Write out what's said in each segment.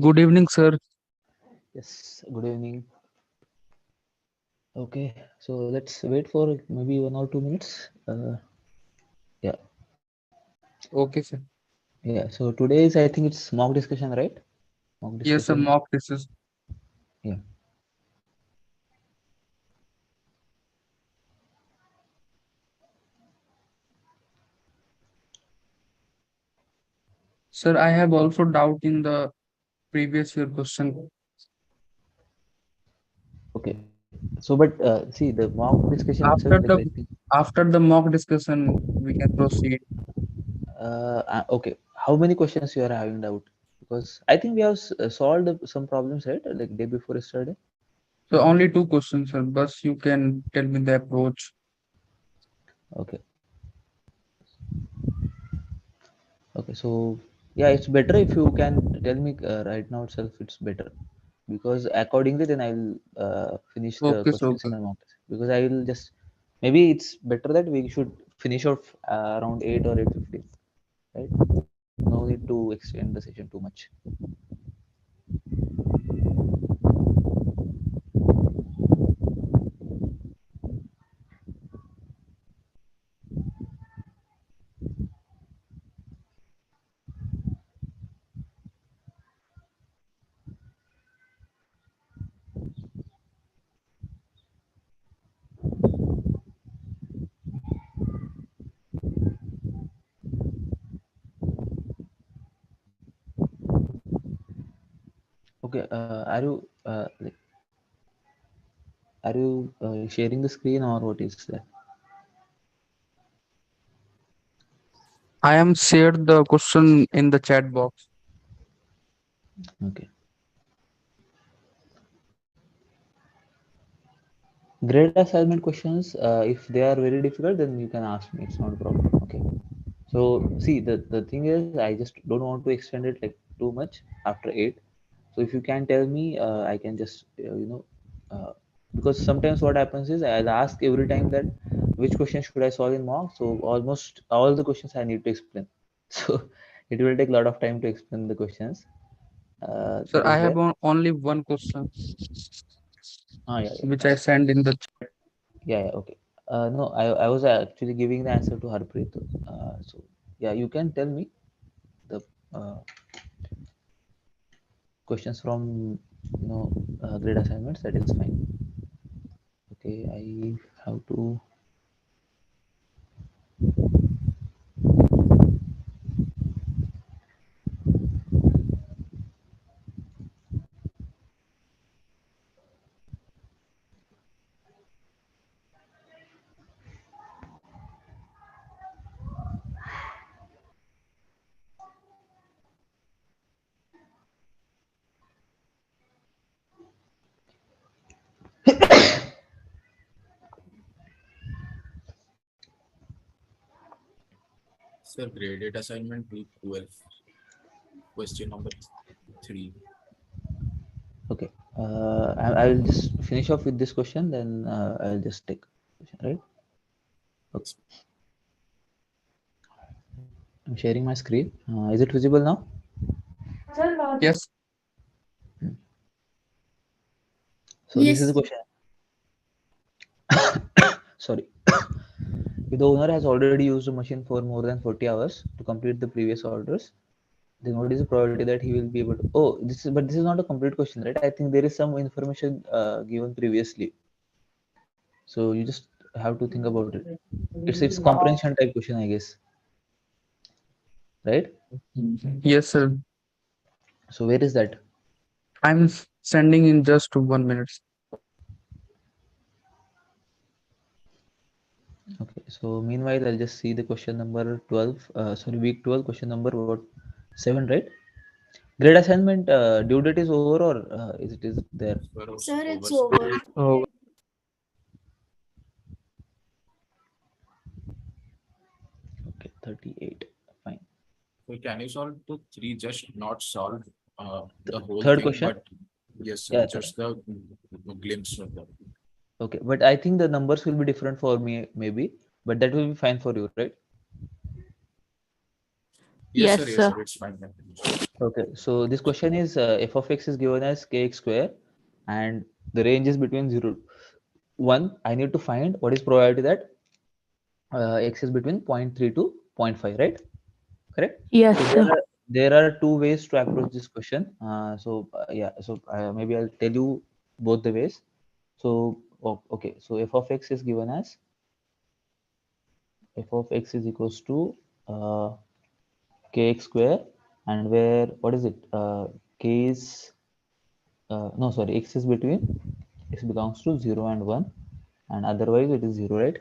Good evening, sir. Yes, good evening. Okay, so let's wait for maybe 1 or 2 minutes. Yeah, Okay, sir. yeah. So today is, I think it's mock discussion, right? Mock Yes, sir. discussion. Mock this is. Yeah. Sir, I have also doubt in the previous year question. Okay. So, but see, the mock discussion itself, After like the I think. after the mock discussion, we can proceed. Okay. How many questions you are having doubt? Because I think we have solved some problems, right? Like day before yesterday. So only two questions, sir. But you can tell me the approach. Okay. Okay. So yeah, it's better if you can tell me right now itself. It's better because accordingly then I will finish the Okay, sir. questions in Okay. my mock test. Because I will just maybe it's better that we should finish off around 8 or 8:50, right? No need to extend the session too much. Okay, are you sharing the screen or what is that? I am shared the question in the chat box. Okay. Grade assignment questions, if they are very difficult, then you can ask me. It's not a problem. Okay. So see, the thing is, I just don't want to extend it like too much after 8. So if you can tell me, I can just because sometimes what happens is I'll ask every time that which question should I solve in mock. So almost all the questions I need to explain. So it will take a lot of time to explain the questions. Sir, That I is have where. only one question Ah, yeah, which yeah, I send in the chat. yeah, yeah. Okay. No, I was actually giving the answer to Harpreet. So yeah, you can tell me the uh, questions from grade assignments. That is fine. Okay, I have to. Sir, graded assignment week 12, question number 3. Okay, I will just finish off with this question. Then I'll just take question, right. Okay, I'm sharing my screen. Is it visible now? Yes. So this is the Yes. question. Sorry. If the owner has already used a machine for more than 40 hours to complete the previous orders, then what is the probability that he will be able to? Oh, this is not a complete question, right? I think there is some information given previously, so you just have to think about it. It's comprehension type question, I guess, right? Yes, sir. So where is that? I'm sending in just 1 minute. Okay. So meanwhile, I'll just see the question number 12. Sorry, week 12, question number what? 7, right? Grade assignment due date is over or is it there? Sir, Sir, over. it's over. Oh, Okay, 38. Fine. So can you solve the 3, just not solve the whole Third thing, question. but yes, sir, Yeah. just the glimpse of that. Okay, but I think the numbers will be different for me, maybe, but that will be fine for you, right? Yes, Yes, sir. Yes, sir. sir. It's fine. Then. Okay, so this question is f of x is given as kx square, and the range is between 0 to 1. I need to find what is probability that x is between 0.3 to 0.5, right? Correct. Yes, So sir. there are two ways to approach this question. Yeah, so maybe I'll tell you both the ways. So okay, so f of x is given as f of x is equals to uh, kx square, and where what is it? K is no, sorry, x is between, x belongs to 0 and 1, and otherwise it is 0, right?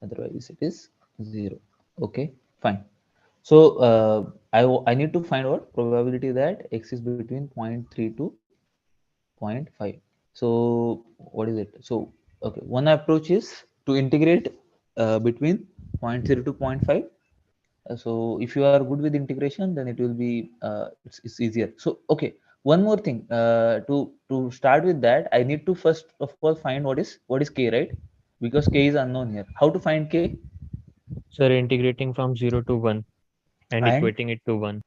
Otherwise it is 0. Okay, fine. So I need to find what probability that x is between 0.3 to 0.5. So what is it? So okay, one approach is to integrate between 0.0 to zero point 0.5. So if you are good with integration, then it will be it's easier. So okay, one more thing to start with that, I need to first of all find what is k, right? Because k is unknown here. How to find k? So integrating from 0 to 1 and And equating it to 1.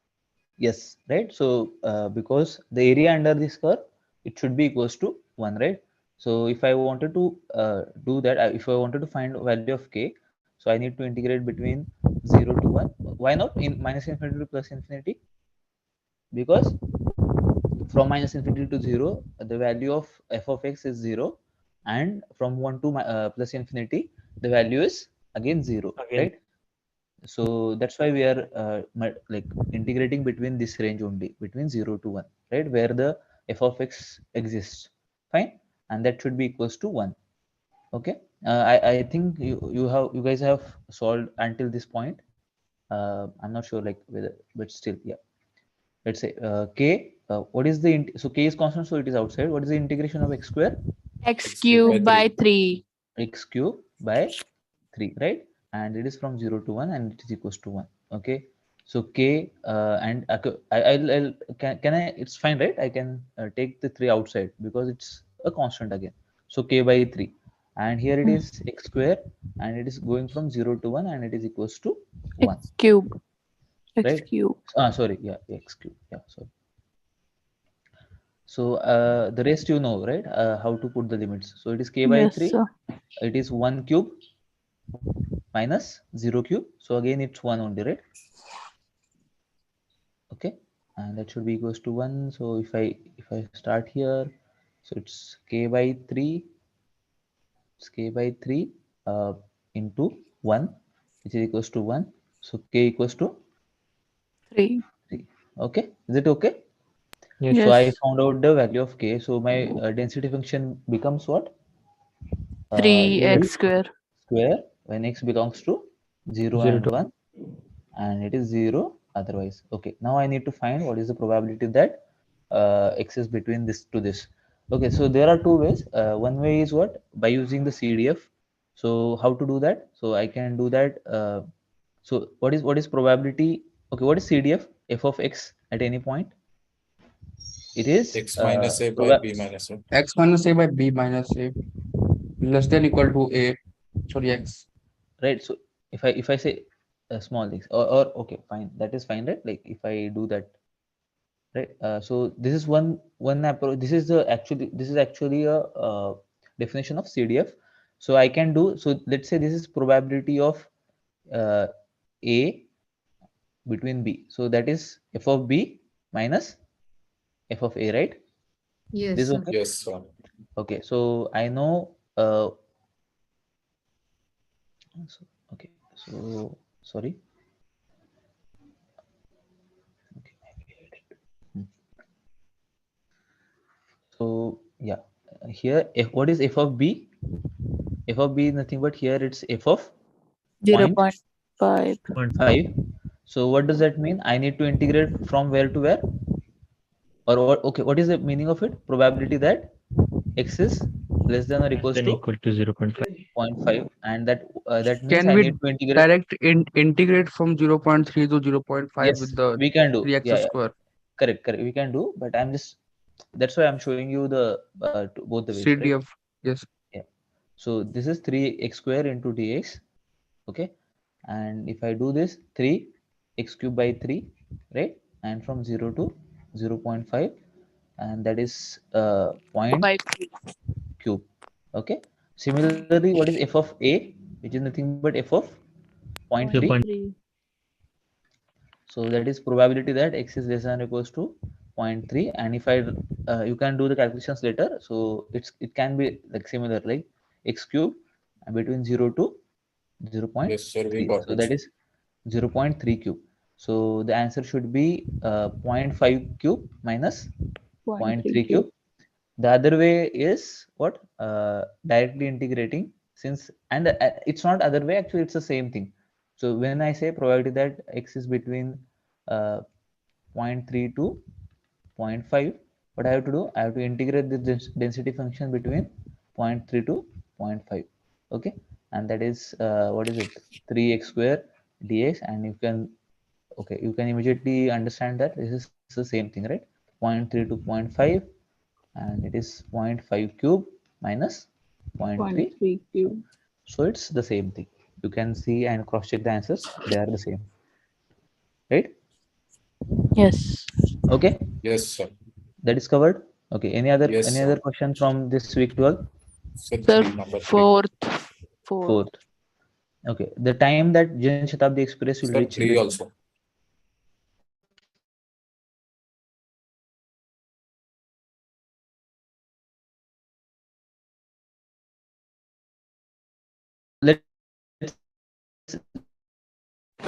yes, right. So because the area under this curve, it should be equals to 1, right? So if I wanted to do that, if I wanted to find value of k, so I need to integrate between 0 to 1. Why not in minus infinity to plus infinity? Because from minus infinity to 0, the value of f of x is 0, and from 1 to plus infinity, the value is again 0, Again, right? So that's why we are like integrating between this range only, between 0 to 1, right, where the f of x exists. Fine, and that should be equals to 1. Okay, I think you guys have solved until this point. I'm not sure like whether, but still, yeah. Let's say k, what is the so k is constant, so it is outside. What is the integration of x square? X X cube by cube by 3. 3. X cube by 3, right? And it is from 0 to 1, and it is equals to 1. Okay, so k and I'll can I, it's fine, right? I can take the 3 outside because it's a constant again. So k by 3, and here it is x square, and it is going from 0 to 1, and it is equals to 1, X cube. X right? cube. Sorry, yeah, x cube, yeah, sorry. So the rest you know, right? How to put the limits. So it is k by Yes, 3, sir. it is 1 cube minus 0 cube. So again, it's 1 only, right? Okay, and that should be equals to 1. So if I start here, so it's k by 3, it's k by 3 into 1, which is equals to 1. So k equals to 3. 3. Okay, is it okay? yes, So sir. I Yes. found out the value of k. So my density function becomes what? It will be 3x square. square when x belongs to 0 0 and to 1, and it is 0 otherwise. Okay, now I need to find what is the probability that x is between this to this. Okay, so there are two ways. One way is what, by using the CDF. So how to do that? So I can do that. So what is probability? Okay, what is CDF? F of x at any point, it is X minus A by B minus A. X minus a by b minus a less than equal to a. Sorry, x. right. So if I say small x, or okay, fine, that is fine, right? Like if I do that, right? So this is one approach. This is actually a definition of CDF. So I can do, so let's say this is probability of uh, a between b, so that is f of b minus f of a, right? Yes, This is sir. okay. Yes, sir. Okay, so I know so, okay, so sorry. Okay, hmm. So yeah, here f, what is f of b? F of b is nothing but, here it's f of Zero point point 0.5. 5. So what does that mean? I need to integrate from where to where? Or what? Okay, what is the meaning of it? Probability that x is less than or less equals than to equal to 0.5. 0.5, and that means Can I we need to integrate. direct integrate from 0.3 to 0.5 Yes, with the we can do. 3x Yeah, yeah, square? correct, correct. We can do, but I'm just, that's why I'm showing you the both the ways, right? CDF. Yes. Yeah. So this is 3x square into dx. Okay, and if I do this 3 x cube by 3, right, and from 0 to 0 0.5, and that is point 5. cube. Okay, similarly, what is f of a, which is nothing but f of point 3. 0.3. So that is probability that x is less than or equals to 0.3. And if I you can do the calculations later, so it can be like similar, like x cube and between 0 to Yes, sir, we 0.3, got so it. that is 0.3 cube. So the answer should be 0.5 cube minus 0.3 0.3 cube. cube. The other way is what, directly integrating, since, and it's not other way, actually it's the same thing. So when I say probability that x is between uh, 0.3 to 0.5, what I have to do, I have to integrate the density function between 0.3 to 0.5. Okay, and that is what is it, 3x square dx, and you can, okay, you can immediately understand that this is the same thing, right? 0.3 to 0.5, and it is 0.5 cube minus 0.3. 0.3 So, cube. so it's the same thing. You can see and cross check the answers. They are the same, right? Yes. Okay, Yes, sir. that is covered. Okay, Yes, any sir. other question from this week 12? Sir, Sir, number 3. fourth. Fourth. Okay, the time that Jan Shatabdi Express will Sir, reach 3 the, also. let's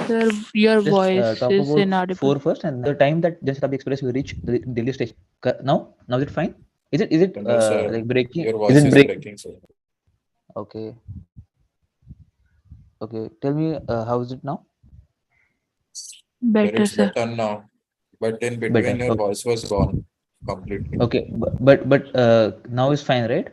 Sir, your just voice talk is about inaudible. 4 first, and the time that Jan Shatabdi Express will reach the Delhi station. Now is it fine? Is it No, sir, like breaking? your Is voice it is break? breaking, sir. Okay, okay. Tell me, how is it now? Sir, Better, it's sir. better now. But in between, Better. your voice was gone completely. Okay. But now is fine, right?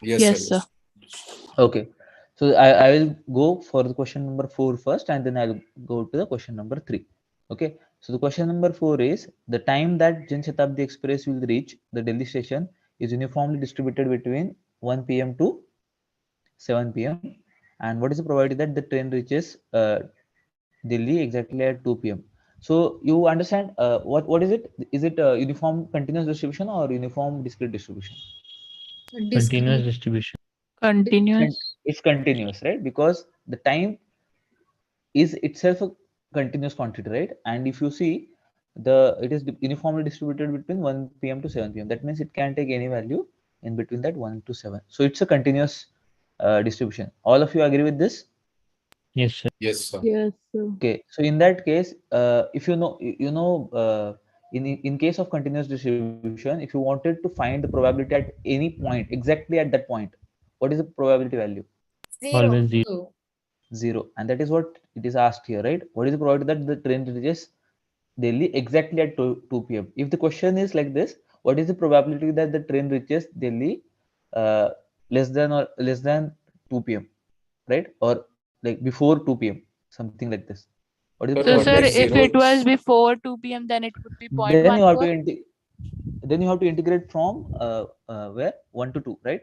Yes, sir, Yes, sir. yes. Okay. So I will go for the question number 4 first, and then I'll go to the question number 3. Okay. So the question number 4 is, the time that Jan Shatabdi Express will reach the Delhi station is uniformly distributed between 1 p.m. to 7 p.m. And what is the probability that the train reaches Delhi exactly at 2 p.m.? So you understand what is it? Is it uniform continuous distribution or uniform discrete distribution? Continuous Discrete. distribution. Continuous. It's continuous, right? Because the time is itself a continuous quantity, right? And if you see, it is uniformly distributed between 1 p.m. to 7 p.m. That means it can take any value in between that 1 to 7. So it's a continuous distribution. All of you agree with this? Yes, sir. Yes, sir. Yes, sir. Okay. So in that case, if you know, in case of continuous distribution, if you wanted to find the probability at any point, exactly at that point, what is the probability value? Always zero. Zero. And that is what it is asked here, right? What is the probability that the train reaches Delhi exactly at 2 p.m.? If the question is like this, what is the probability that the train reaches Delhi uh, less than 2 p.m., right? Or like before 2 p.m., something like this. What is the Sir, So, what probability sir, that is it will if reach? it 0? was before 2 p.m., then it would be Then you have to 0.14. then you have to integrate from where 1 to 2, right?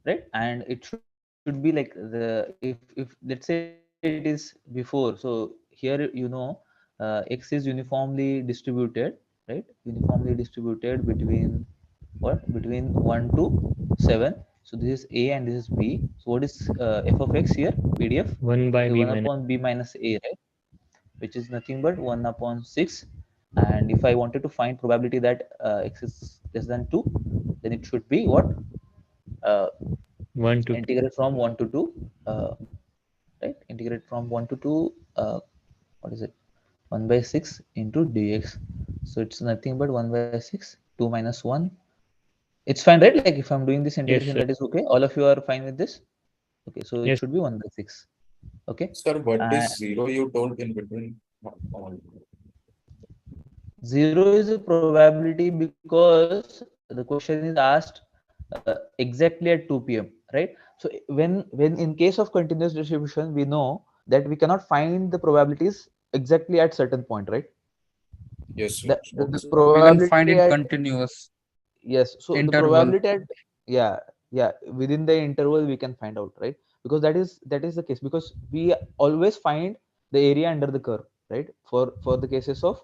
Right, and it should be like if let's say it is before, so here x is uniformly distributed, right? Uniformly distributed between what, between 1 to 7. So this is a and this is b. So what is f of x here, pdf? 1 by Okay, b 1 minus upon b minus a, right? Which is nothing but 1 upon 6. And if I wanted to find probability that x is less than 2, then it should be what, uh, 1 to 2. integrate from 1 to 2, right? Integrate from 1 to 2, what is it, 1 by 6 into dx. So it's nothing but 1 by 6, 2 minus 1. It's fine, right? Like if I'm doing this Yes, integration, sir. that is okay. All of you are fine with this? Okay, so it Yes. should be 1 by 6. Okay. Sir, what uh, is 0 you told in between? All. 0 is a probability because the question is asked exactly at 2 p.m., right? So when in case of continuous distribution, we know that we cannot find the probabilities exactly at certain point, right? Yes, sir. The Okay. We can probability find in at, continuous yes, so the interval. probability at, yeah, yeah, within the interval we can find out, right? because that is the case, because we always find the area under the curve, right, for the cases of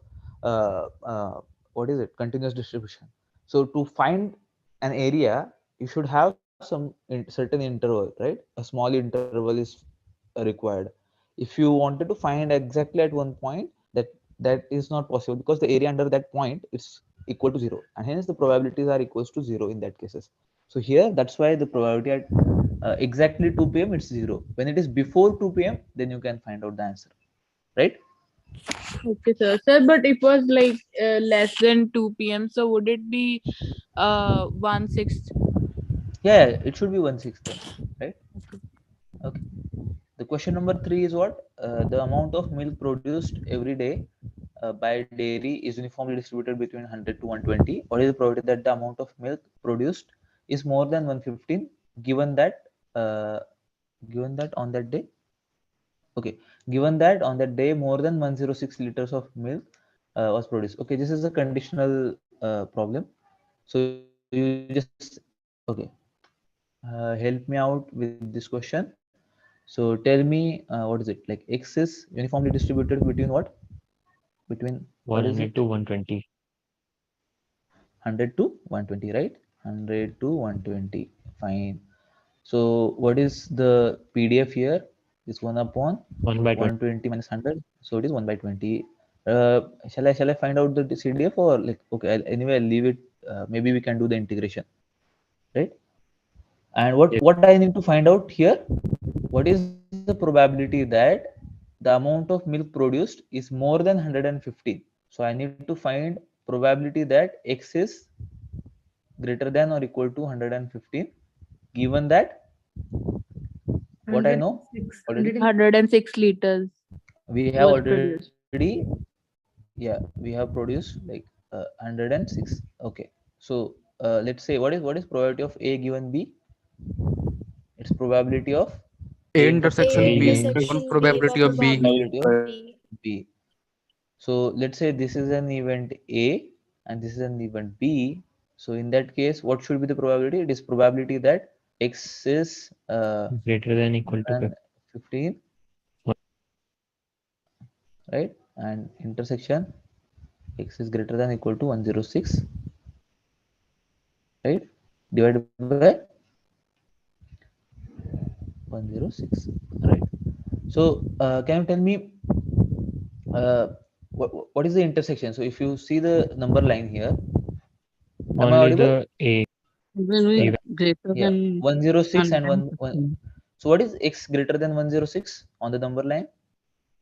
what is it, continuous distribution. So to find an area, you should have some certain interval, right? A small interval is required. If you wanted to find exactly at one point, that is not possible, because the area under that point is equal to 0, and hence the probabilities are equals to 0 in that cases. So here, that's why the probability at exactly 2 p.m. it's 0. When it is before 2 p.m., then you can find out the answer, right? Okay, sir. Sir, but it was like less than 2 p.m. So would it be 1/6? Yeah, it should be 1/6 then, right? Okay. The question number 3 is what? The amount of milk produced every day by dairy is uniformly distributed between 100 to 120. What is the probability that the amount of milk produced is more than 115, given that on that day? Okay, given that on that day more than 106 liters of milk was produced. Okay, this is a conditional problem. So you just, okay, help me out with this question. So tell me, what is it? Like X is uniformly distributed between what? Between, what is it? 100 to 120. 100 to 120, right? 100 to 120. Fine. So what is the PDF here? Is 1 upon 1 by 20. 120 minus 100. So it is 1 by 20. Shall I find out the CDF, or like, okay, anyway, I'll leave it. Maybe we can do the integration, right? And what I need to find out here, what is the probability that the amount of milk produced is more than 115? So I need to find probability that X is greater than or equal to 115, given that what I know already, 106 liters we have was already, produced. yeah, we have produced like 106. Okay, so let's say, what is probability of A given B? It's probability of A A intersection intersection A B, B, given one intersection B probability by of B. probability of probability B. B. So let's say this is an event A and this is an event B. So in that case, what should be the probability? It is probability that X is greater than equal to 50. 15, right? And intersection X is greater than equal to 106, right? Divided by 106, right? So can you tell me what is the intersection? So if you see the number line here, am I Only audible? the A Will be event. greater Yeah, than 106 and 1. 115. So what is X greater than 106 on the number line?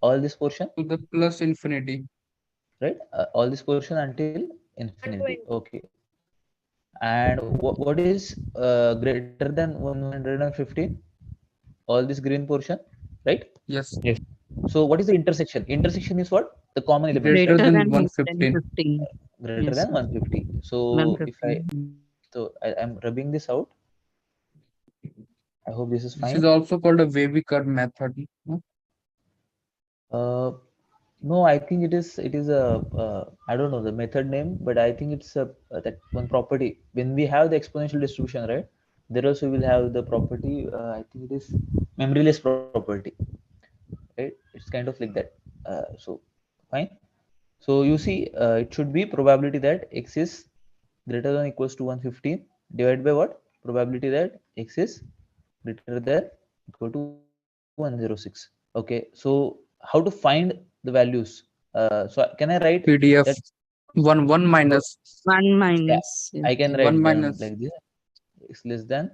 All this portion, To the plus infinity. right? All this portion until infinity. 120. Okay. And what is greater than 115? All this green portion, right? Yes. Yes. So what is the intersection? Intersection is what? The common elements, Greater right? Greater than than 115. 115. Greater Yes, than 150. So if I, 115. so I'm rubbing this out. I hope this is This is fine. also called a wavy curve method. No? Uh, no, I think it is a I don't know the method name, but I think it's a that one property. When we have the exponential distribution, right? There also will have the property. I think it is memoryless property, right? It's kind of like that. So fine. So you see, it should be probability that X is greater than equals to 115 divided by what? Probability that X is greater than equal to 106. Okay, so how to find the values? So can I write that? PDF. One So minus 1 yeah, minus. I can one write them minus like this: X less than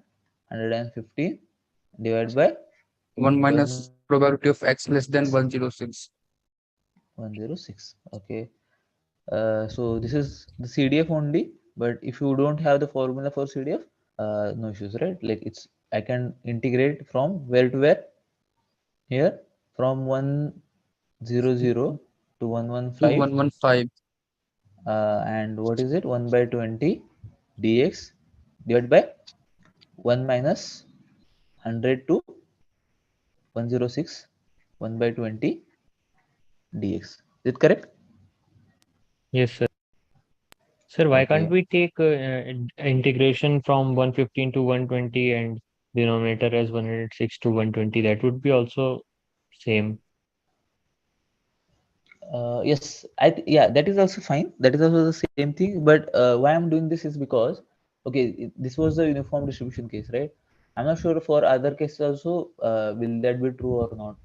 115 divided by one X less minus than probability of X less than 106. 106. Okay. So this is the CDF only, but if you don't have the formula for CDF, no issues, right? Like it's, I can integrate from where to where? Here, from 100 to 115, 2115. and what is it? 1 by 20 dx divided by 1 minus 100 to 106, 1 by 20 dx. Is it correct? Yes, sir. Sir, why can't Okay. we take integration from 115 to 120 and denominator as 106 to 120, that would be also same. Yes, yeah, that is also fine. That is also the same thing. But why I'm doing this is because, okay, this was the uniform distribution case, right? I'm not sure for other cases also, will that be true or not?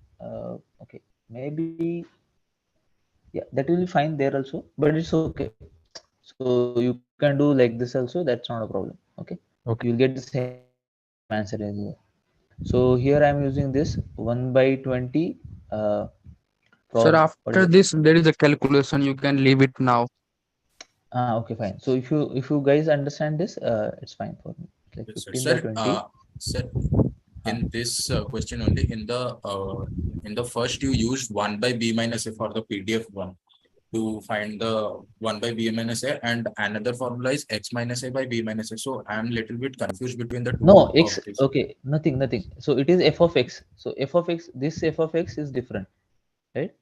Okay, maybe, yeah, that will be fine there also, but it's okay. So you can do like this also. That's not a problem. Okay, you'll get the same answer anyway. So here I'm using this 1 by 20 from what is Sir, it? after this, there is a calculation. You can leave it now. Okay, fine. So if you guys understand this, it's fine for me. Like Yes, sir. 15 by 20. Sir, in this question only, in the first you used 1 by b minus a for the PDF one to find the 1 by b minus a, and another formula is x minus a by b minus a. So I am little bit confused between the two No, of x. these. Okay, nothing. So it is f of x. So f of x, this f of x is different, right?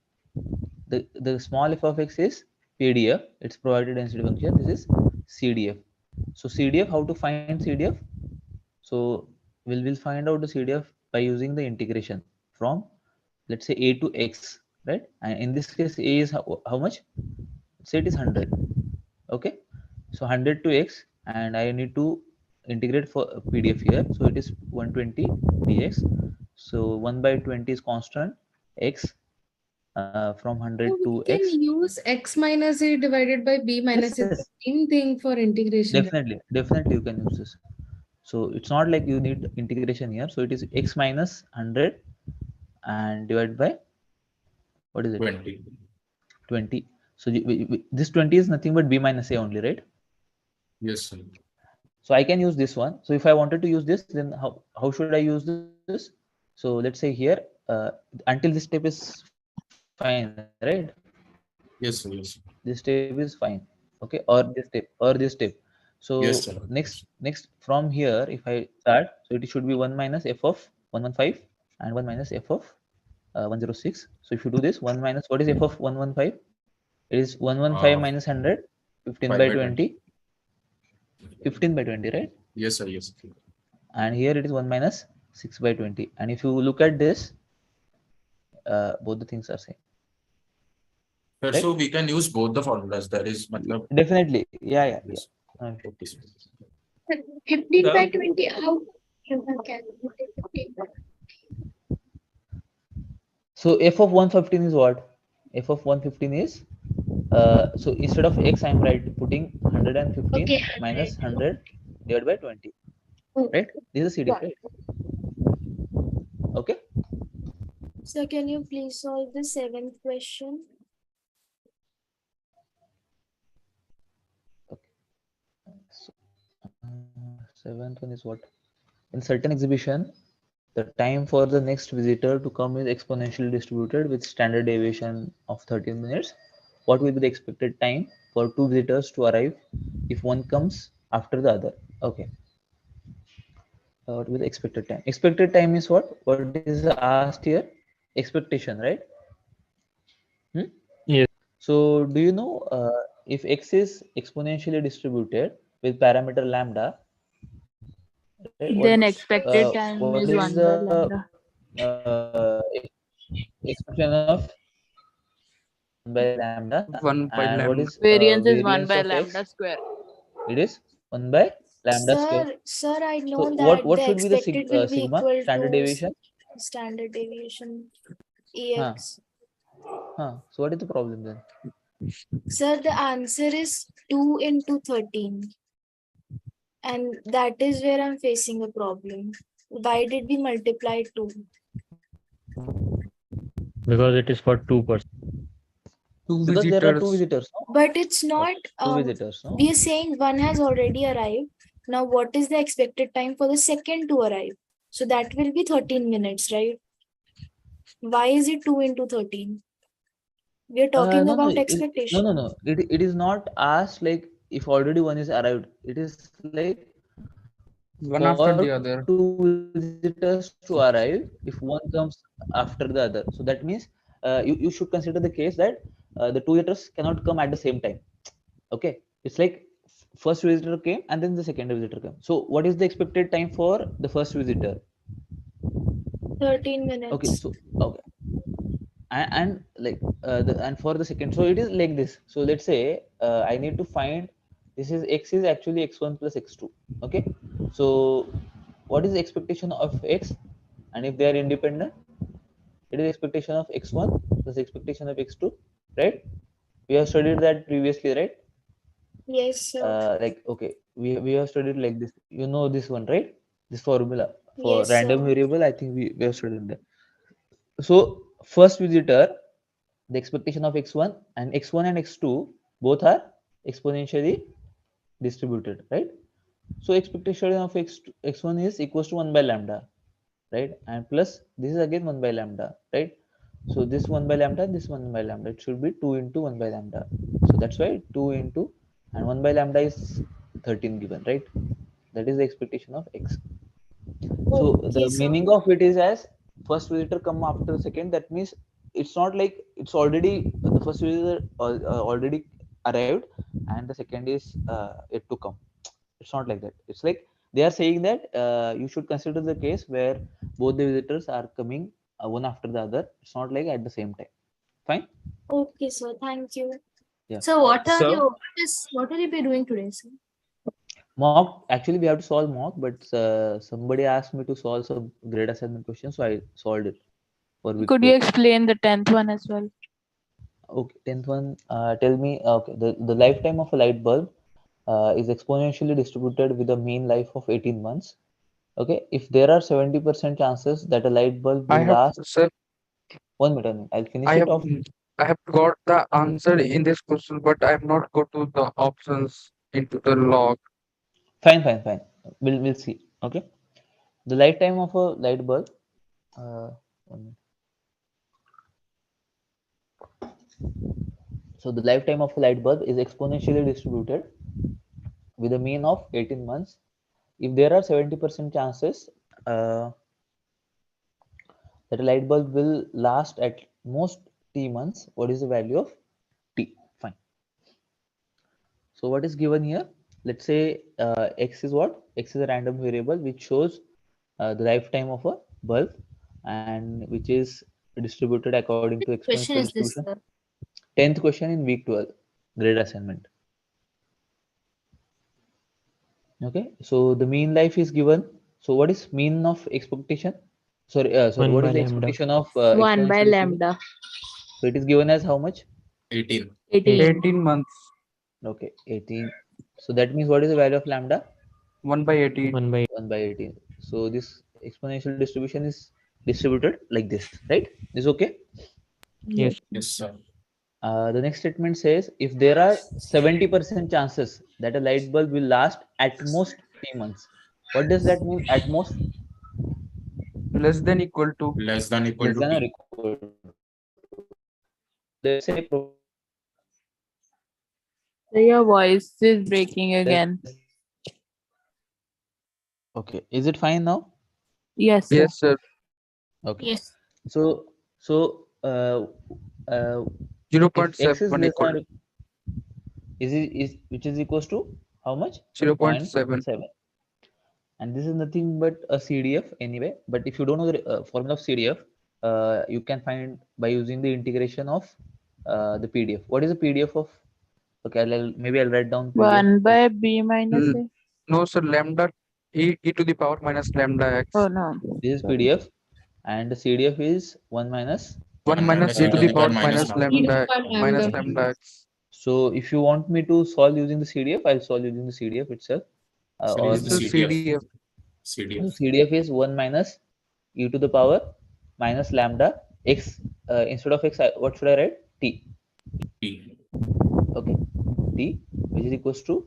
The small f of x is PDF. It's provided density function. This is CDF. So CDF, how to find CDF? So we'll find out the CDF by using the integration from, let's say, a to x, right? And in this case, a is how much? Say it is 100. Okay, so 100 to x, and I need to integrate for PDF here. So it is 120 dx. So 1 by 20 is constant, x from 100 So to we can x. use x minus a divided by b minus a, Yes, the same thing for integration. definitely you can use this. So it's not like you need integration here. So it is x minus 100 and divided by, what is it, 20. 20. So this 20 is nothing but b minus a only, right? Yes, sir. So I can use this one. So if I wanted to use this, then how should I use this? So let's say here, until this step is fine, right? This Yes, step sir. is Yes. fine, okay, or this step. So Yes, next sir. from here, if I start, so it should be 1 minus f of 115 and 1 minus f of 106. So if you do this, 1 minus, what is f of 115? It is 115 Uh, minus 100, 15 5 by by 20. 20, 15 by 20, right? Yes, sir. Yes. And here it is 1 minus 6 by 20. And if you look at this, both the things are same, Sir, right? so we can use both the formulas. That is, matlab, Definitely, yeah. yes. Okay. Okay, sir. 15 by 20, how you can calculate 15 by So f of 115 is what? F of 115 is, so instead of x, I'm putting 115 Okay, minus 100. 100 divided by 20, right? This is a CDF, Got right? it. Okay. So can you please solve the seventh question? So, seventh one is what? In certain exhibition, the time for the next visitor to come is exponentially distributed with standard deviation of 13 minutes. What will be the expected time for two visitors to arrive if one comes after the other? Okay. What will be the expected time? Expected time is what? What is asked here? Expectation, right? Hmm? Yes. So do you know, if x is exponentially distributed with parameter lambda, right? Then expected What time is is 1 by lambda. expression of 1 by lambda, 1 by and what lambda. is Variance is 1 variance by of lambda x? square. It is 1 by lambda square. Sir, I So know what that the should be the expected will be sigma equal standard to deviation? standard deviation Huh. EX. So what is the problem then? Sir, the answer is 2 into 13. And that is where I'm facing a problem. Why did we multiply 2? Because it is for 2%. Two Because there are two visitors. visitors, no? But it's not, Two visitors, no? we are saying one has already arrived. Now, what is the expected time for the second to arrive? So that will be 13 minutes, right? Why is it 2 into 13? We are talking No, about no, expectation. no. It is not asked like if already one is arrived. It is like One for after the two other. visitors to arrive if one comes after the other. So that means you should consider the case that the two visitors cannot come at the same time. Okay, it's like first visitor came and then the second visitor came. So what is the expected time for the first visitor? 13 Okay, minutes. so okay, and like and for the second, so it is like this. So let's say I need to find, this is x is actually x1 plus x2. Okay, so what is the expectation of x, and if they are independent, it is expectation of x1 plus expectation of x2, right? We have studied that previously, right? Yes, sir. Like okay, we have studied like this, you know, this one, right? This formula for Yes, random sir. variable, I think we have studied that. So first visitor, the expectation of x1 and x2 both are exponentially distributed, right? So expectation of x1 is equals to 1 by lambda, right? And plus this is again 1 by lambda, right? So this 1 by lambda, this 1 by lambda, it should be 2 into 1 by lambda. So that's why 2 into, and 1 by lambda is 13 given, right? That is the expectation of x. So the Okay, sir. meaning of it is, as first visitor come after the second, that means it's not like it's already the first visitor already arrived and the second is yet to come. It's not like that. It's like they are saying that you should consider the case where both the visitors are coming one after the other. It's not like at the same time. Fine. Okay, sir. Thank you. Yeah. So Sir, what will you be doing today, sir? Mock, actually we have to solve mock, but somebody asked me to solve some grade assignment questions, so I solved it for week Could you 12. explain the 10th one as well? Okay, 10th one. Tell me, okay, the lifetime of a light bulb is exponentially distributed with a mean life of 18 months. Okay, if there are 70% chances that a light bulb I will have, last, sir, 1 minute, I'll finish I it have, off. I have got the answer in this question, but I have not go to the options into the log. Fine, fine, fine. We'll see. Okay, the lifetime of a light bulb. Uh, 1 minute. So the lifetime of a light bulb is exponentially distributed with a mean of 18 months. If there are 70% chances that a light bulb will last at most t months, what is the value of t? Fine. So what is given here? Let's say x is what? X is a random variable which shows the lifetime of a bulb and which is distributed according to Question exponential is this, distribution. sir. 10th question in week 12, grade assignment. Okay, so the mean life is given. So what is mean of expectation? Sorry, 1 what is by the lambda. expectation of 1 by exponential distribution? lambda. So it is given as how much? 18. 18. 18 months, Okay, 18. So that means what is the value of lambda? 1 by 18. 1 by 1 by 18. So this exponential distribution is distributed like this, right? Is okay? Yes. yes. Yes, sir. The next statement says if there are 70% chances that a light bulb will last at most 3 months. What does that mean at most? Less than equal to. Less than equal Less to than or t. equal to. So let's say So your voice is breaking again. okay, is it fine now? Yes, sir. Yes, sir. Okay. Yes. So uh, if x is 0.7 less equal than is which is equals to how much? 0.7. 0.7. And this is nothing but a CDF anyway. But if you don't know the formula of CDF, you can find by using the integration of the PDF. What is the PDF of? Okay, maybe I'll write down PDF. 1 by b minus Mm, a. No, sir, lambda e to the power minus lambda Oh x. no. This is Sorry. PDF, and the CDF is 1 minus. 1 1 minus minus e e to to the the power power minus minus lambda. lambda minus Lambda. lambda x. So if you want me to solve using the CDF, I'll solve using the CDF itself. So Or use It's the a CDF. CDF. so CDF. CDF is 1 minus e to the power minus lambda x. Instead of x, what should I write? T. T. Okay, t, which is equals to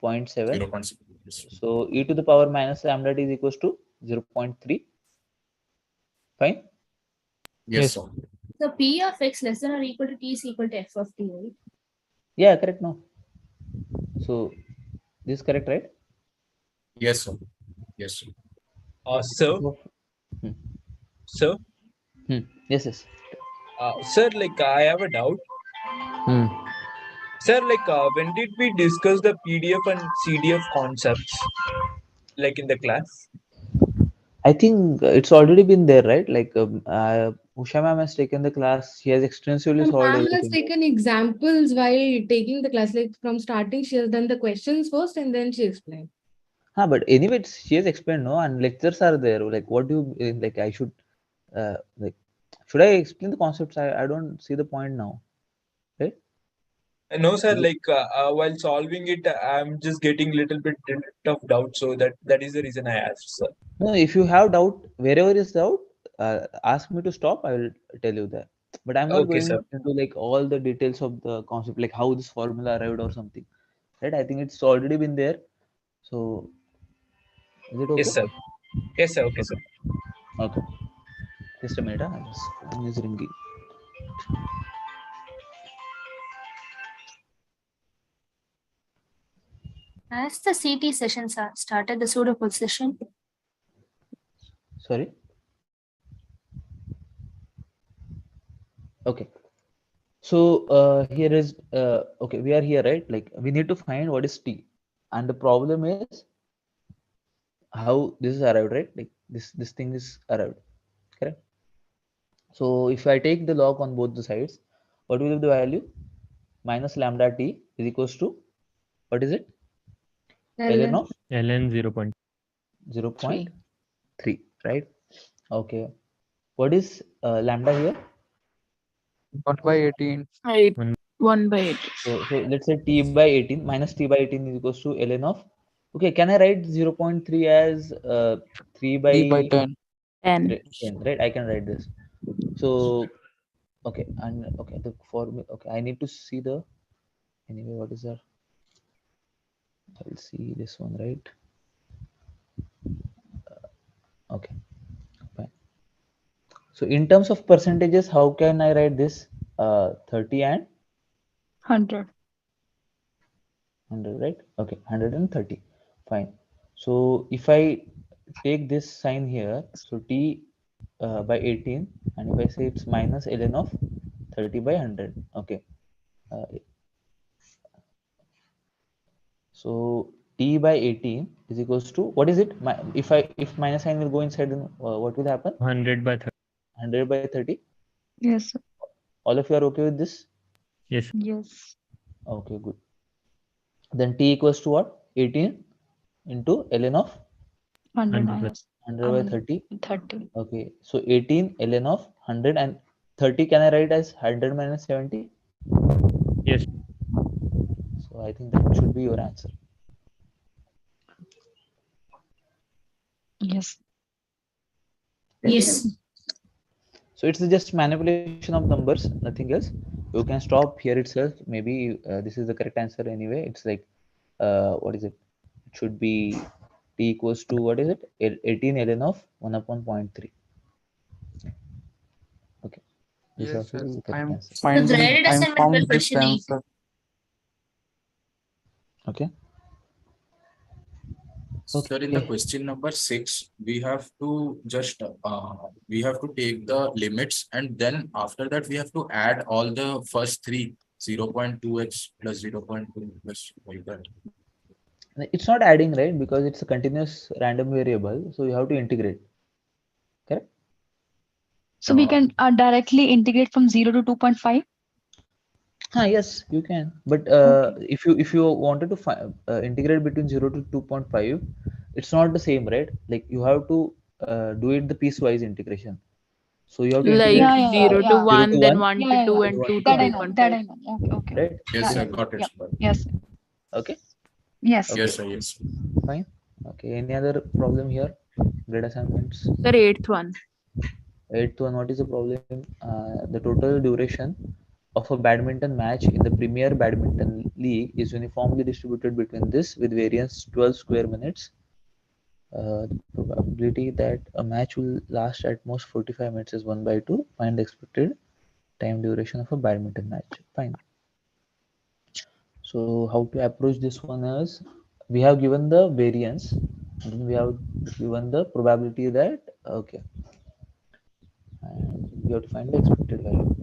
0.7. 0.6. So e to the power minus lambda t is equals to 0.3. Fine. Yes, Yes. sir. So P of x less than or equal to T is equal to F of T, right? Yeah, correct. No. So this is correct, right? Yes, sir. Yes, sir. sir, Hmm. sir, Yes, yes. sir, like I have a doubt. Hmm. Sir, like when did we discuss the PDF and CDF concepts, like in the class? I think it's already been there, right? Like Usha ma'am has taken the class. She has extensively The solved ma'am has everything. taken examples while taking the class. Like from starting, she has done the questions first and then she explained. But anyway, she has explained, no, and lectures are there. Like, what do you like? I should like, should I explain the concepts? I don't see the point now, right? No, sir. Is it- Like while solving it, I'm just getting little bit of doubt. So that is the reason I asked, sir. No, if you have doubt, wherever is doubt, ask me to stop. I will tell you that. But I'm not Okay, going sir. into like all the details of the concept, like how this formula arrived or something, right? I think it's already been there. So, is it Yes, okay? sir. Yes, sir. Okay, sir. Okay. Just a minute. This phone is ringing. Has the CT session started, the pseudo session? Sorry. Okay. So here is okay. We are here, right? Like we need to find what is t, and the problem is how this is arrived, right? Like this thing is arrived, correct? So if I take the log on both the sides, what will be the value? Minus lambda t is equals to what is it? ln of ln 0. 0.3, right? Okay. What is lambda here? 1 by 18. 8. 1 by 8. So let's say t by 18 minus t by 18 is equals to ln of. Okay, can I write 0.3 as 3 by 3 by 10. 10. 10, right? I can write this. So okay, and okay, the formula. Okay, I need to see the anyway. What is that? I'll see this one, right? Okay, fine. So in terms of percentages, how can I write this? 30 and 100. 100, right? Okay, 130. Fine. So if I take this sign here, so t by 18, and if I say it's minus ln of 30 by 100. Okay. Uh, so t by 18 is equals to what is it? If minus sign will go inside, then what will happen? 100 by 30. 100 by 30. Yes. All of you are okay with this? Yes. Yes. Okay, good. Then t equals to what? 18 into ln of 100 100 minus 100 by 30. 30. Okay, so 18 ln of 100 and 30 can I write as 100 minus 70? Yes. So I think that should be your answer. Yes. Yes. So it's just manipulation of numbers, nothing else. You can stop here itself. Maybe this is the correct answer anyway. It's like, what is it? It should be t equals to what is it? 18 ln of 1 upon 0.3. Okay, this Yes, also yes. is the I correct am answer. So finding, graded I am assignment will found this question 8. answer. Okay. Sir, in the Okay. question number 6, we have to just we have to take the limits, and then after that we have to add all the first three 0.2x plus 0.2 plus like that. It's not adding, right? Because it's a continuous random variable. So you have to integrate. Correct? So we Uh, can directly integrate from 0 to 2.5. Yes, you can. But Okay. if you wanted to integrate between 0 to 2.5, it's not the same, right? Like you have to do it the piecewise integration. So you have to Like integrate Yeah, yeah, yeah, 0 to yeah. 0 to 1, then 1, 1 Yeah, to yeah, 2, yeah. 1 to and 2 to That I 2.5, know. That 2.5. I know. Okay, okay. right? yes, Yeah, sir, yeah, got it, yeah. sir. Yes, Okay. yes. Okay. Yes, sir, yes. Fine. Okay. Any other problem here? Grade assignments. The 8th one. 8th one. What is the problem? The total duration of a badminton match in the Premier Badminton League is uniformly distributed between this with variance 12 square minutes. The probability that a match will last at most 45 minutes is 1 by 2. Find the expected time duration of a badminton match. Fine. So how to approach this one is we have given the variance and then we have given the probability that okay, and we have to find the expected value.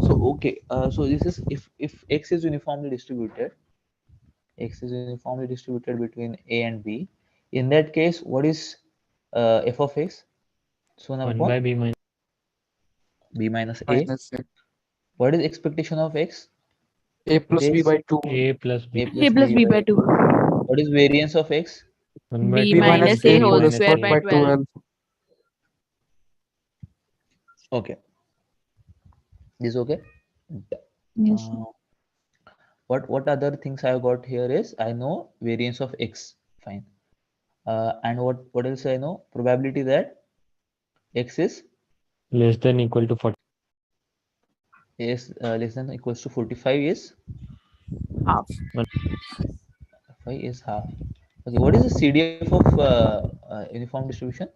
So Okay. So this is if x is uniformly distributed, x is uniformly distributed between a and b. In that case, what is f of x? So 1 1 upon by b minus b minus a. minus What is expectation of x? a It plus b is by 2. a plus b a A plus plus b b by by 2. 2. What is variance of x? 1 by B 2 b by minus minus minus a a b whole whole minus square square a by by 12. 12. Okay. Is okay. Yes, sir. Uh, what other things I got here is I know variance of x. Fine. And what else I know? Probability that x is less than equal to 40. less than equals to 45 is Half. 5 is half. Okay. What is the CDF of uniform distribution?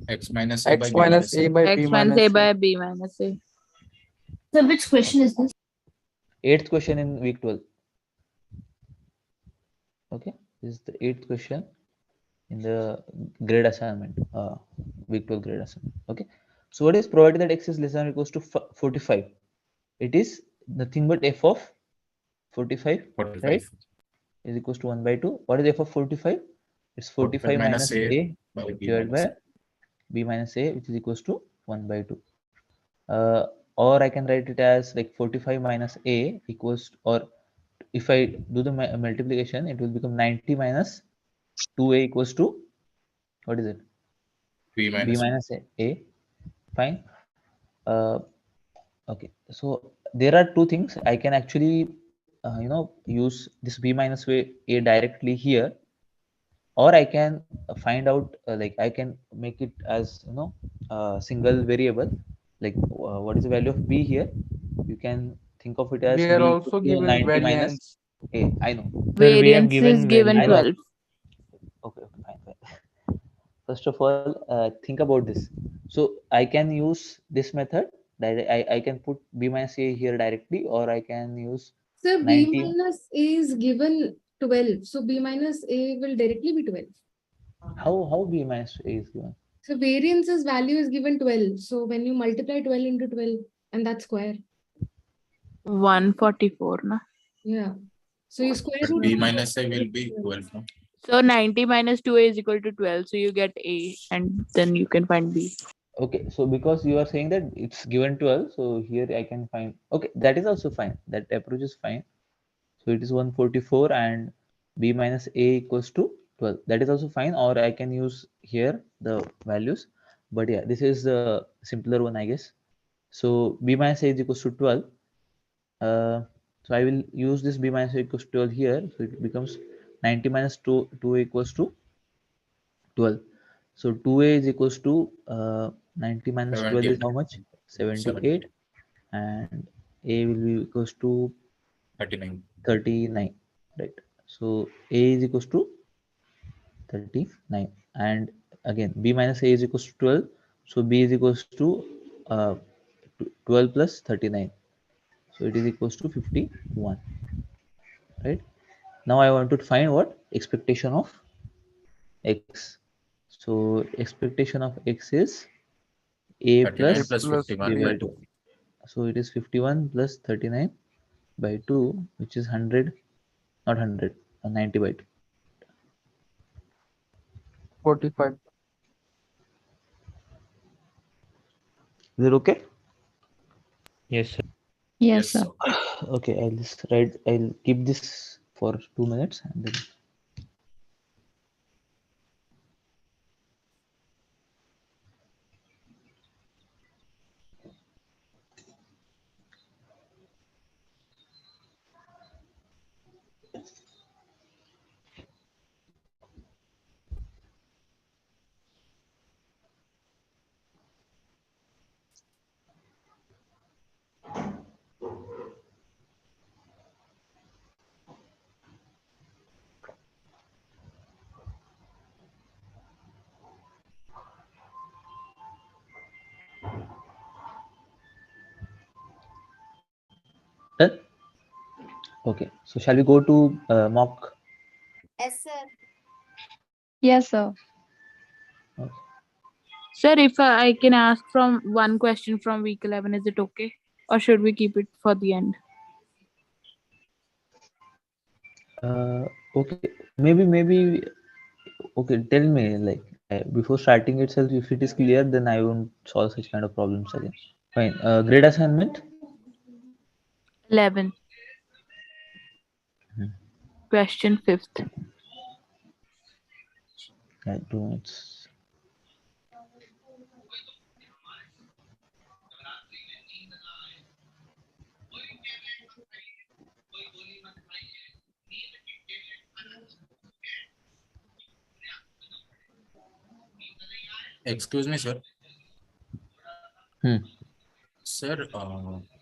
X minus a by X b minus minus a a. by b X minus a minus a. by b minus a. So which question is this? Eighth question in week 12. Okay. This is the eighth question in the grade assignment, week 12 grade assignment. Okay. So what is provided that x is less than or equals to 45? It is nothing but f of 45, 45. right? Is equals to 1 by 2. What is f of 45? It's 45 minus a by b divided minus by b minus a, which is equals to 1 by 2. Or I can write it as like 45 minus a equals, or if I do the multiplication, it will become 90 minus 2a equals to, what is it? b b minus a. minus a. Fine. Okay. So there are two things. I can actually, use this b minus a directly here, or I can find out, like I can make it as, single variable, like what is the value of b here? You can think of it We as are b equals also to given 90 minus variance. a. I know. Sir, we have Variance is given given I know. variance. 12. Okay, fine. First of all, think about this. So I can use this method. I can put b minus a here directly, or I can use So B 90. minus A is given 12. So B minus A will directly be 12. How b minus a is given? So variance's value is given 12. So when you multiply 12 into 12, and that's square. 144. Na? Yeah. So you square But root b 144 minus a will is be 12. 12. No? So 90 minus 2a is equal to 12. So you get a and then you can find b. Okay, so because you are saying that it's given 12, so here I can find. Okay, that is also fine. That approach is fine. So it is 144 and b minus a equals to 12. That is also fine. Or I can use here the values. But yeah, this is the simpler one, I guess. So b minus a is equals to 12. So I will use this b minus a equals to 12 here. So it becomes 90 minus 2 equals to 12. So 2a is equals to 90 minus 12 is 78. how much? 7. 78. And a will be equals to 39. 39, right? So a is equals to 39, and again b minus a is equals to 12. So b is equals to uh, 12 plus 39. So it is equals to 51, right? Now I want to find what expectation of x. So expectation of x is a 39 plus A plus plus b 51 b by by by 2. 2. 2. So it is 51 plus 39 by 2, which is 100, not 100, 90 by 2. 45. Is it okay? Yes, sir. Yes, Yes, sir. sir. Okay, I'll keep this for 2 minutes and then. Done? Okay, so shall we go to mock? Yes, sir. Yes, sir. Sir, if I can ask from one question from week 11, is it okay? or should we keep it for the end? Okay, maybe. Okay, tell me, like, before starting itself, if it is clear, then I won't solve such kind of problems again. Fine. Grade assignment. 11. Hmm. Question 5th. Yeah, 2 minutes. Excuse me, sir. Hmm. Sir,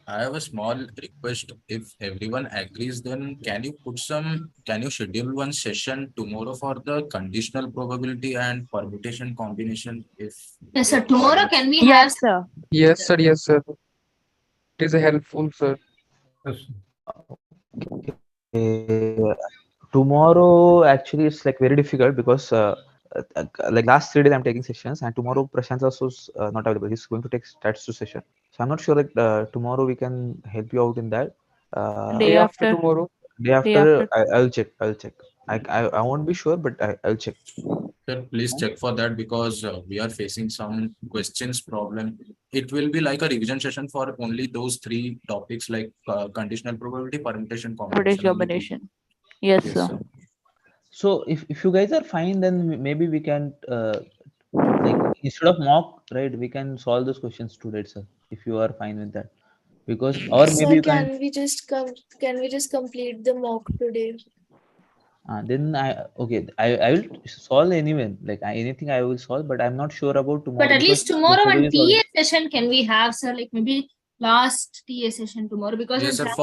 I have a small request. If everyone agrees, then can you schedule one session tomorrow for the conditional probability and permutation combination? If Yes, sir. it Tomorrow permits. can we have Yes, sir. Yes, sir. Yes, sir. It is helpful, sir. Tomorrow, actually, it's like very difficult because like last 3 days I'm taking sessions, and tomorrow Prashant also is not available. He's going to take stats 2 session. So I'm not sure like tomorrow we can help you out in that. Day Day after after. tomorrow. Day Day after, after. I'll check. I won't be sure, but I'll check. Sir, please check for that because we are facing some questions problem. It will be like a revision session for only those three topics like conditional probability, permutation, British combination. Only two. combination. Yes, Yes, sir. sir. So if you guys are fine, then maybe we can like instead of mock, right? We can solve those questions today itself if you are fine with that. Because or maybe Sir, you can. can we just complete the mock today? Then I will solve anyway. Like anything I will solve, but I'm not sure about But tomorrow at because least the tomorrow schedule one is already. TA session can we have, sir? Like maybe last TA session tomorrow because Yes, we'll sir. have.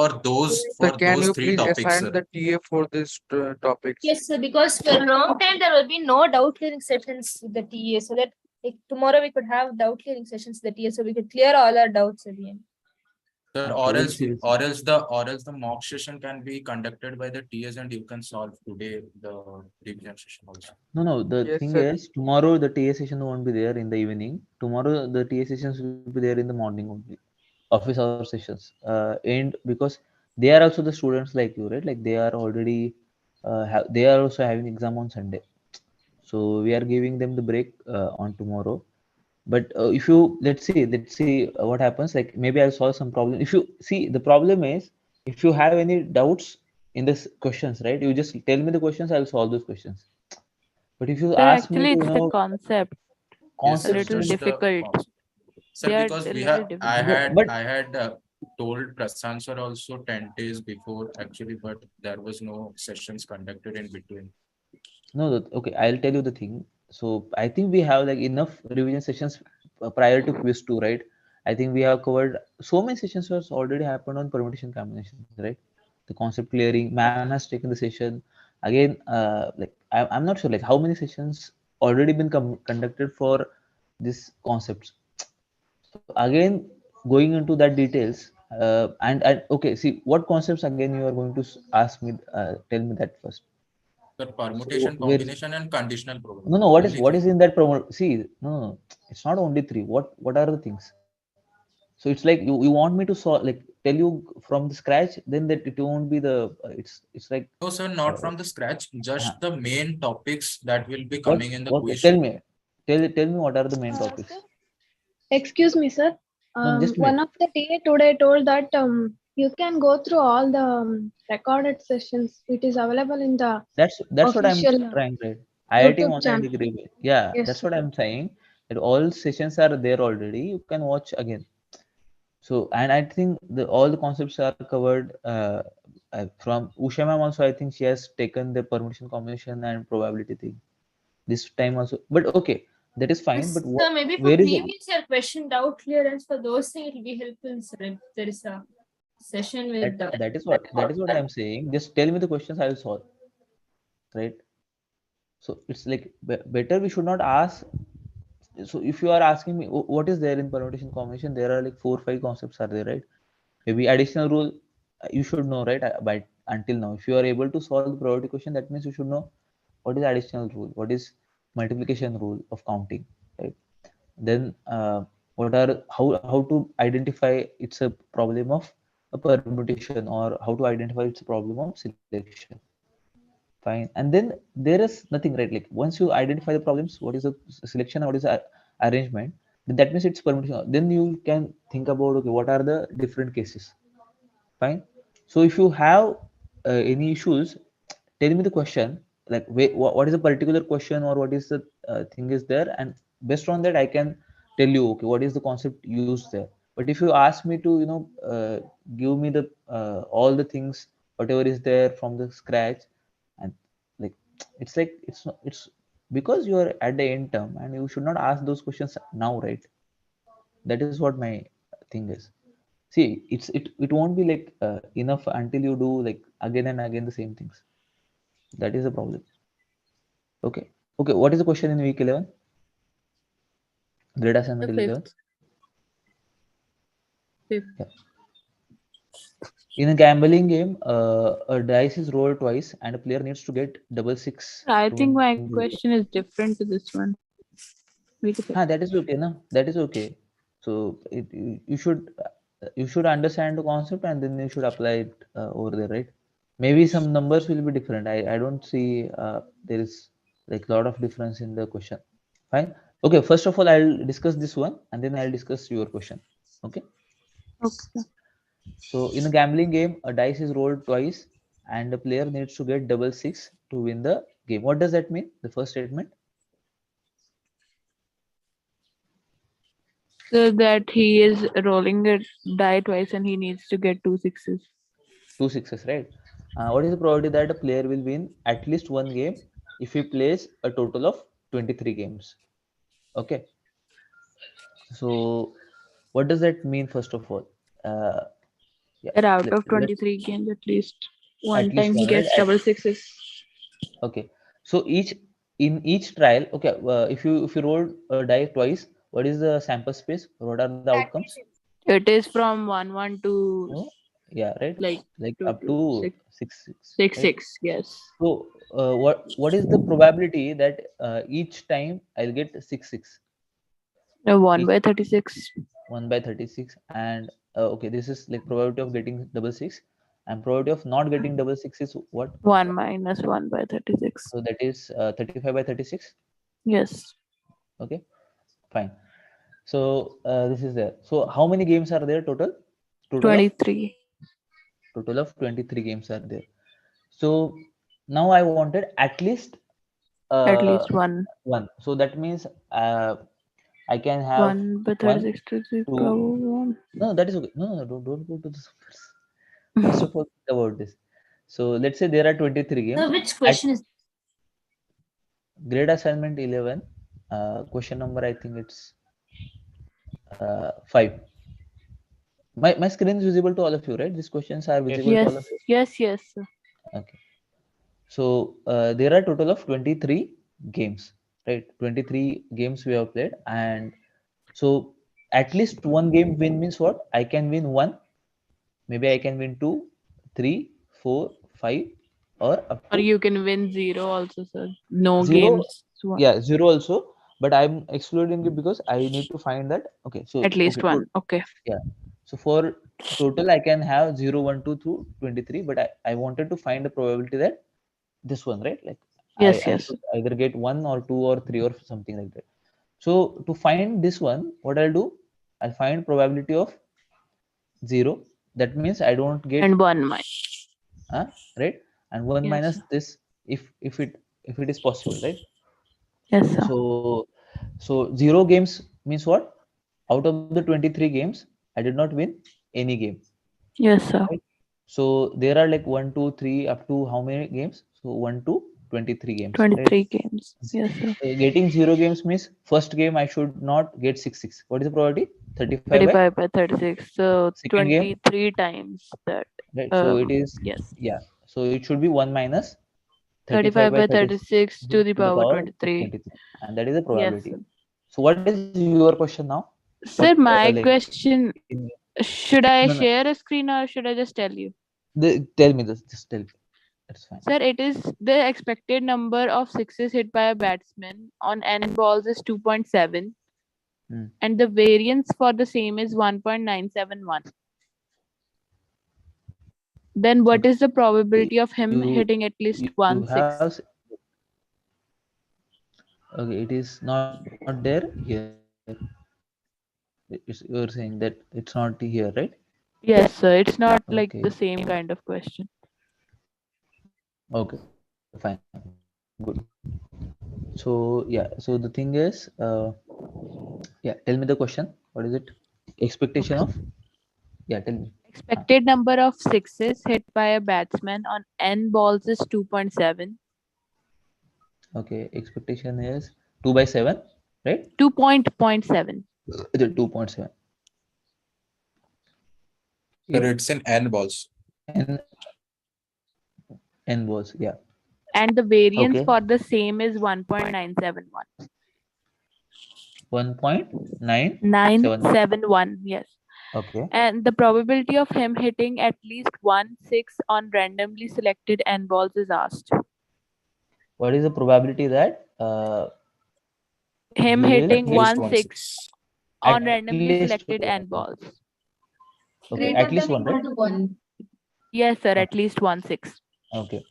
Sir, For can those you three please topics, assign sir. the TA for these topics? Yes, sir. Because for a long time there will be no doubt clearing sessions with the TA, so that like tomorrow we could have doubt clearing sessions with the TA, so we could clear all our doubts at the end. Sir, Okay, we'll see. or else the mock session can be conducted by the TS and you can solve today the revision session also. No. The Yes, thing sir. is, tomorrow the TA session won't be there in the evening. Tomorrow the TA sessions will be there in the morning only. Office hour sessions. And because they are also the students like you, right? Like they are already, they are also having exam on Sunday. So we are giving them the break on tomorrow. But if you let's see what happens. Like maybe I'll solve some problem. If you see the problem is if you have any doubts in this questions, right? You just tell me the questions. I'll solve those questions. But if you Sir, ask me actually, to it's the concept. Yes, A sir. concepts, little then Just the difficult. sir, They are because a we little have difficult. but I had told Prasant sir also 10 days before actually, but there was no sessions conducted in between. no, okay, I'll tell you the thing. So I think we have like enough revision sessions prior to quiz 2, right? I think we have covered so many sessions was already happened on permutation combinations, right? The concept clearing, ma'am has taken the session again. Like I'm not sure like how many sessions already been conducted for this concepts. So again, going into that details, and okay, see what concepts again you are going to ask me. Tell me that first. The So permutation, where is combination, and conditional no, probability. what is Only three. in that promo? See, no, it's not only three. What are the things? So it's like you want me to solve like tell you from the scratch, then that it won't be the it's like No, sir, uh, not from the scratch, uh, just the main topics that will be what coming in the what quiz. tell me tell me what are the main topics? Sir, excuse me, sir. No, just One me. of the TA today told that you can go through all the recorded sessions. It is available in the That's what I'm official trying, right? IIT YouTube online channel. degree. Yeah, Yes, that's sir. what I'm saying. That all sessions are there already. You can watch again. So, and I think all the concepts are covered from Usha ma'am also. I think she has taken the permutation combination and probability thing this time also. But okay, that is fine. But Yes, sir. Maybe for where is it? previous year question doubt clearance for those things it will be helpful, sir. If there is a session with the. That is what I'm saying. Just tell me the questions I will solve, right? So it's like better we should not ask. So if you are asking me what is there in permutation combination, there are like 4 or 5 concepts are there, right? Maybe additional rule you should know, right? By until now, if you are able to solve the probability question, that means you should know what is additional rule, what is multiplication rule of counting, right? Then What are how to identify it's a problem of a permutation, or how to identify it's a problem of selection. Fine. And then there is nothing, right? Like once you identify the problems, what is the selection and what is the arrangement, then that means it's permutation. Then you can think about, okay, what are the different cases. Fine. So if you have any issues, tell me the question, like what is a particular question, or what is the thing is there, and based on that I can tell you, okay, what is the concept used there. But if you ask me to give me the all the things, whatever is there from the scratch, and like it's not, it's because you are at the end term and you should not ask those questions now, right? That is what my thing is. See, it won't be like enough until you do like again and again the same things. That is the problem. Okay. Okay, what is the question in week 11? Grade assignment The 11. fifth. Fifth. Yeah. In a gambling game, a dice is rolled twice and a player needs to get double six I to think win my the game. question is different to this one. Week fifth. That is okay, no? That is okay. So you should understand the concept and then you should apply it over there, right? Maybe some numbers will be different. I don't see there is like a lot of difference in the question. Fine. Okay, first of all, I'll discuss this one and then I'll discuss your question. Okay. Okay. So in a gambling game, a dice is rolled twice and the player needs to get double six to win the game. What does that mean? The first statement? So that he is rolling a die twice and he needs to get 2 sixes. 2 sixes, right? What is the probability that a player will win at least one game if he plays a total of 23 games? Okay. So what does that mean, first of all? Yeah, That out of let's 23 games, at least one at least time he one, right? gets double sixes. Okay. So each trial, okay, if you roll a die twice, what is the sample space? What are the outcomes? It is from 1 1 to Oh, yeah, right. like Like 2 up 2 to 6 6 6, 6 right? 6. Yes. So what is the probability that each time I'll get 6 6? 1 Each by 36. 1 by 36, and okay, this is like probability of getting double six, and probability of not getting double six is what? 1 minus 1 by 36. So that is 35 by 36. Yes. Okay, fine. So this is there. So how many games are there total? Total 23. Total of 23 games are there. So now I wanted at least At least one. one. So that means I can have 1 by 1, 36 to the 2. power 1. No, that is okay. No, don't go to the numbers. First of all, think about this. So let's say there are 23 games. So which question is Grade assignment 11, question number, I think it's 5. My screen is visible to all of you, right? These questions are visible to all of Yes. you. Yes. Okay. So there are total of 23 games, right? 23 games we have played, and so at least one game win means what? I can win one, maybe I can win 2, 3, 4, 5, or up Or to you can win 0 also, sir. No 0. games. Yeah, 0 also, but I'm excluding it because I need to find that. Okay, so At least one. Okay. yeah, so for total I can have 0, 1, 2 through 23, but I wanted to find the probability that this one, right? Like I Yes. should either get 1 or 2 or 3 or something like that. So to find this one, what I'll do, I'll find probability of 0. That means I don't get And 1 minus. Right, and 1 Yes, minus sir. this if it is possible, right? Yes, sir. So 0 games means what? Out of the 23 games, I did not win any game. Yes, sir. Right? So there are like 1, 2, 3 up to how many games? So 1 to 23 games. 23 right? games. Yes, sir. Getting 0 games means first game I should not get 6 6. What is the probability? 35 by 35 by 36. So second game. 23 times that. Right. So it is Yes. yeah. So it should be 1 minus 35 by 36 to the power 23. 23, and that is the Yes, probability. sir. So what is your question now? Sir, What, my like, question, should I No. share a screen or should I just tell you? Tell me this. Just tell me. That's fine. Sir, it is the expected number of sixes hit by a batsman on n balls is 2.7. and the variance for the same is 1.971. Then what is the probability of him hitting at least you 1 6? have okay, it is not there here. You're saying that it's not here, right? Yes, sir. It's not Okay. like the same kind of question. Okay, fine, good. So yeah, so the thing is, yeah, tell me the question. What is it? Expectation of? Yeah, tell me. Expected number of sixes hit by a batsman on n balls is 2.7. Okay, expectation is 2 by 7, right? 2.7. Is it 2.7? Sir, it's in n balls. N balls, yeah. And the variance Okay. for the same is 1.971. 1.971. 971, yes. Okay. And the probability of him hitting at least 1 6 on randomly selected n balls is asked. What is the probability that Him you will hitting hit 1 6 on at randomly least selected n balls. okay, at least one, right? Yes, sir, Okay. at least 1 6. Okay.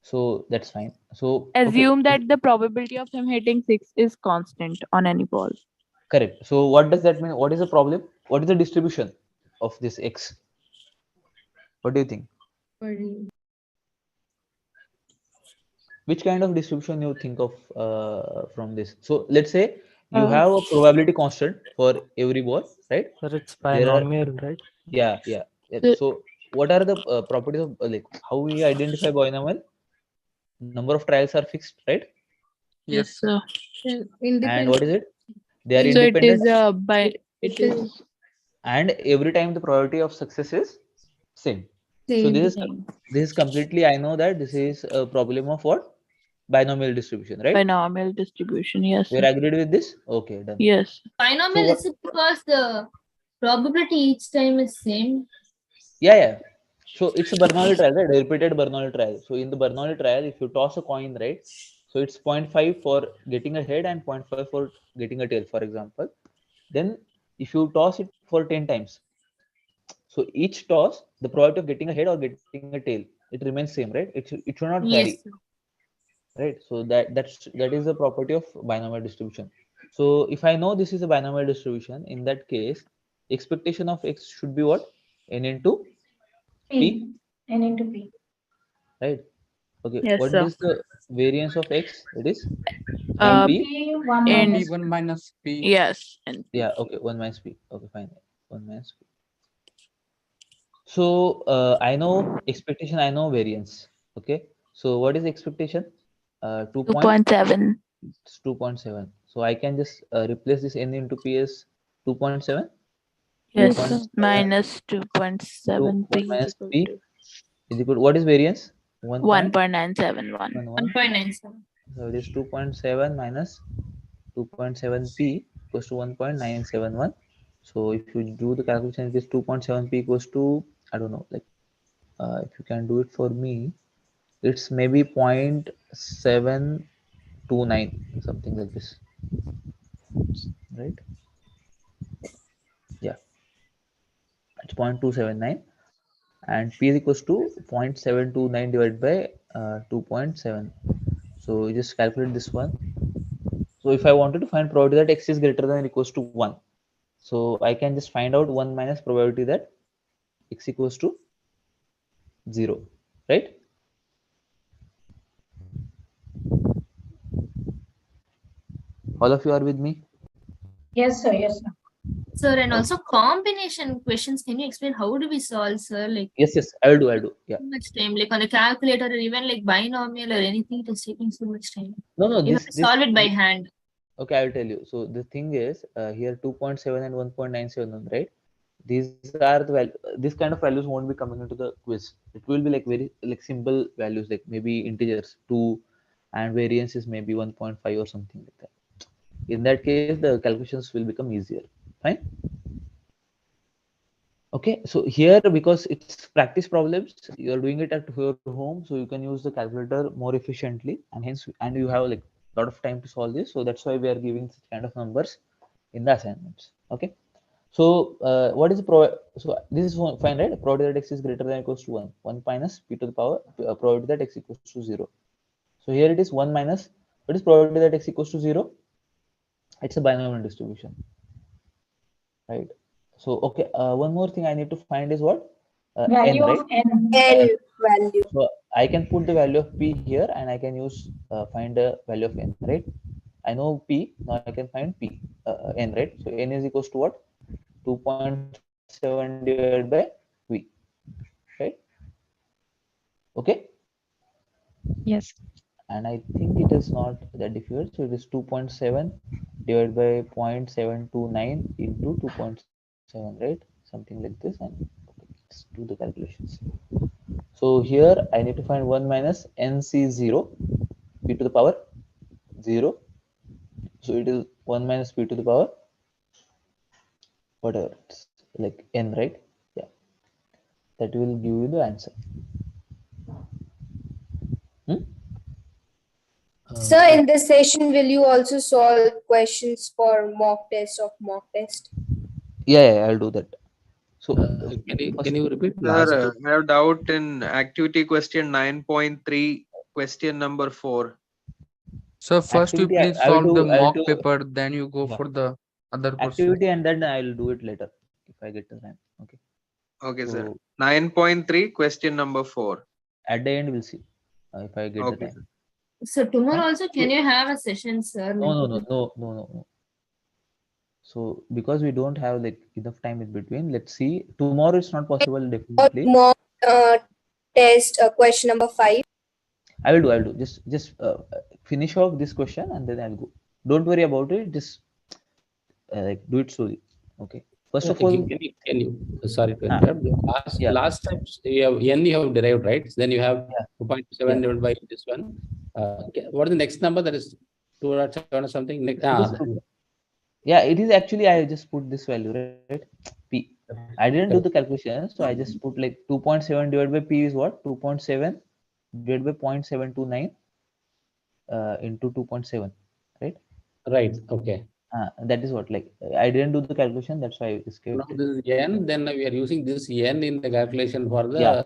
So that's fine. So okay, Assume that the probability of him hitting 6 is constant on any ball. correct. So what does that mean? What is the problem? What is the distribution of this x? What do you think? Which kind of distribution you think of from this? So let's say you have a probability constant for every ball, right? Sir, it's There are binomial, right? yeah. So what are the properties of like how we identify binomial? Number of trials are fixed, right? Yes, sir. And what is it? They are So it independent, is it is and every time the probability of success is same. So this is completely, I know that this is a problem of what? Binomial distribution, right? binomial distribution. Yes, You're sir. agreed with this? Okay, done. Yes. Binomial, is it because the probability each time is same? Yeah. So it's a Bernoulli trial, right? Repeated Bernoulli trial. So in the Bernoulli trial, if you toss a coin, right? So it's 0.5 for getting a head and 0.5 for getting a tail, for example. Then if you toss it for 10 times, so each toss, the probability of getting a head or getting a tail, it remains same, right? It should not vary. Yes. Right. So that is the property of binomial distribution. So if I know this is a binomial distribution, in that case, expectation of x should be what? N into p. N into p. Right. Okay. Yes, What sir. is the variance of x? It is P n p. P1 minus P. Yes. And Yeah. Okay. 1 minus p. Okay. Fine. 1 minus p. So I know expectation. I know variance. Okay. So what is expectation? 2.7. It's 2.7. So I can just replace this n into p as 2.7. Yes, 2.7. sir. Minus So 2.7 1 P is minus equal p to is equal. What is variance? 1.971. 1.97. So it is 2.7 minus 2.7 p equals to 1.971. So if you do the calculation, it is 2.7 p equals to, I don't know, like if you can do it for me, it's maybe 0.729, something like this, right? Yeah, it's 0.279, and p is equals to 0.729 divided by 2.7. So you just calculate this one. So if I wanted to find probability that x is greater than or equals to 1, so I can just find out 1 minus probability that x equals to 0, right? All of you are with me? Yes, sir. Yes, sir. Sir, and also combination questions. Can you explain how do we solve, sir? Like Yes, I will do. Yeah. too much time, like on a calculator or even like binomial or anything, it is taking so much time. No, You have to solve it by hand. Okay, I will tell you. So the thing is, here 2.7 and 1.971, right? These are the this kind of values won't be coming into the quiz. It will be like very like simple values, like maybe integers 2, and variance is maybe 1.5 or something like that. In that case, the calculations will become easier. Fine. Okay, so here because it's practice problems, you are doing it at your home, so you can use the calculator more efficiently, and hence and you have like a lot of time to solve this. So that's why we are giving this kind of numbers in the assignments. Okay. So what is so this is fine, right? Probability that x is greater than or equals to 1 minus p to the power probability that x equals to 0. So here it is 1 minus, what is probability that x equals to 0? It's a binomial distribution, right? So okay, one more thing I need to find is what? N, right? L value. So I can put the value of p here and I can use find the value of n, right? I know p, now I can find p, n, right? So n is equals to what? 2.7 divided by v, right? Okay. Yes. And I think it is not that difficult. So it is 2.7 divided by 0.729 into 2.7, right? Something like this. And let's do the calculations. So here I need to find 1 minus nc0 p to the power 0. So it is 1 minus p to the power whatever it's like n, right? Yeah, that will give you the answer. So in this session, will you also solve questions for mock test of mock test? Yeah, I'll do that. So Can you repeat last Sir, two? I have doubt in activity question 9.3, question number 4. So first you activity please I will solve the do. I'll mock do paper, then you go yeah. for the other questions. activity and then I'll do it later if I get the time. Okay. Okay, So sir. 9.3, question number 4. at the end we'll see if I get the Okay, time. sir. So tomorrow Fine? also, can you have a session, sir? No. So because we don't have like enough time in between, let's see. Tomorrow it's not possible definitely. Mock test question number 5. I'll do. Just finish off this question and then I'll go. Don't worry about it. Just like do it slowly. Okay. First of all, Can you sorry to ah, interrupt. yeah. Last time you have n you have derived, right? Then you have 2.7 divided by this one. What is the next number? That is 2.7 or something. Next, yeah, it is actually I just put this value, right? P. I didn't do the calculation, so I just put like 2.7 divided by p is what? 2.7 divided by 0.729 into 2.7, right? Right. Okay. That is what, like I didn't do the calculation, that's why I escaped Now it. this is n, then we are using this n in the calculation for the Yeah.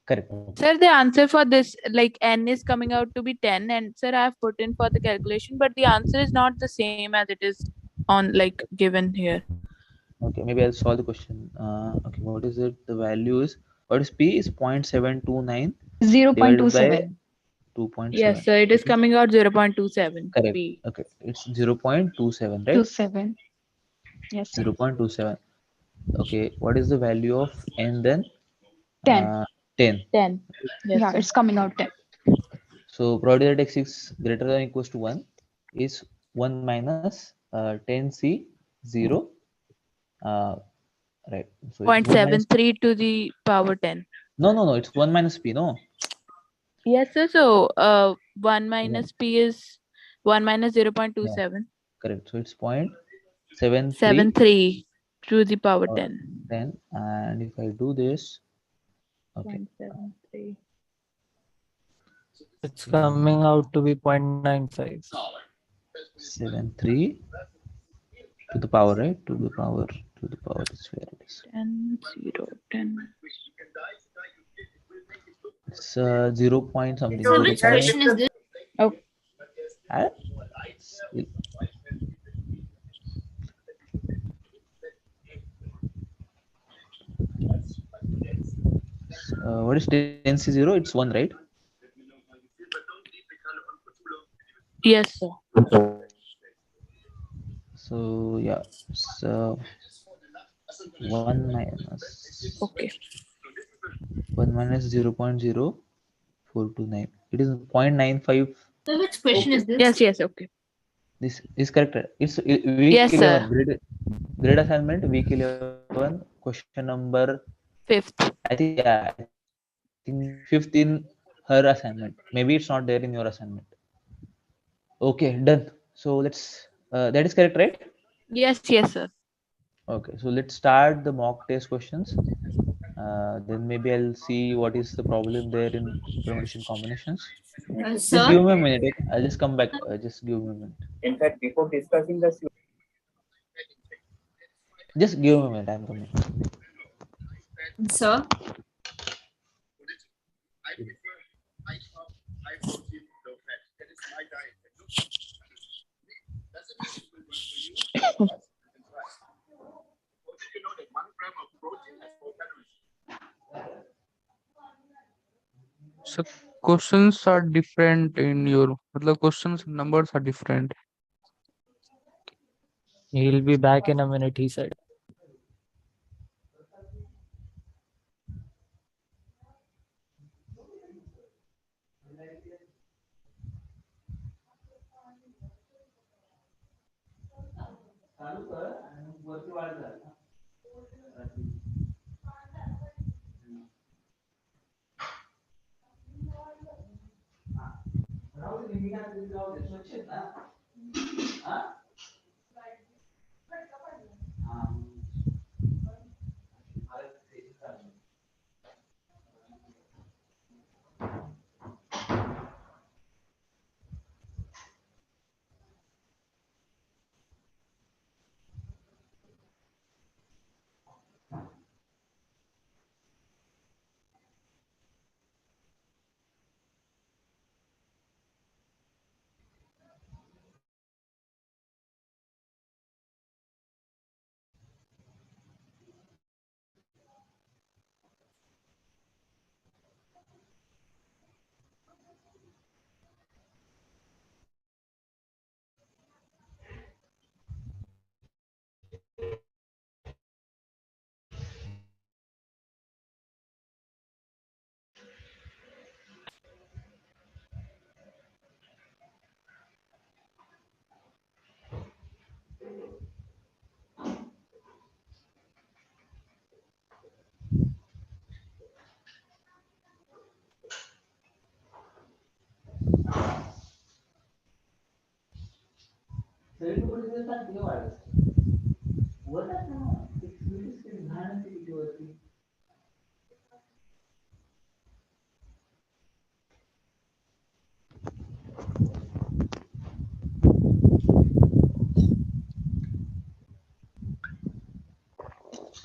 Correct. Sir, the answer for this, like n is coming out to be 10, and sir, I have put in for the calculation, but the answer is not the same as it is on like given here. Okay, maybe I'll solve the question. Okay, what is it? The value is, what is p is 0.729 divided by 2.7. Yes, sir, it is coming out 0.27. Correct. P. Okay, it's 0.27, right? 27. Yes, sir. 0.27. Okay, what is the value of n then? 10. 10. 10. Yes, Yeah, sir. it's coming out 10. So probability that x is greater than or equals to 1 is 1 minus 10c 0. Right. So it's 0.73 to the power 10. No. It's 1 minus p. No. Yes, sir. So 1 minus p is 1 minus 0.27. Yeah, correct. So it's 0.73 73 to the power 10. 10. And if I do this, okay. 0.73. It's coming out to be 0.95. 73 to the power, right? To the power is where it is. 10, 0, 10. It's 0 point something. So which question is this? Oh. What is 10c0? It's 1, right? Yes, sir. So yeah, it's 1 minus. Okay. 1 minus 0.0429. It is 0.95. So which question is this? Yes, okay. This is correct. It's week Yes, 11. sir. Grade assignment, week 11, question number 5th. I think 5th in her assignment. Maybe it's not there in your assignment. Okay, done. So let's that is correct, right? Yes, sir. Okay, so let's start the mock test questions. Then maybe I'll see what is the problem there in permutation combinations. Just Sir? give me a minute. Okay? I'll just come back. Just give me a minute. In fact, before discussing the Just give me a minute. I'm coming. Sir. So questions are different in your, the questions numbers are different. He'll be back in a minute, he said.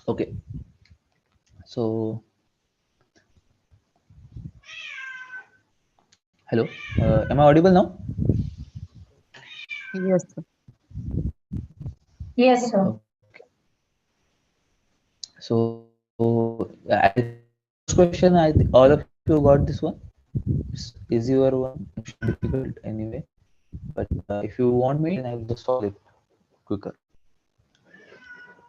Okay. So, hello. Am I audible now? Yes, sir. Yes, sir. Okay. So, I think the first question, I think all of you got this one. It's easier one, it's difficult anyway. But if you want me, then I will just solve it quicker.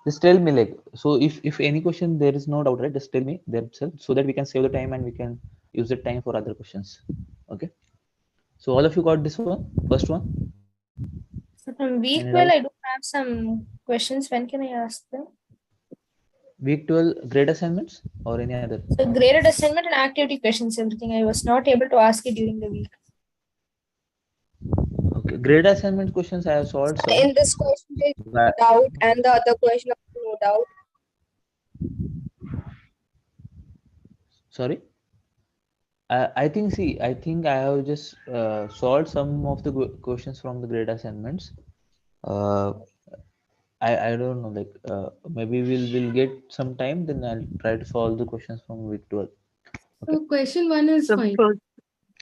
Just tell me, like, so if any question there is no doubt, right? Just tell me there itself, so that we can save the time and we can use the time for other questions. Okay. So all of you got this one, first one. So from week Any 12, doubt? I do have some questions. When can I ask them? Week 12 grade assignments or any other? So graded assignment and activity questions, everything. I was not able to ask it during the week. Okay, grade assignment questions I have solved some. In this question, there's But, doubt, and the other question, no doubt. sorry. I think, see, I think I have just solved some of the questions from the grade assignments. I don't know, like maybe we'll get some time, then I'll try to solve the questions from week 12. So question 1 is So fine.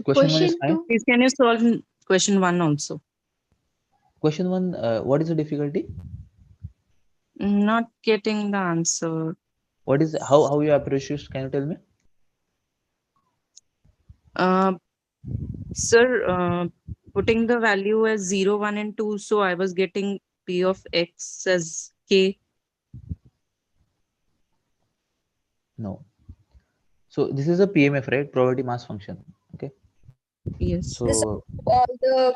Question 1 is fine. please can you solve question 1 also? Question 1, what is the difficulty? Not getting the answer. What is how you approach it? Can you tell me? Sir, putting the value as 0, 1, and 2, so I was getting P of X as K. No. So this is a PMF, right? Probability mass function. Okay. Yes. So All the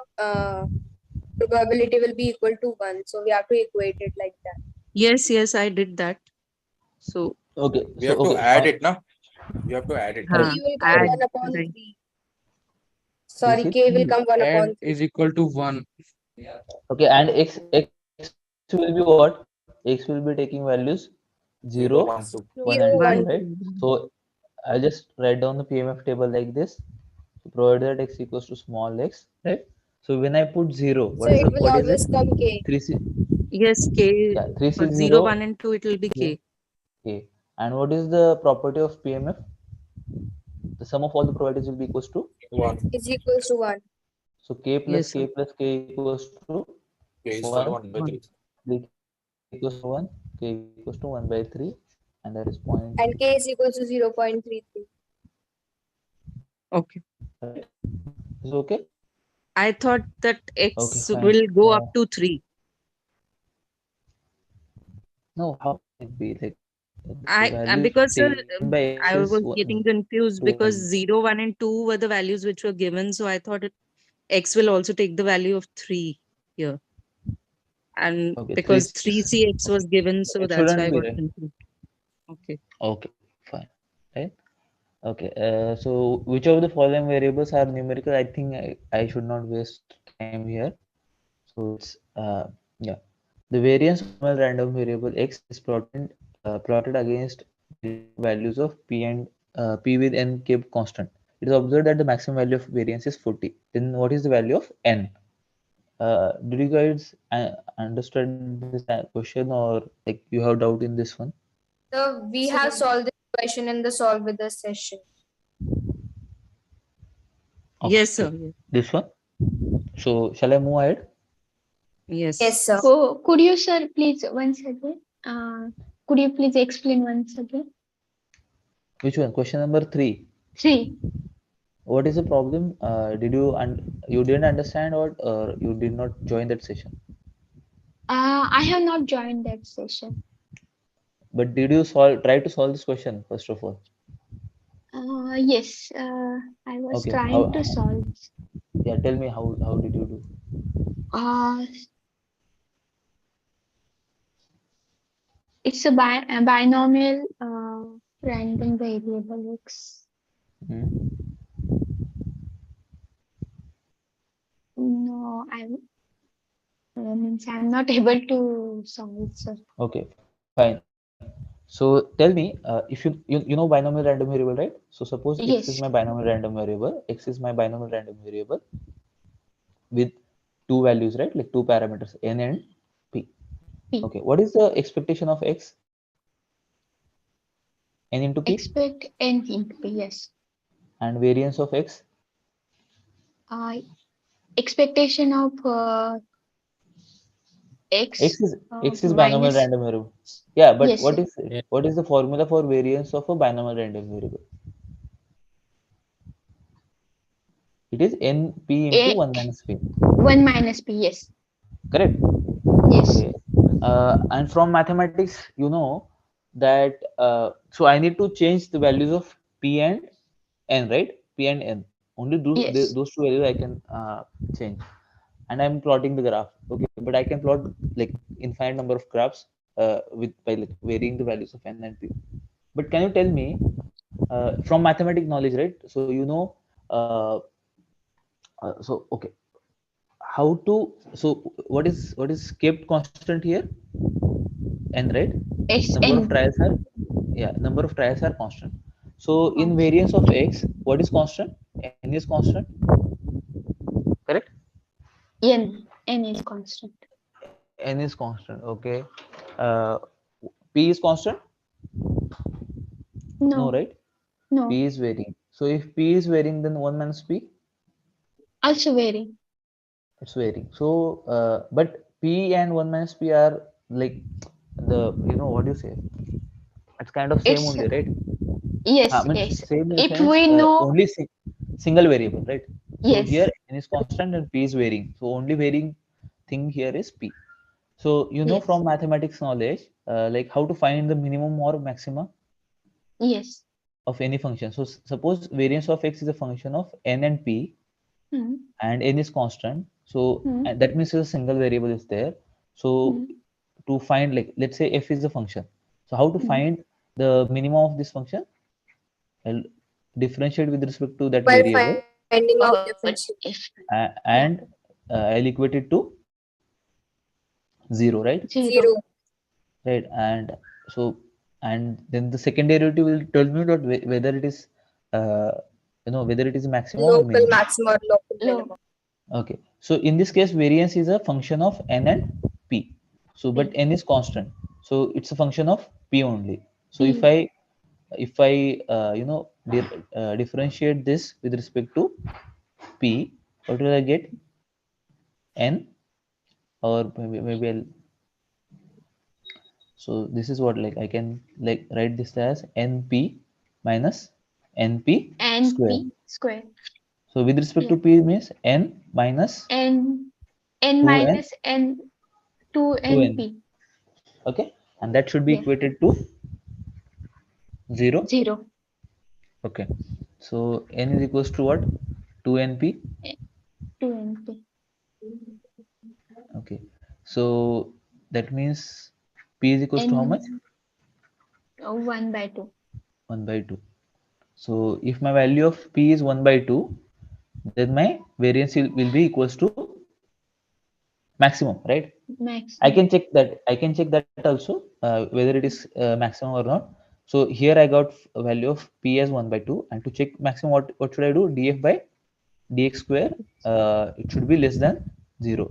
probability will be equal to 1. So we have to equate it like that. Yes, I did that. So okay. We So have to okay. add it, na? We have to add it. K will come 1 upon right. 3. Sorry, Is it? K will come 1 upon And 3. is equal to 1. Okay, and x will be what? X will be taking values 0, 1, 0, and 2, 1, right? 2. So I'll just write down the PMF table like this. So provided that x equals to small x, right? So when I put 0, So it will what is it? always come K. 3 Yes, K. Yeah, 3, For 6, 0, 0. 1 and 2, it will be K. Okay. And what is the property of PMF? The sum of all the probabilities will be equals to 1. Is equals to 1. So K plus Yes, K sir. plus K equals to K is 1, 1 by 3. 3 K equals to 1, K equals to 1 by 3, and that is point. And K is equals to 0.33. Okay. Right? Is it okay? I thought that Okay, X fine. will go up to 3. No, how can it be like the I value because sir, taken by X I is was getting confused 2 because value. 0, 1 and 2 were the values which were given. So I thought X will also take the value of 3 here. And Okay, 3, because 6. 3CX was given, so It that's why shouldn't I be got right. confused. Okay. Okay, fine. Right. Okay. So which of the following variables are numerical? I think I should not waste time here. So it's yeah. The variance of normal random variable x is plotted against values of p and p with n kept constant. It is observed that the maximum value of variance is 40. Then what is the value of n? Did you guys understand this question, or like you have doubt in this one? So we have solved this question in the solve with the session. Yes, sir. Okay. This one. So shall I move ahead? Yes. Yes, sir. Could you, sir, please once again? Could you please explain once again? Which one? Question number 3. 3. What is the problem? Did you you didn't understand, or you did not join that session? I have not joined that session. But did you try to solve this question first of all? Yes, I was Okay. trying to solve. Yeah, tell me how did you do? It's a binomial random variable x. No, I'm not able to solve, sir. Okay, fine. So tell me, if you know binomial random variable, right? So suppose x is Yes. my binomial random variable. X is my binomial random variable with two values, right? Like two parameters, n and p. Okay. What is the expectation of x? N into p. Expect n into p, yes. And variance of x? Expectation of X is binomial minus. random variable. Yeah, but Yes, sir. what is the formula for variance of a binomial random variable? It is np into 1 minus p. 1 minus p, yes. Correct? Yes. Okay. And from mathematics, you know that so I need to change the values of p and n, right? P and n. Only those two values I can change. And I'm plotting the graph. Okay, but I can plot like infinite number of graphs with by like varying the values of n and p. But can you tell me from mathematics knowledge, right? So you know, so okay, how to what is kept constant here? N, right? Number of trials are number of trials are constant. So in variance of x, what is constant? N is constant. Correct? N is constant. N is constant. Okay. Uh, P is constant. No, right? No. P is varying. So if P is varying, then 1 minus P, Also varying. it's varying. So, but P and 1 minus P are like the, what do you say? It's kind of same It's only, right? yes, Means yes. same in the If sense we know only single variable, right? So yes. here N is constant and P is varying. So only varying thing here is P. So you know from mathematics knowledge, like how to find the minimum or maxima Yes. of any function. So suppose variance of x is a function of n and p, and n is constant. So and that means a single variable is there. So to find, like, let's say f is a function. So how to find the minimum of this function? I'll differentiate with respect to that By variable, finding out differential. and I'll equate it to 0, right? 0. Right. And so, and then the second derivative will tell me that whether it is whether it is maximum or Local minimum. maximum or local minimum. Okay, so in this case variance is a function of n and p. So but n is constant, so it's a function of p only. So P. if I differentiate this with respect to p, what will I get? N, or maybe I'll, so this is what, like I can like write this as np minus np square. NP square. So with respect Yeah. to p means n minus N 2n, minus N 2 2n. NP. Okay, and that should be Yeah. equated to 0. 0. Okay, so n is equals to what? 2np. 2 NP. Okay, so that means p is equals to how much? N 1 by 2. 1 by 2. So if my value of p is 1 by 2, then my variance will be equals to maximum, right? Maximum. I can check that also, whether it is maximum or not. So here I got a value of p as 1 by 2, and to check maximum, what should I do? Df by dx square, it should be less than 0.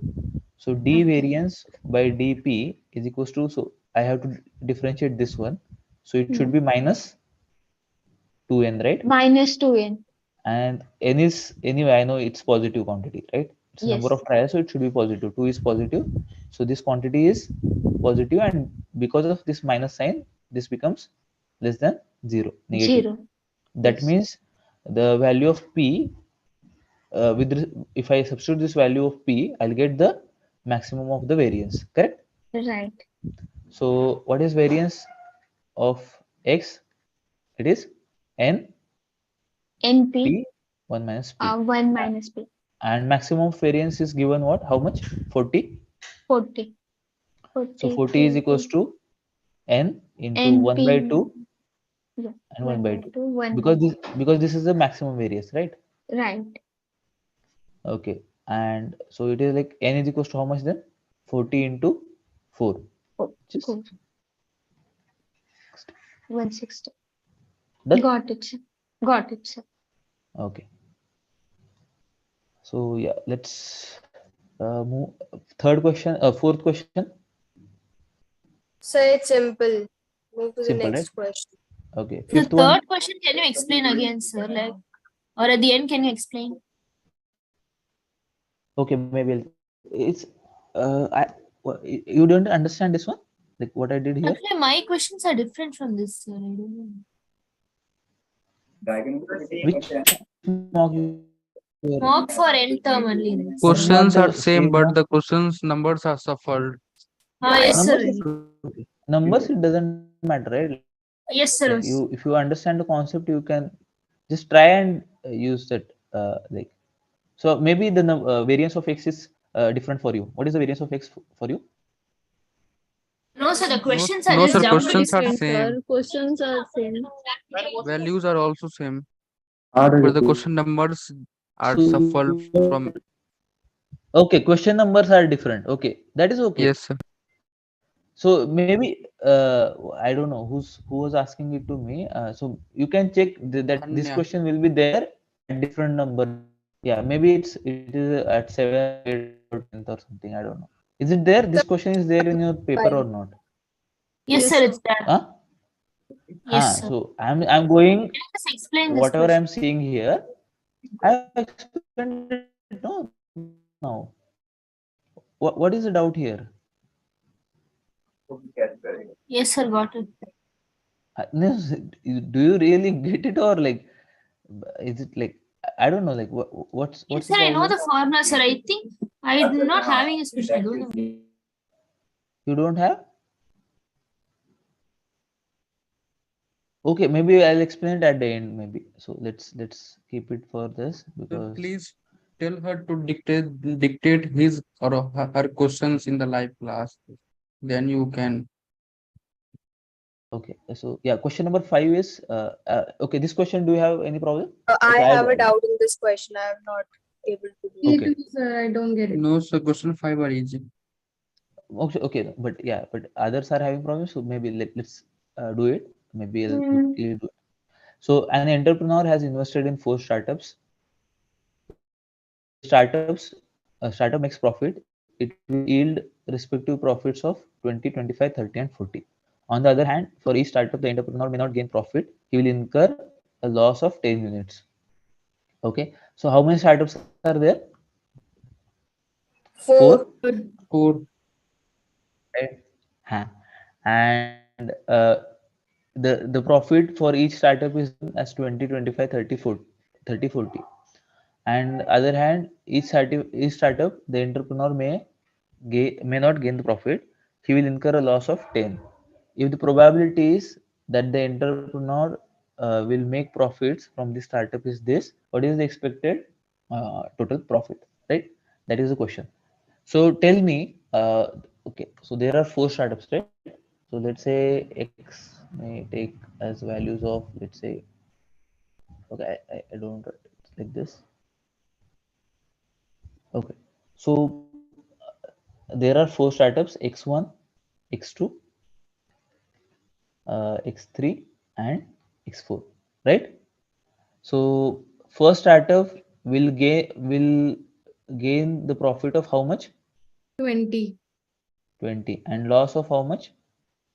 So d variance by dp is equals to, so I have to differentiate this one, so it should be minus 2n, right? Minus 2n. And n is, anyway I know it's positive quantity, right? It's a number Yes. of trials, so it should be positive. 2 is positive, so this quantity is positive, and because of this minus sign, this becomes less than 0, negative. 0. That Yes. means the value of p, if I substitute this value of p, I'll get the maximum of the variance, correct? Right. So what is variance of x? It is n NP p 1 minus p. 1 minus P. And maximum variance is given what? How much? 40. 40. So 40 is equals to n into 1 by 2 Yeah. and 1 by 2, 1 by because this is the maximum variance, right? Right. Okay, and so it is like n is equals to how much then? 40 into 4, which is Cool. 160. done. Got it, sir. Got it, sir. Okay, so yeah, let's move third question, fourth question. So it's simple. Move to the Simple, next right? question. Okay, The fifth one. third question, can you explain again, sir? Like, or at the end, can you explain? Okay, maybe it's you don't understand this one, like what I did here? Actually, my questions are different from this, sir. I don't know. Which mock you are? Mock for n term only. Right, sir? Questions Not are the same, same but mock. the questions numbers are shuffled. Yes, sir. Numbers it doesn't matter, right? Yes, sir. Like you, if you understand the concept, you can just try and use that, like, so maybe the variance of x is different for you. What is the variance of x for you? No, sir. The questions are No, just sir, jumbled. questions are Different, same. sir. Questions are same. Values are also same, but the question numbers are shuffled from. Okay, question numbers are different. Okay, that is okay. Yes, sir. So maybe I don't know who was asking it to me. So you can check that this Anya. question will be there at different number. Yeah, maybe it is at 7th, 8th, or 10th or something. I don't know. Is it there? This question is there in your paper or not? Yes, sir. It's that. Huh? Yes, sir. So I'm going, Can you just explain this whatever question? I'm seeing here, I have explained it now. What is the doubt here? Yes, sir. Got it. No, do you really get it, or like is it like, I don't know, like what's Yes, the sir. I know problem? the formula, sir. I think I'm not having this question. I don't know. You don't have? Okay, maybe I'll explain it at the end, maybe. So let's keep it for this, So because please tell her to dictate his or her questions in the live class. Then you can. okay. So yeah, question number 5 is okay. This question, do you have any problem? I Okay, have a doubt in this question. I am not able to do Okay. Sir, I don't get it. No, sir. Question 5 are easy. Okay, but yeah, but others are having problems, so maybe let's do it. Maybe I'll Hmm. quickly do it. So an entrepreneur has invested in 4 startups. Startups, a startup makes profit it will yield respective profits of 20, 25, 30, and 40. On the other hand, for each startup, the entrepreneur may not gain profit. He will incur a loss of 10 units. Okay. So how many startups are there? 4. 4. Right. And the profit for each startup is given as 20, 25, 30, 40, 30, 40. And other hand, each startup, the entrepreneur may not gain the profit. He will incur a loss of 10. If the probability is that the entrepreneur will make profits from the startup is this, what is the expected total profit, right? That is the question. So tell me, okay, so there are 4 startups, right? So let's say X may take as values of, let's say, okay, I don't, it's like this. Okay, so there are 4 startups, X1, X2, X3, and X4, right? So first startup will gain the profit of how much? 20. 20, and loss of how much?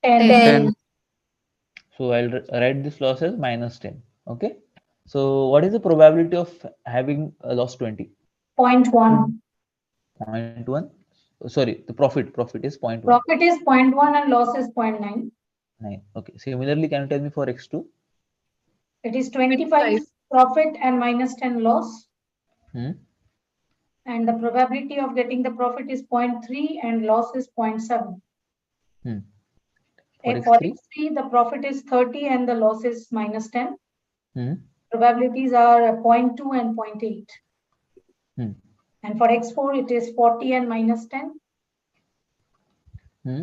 10. So I'll write this loss as minus 10. Okay. So what is the probability of having a loss 20? 0.1. 0.1. Sorry, the profit is 0.1. Profit is 0.1 and loss is 0.9. 9. Okay. Similarly, can you tell me for X2? It is 25 profit and minus 10 loss. Hmm. And the probability of getting the profit is 0.3 and loss is 0.7. Hmm. For X3, the profit is 30 and the loss is minus 10. Hmm. Probabilities are 0.2 and 0.8. Hmm. And for X4, it is 40 and minus 10. Hmm.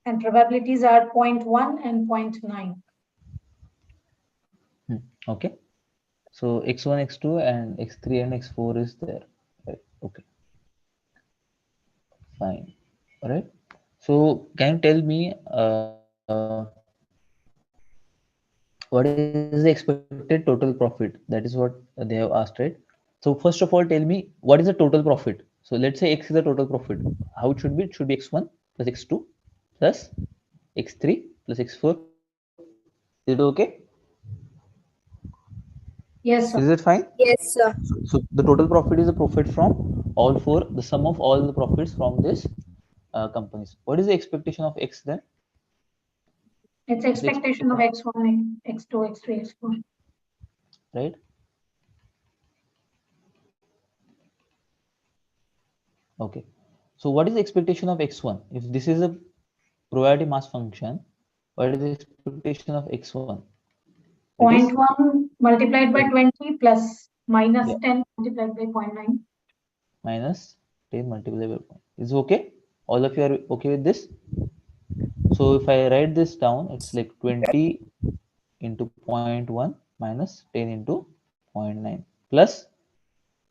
And probabilities are 0.1 and 0.9. Okay. So X1, X2, and X3 and X4 is there. Right. Okay. Fine. All right. So can you tell me what is the expected total profit? That is what they have asked, right? So first of all, tell me what is the total profit? So let's say X is the total profit. How it should be? It should be X1 plus X2 plus X3 plus X4. Is it okay? Yes, Is sir. it fine? Yes, sir. So the total profit is the profit from all 4, the sum of all the profits from this companies. What is the expectation of X then? It's expectation of X1, X2, X3, X4. Right? Okay. So what is the expectation of X1? If this is a probability mass function, what is the expectation of X1? It is 0.1 multiplied by 20 plus minus yeah, 10 multiplied by 0.9. minus 10 multiplied by 1. Is okay? All of you are okay with this? So if I write this down, it's like 20 into 0.1 minus 10 into 0.9 plus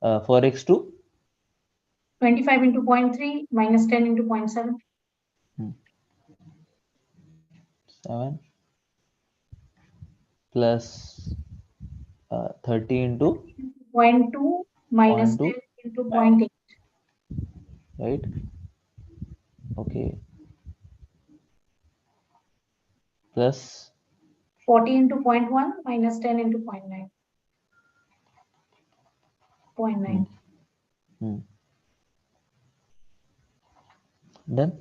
for X2 25 into 0.3 minus 10 into 0.7. 7 plus 30 into 0.2 minus 10 0.2, into 0.8. right? Okay. Plus 40 into 0.1 minus 10 into 0.9. 0.9. Done?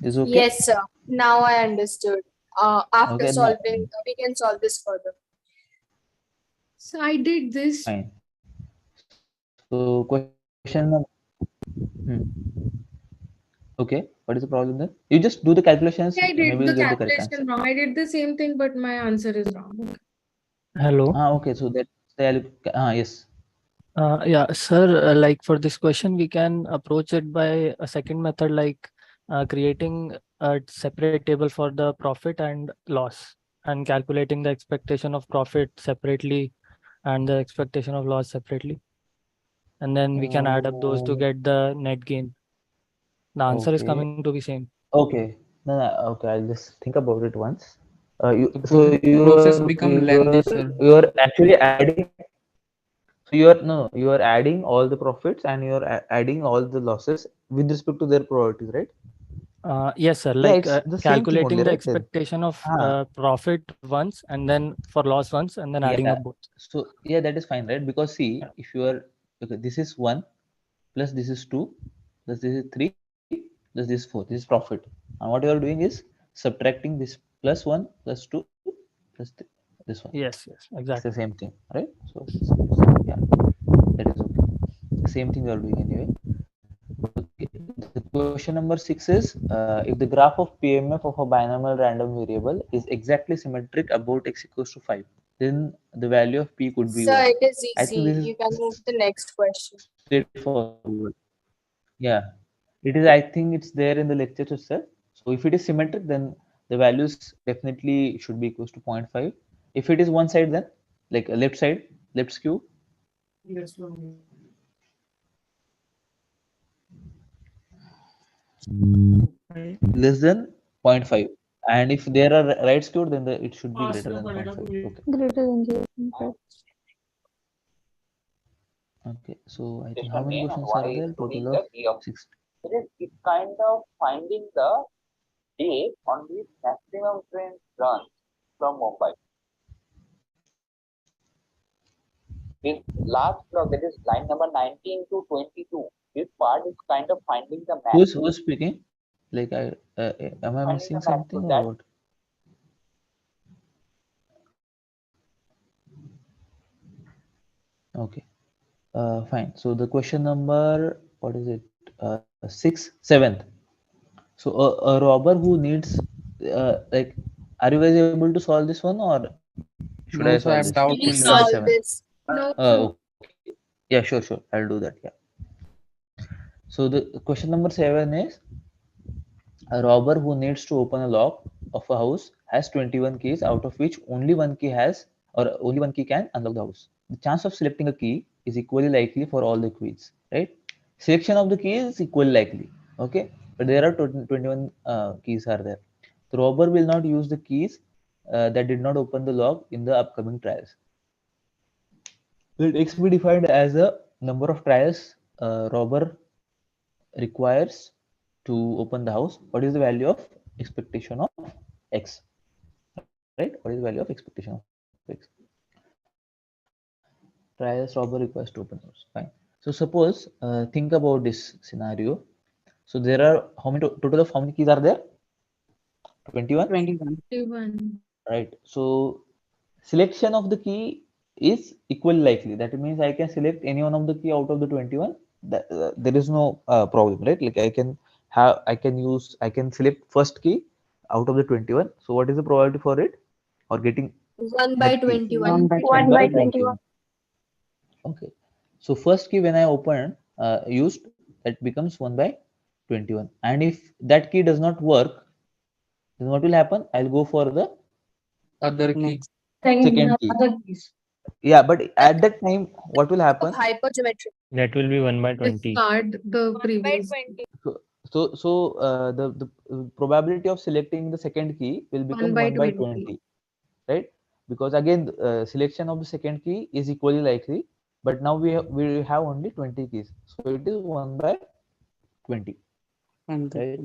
Is okay? Yes, sir. Now I understood. After Okay, now solving, we can solve this further. So I did this. fine. So question number okay, what is the problem then? You just do the calculations, I maybe did you'll the get the correct answer. calculation wrong. I did the same thing, but my answer is wrong. Okay. Hello. Okay, so that's the yes. Yeah, sir, like for this question, we can approach it by a second method, like creating a separate table for the profit and loss and calculating the expectation of profit separately and the expectation of loss separately. And then we can add up those to get the net gain. The answer is Okay. coming to be same. Okay. No, okay, I'll just think about it once. The process become lengthy, sir. You're actually adding. So you are adding all the profits and you are adding all the losses with respect to their probabilities, right? Yes, sir. Yeah, Like it's the same thing calculating only, the right? Then. expectation of Ah, profit once and then for loss once and then adding yeah. up both. So yeah, that is fine, right? Because see, if you are okay, this is 1 plus this is 2 plus this is 3 plus this is 4. This is profit. And what you are doing is subtracting this plus 1 plus 2 plus this one. Yes, yes, It's the exactly. same thing, right? So yeah, that is okay. The same thing you are doing anyway. Okay. The question number 6 is if the graph of PMF of a binomial random variable is exactly symmetric about x equals to 5, then the value of p could be So 1. it is I think easy. this You can move to the next question. is straightforward. Yeah, it is. I think it's there in the lecture itself. So if it is symmetric, then the values definitely should be equals to 0.5. If it is one side, then like a left side, left skew, less than 0.5. And if there are right skewed, then it should be greater than 0.5. Okay. Greater than 0.5. Okay. So I think how Question many name and questions why are is there? putting Total the of day of 6. it's kind of finding the day on which maximum train runs from Mumbai. This last block, that is line number 19 to 22. This part is kind of finding the max. Who's speaking? Like am I Finding missing the max. something So or that what? Okay. Fine. So the question number, what is it? 6, 7th. So a robber who needs, like, are you guys able to solve this one or should I No, solve so I this? have doubt Please in Number this. solve 7. this. No. Okay. Yeah, sure. I'll do that. Yeah. So the question number 7 is a robber who needs to open a lock of a house has 21 keys, out of which only one key can unlock the house. The chance of selecting a key is equally likely for all the keys, right? Selection of the key is equally likely, okay? But there are 21 keys are there. The robber will not use the keys that did not open the lock in the upcoming trials. Let X be defined as a number of trials robber requires to open the house. What is the value of expectation of X? Right? What is the value of expectation of X? Trials robber requires to open the house. Fine. So suppose think about this scenario. So there are how many total of how many keys are there? 21. 21. Right. So selection of the key is equally likely. That means I can select any one of the key out of the 21. There is no problem, right? Like I can select first key out of the 21. So what is the probability for it or getting 1 by that key? 21. 1 by 21. Okay. So first key when I open used, that becomes 1 by 21. And if that key does not work, then what will happen? I'll go for the Other key. second key. Other keys. Yeah, but at that time, what will Of happen? hypergeometric. That will be 1 by 20. Discard the 1 by previous. 20. So the probability of selecting the second key will 1 become by 1 by 20. 20, right? Because again, selection of the second key is equally likely, but now we have only 20 keys, so it is 1 by 20, right?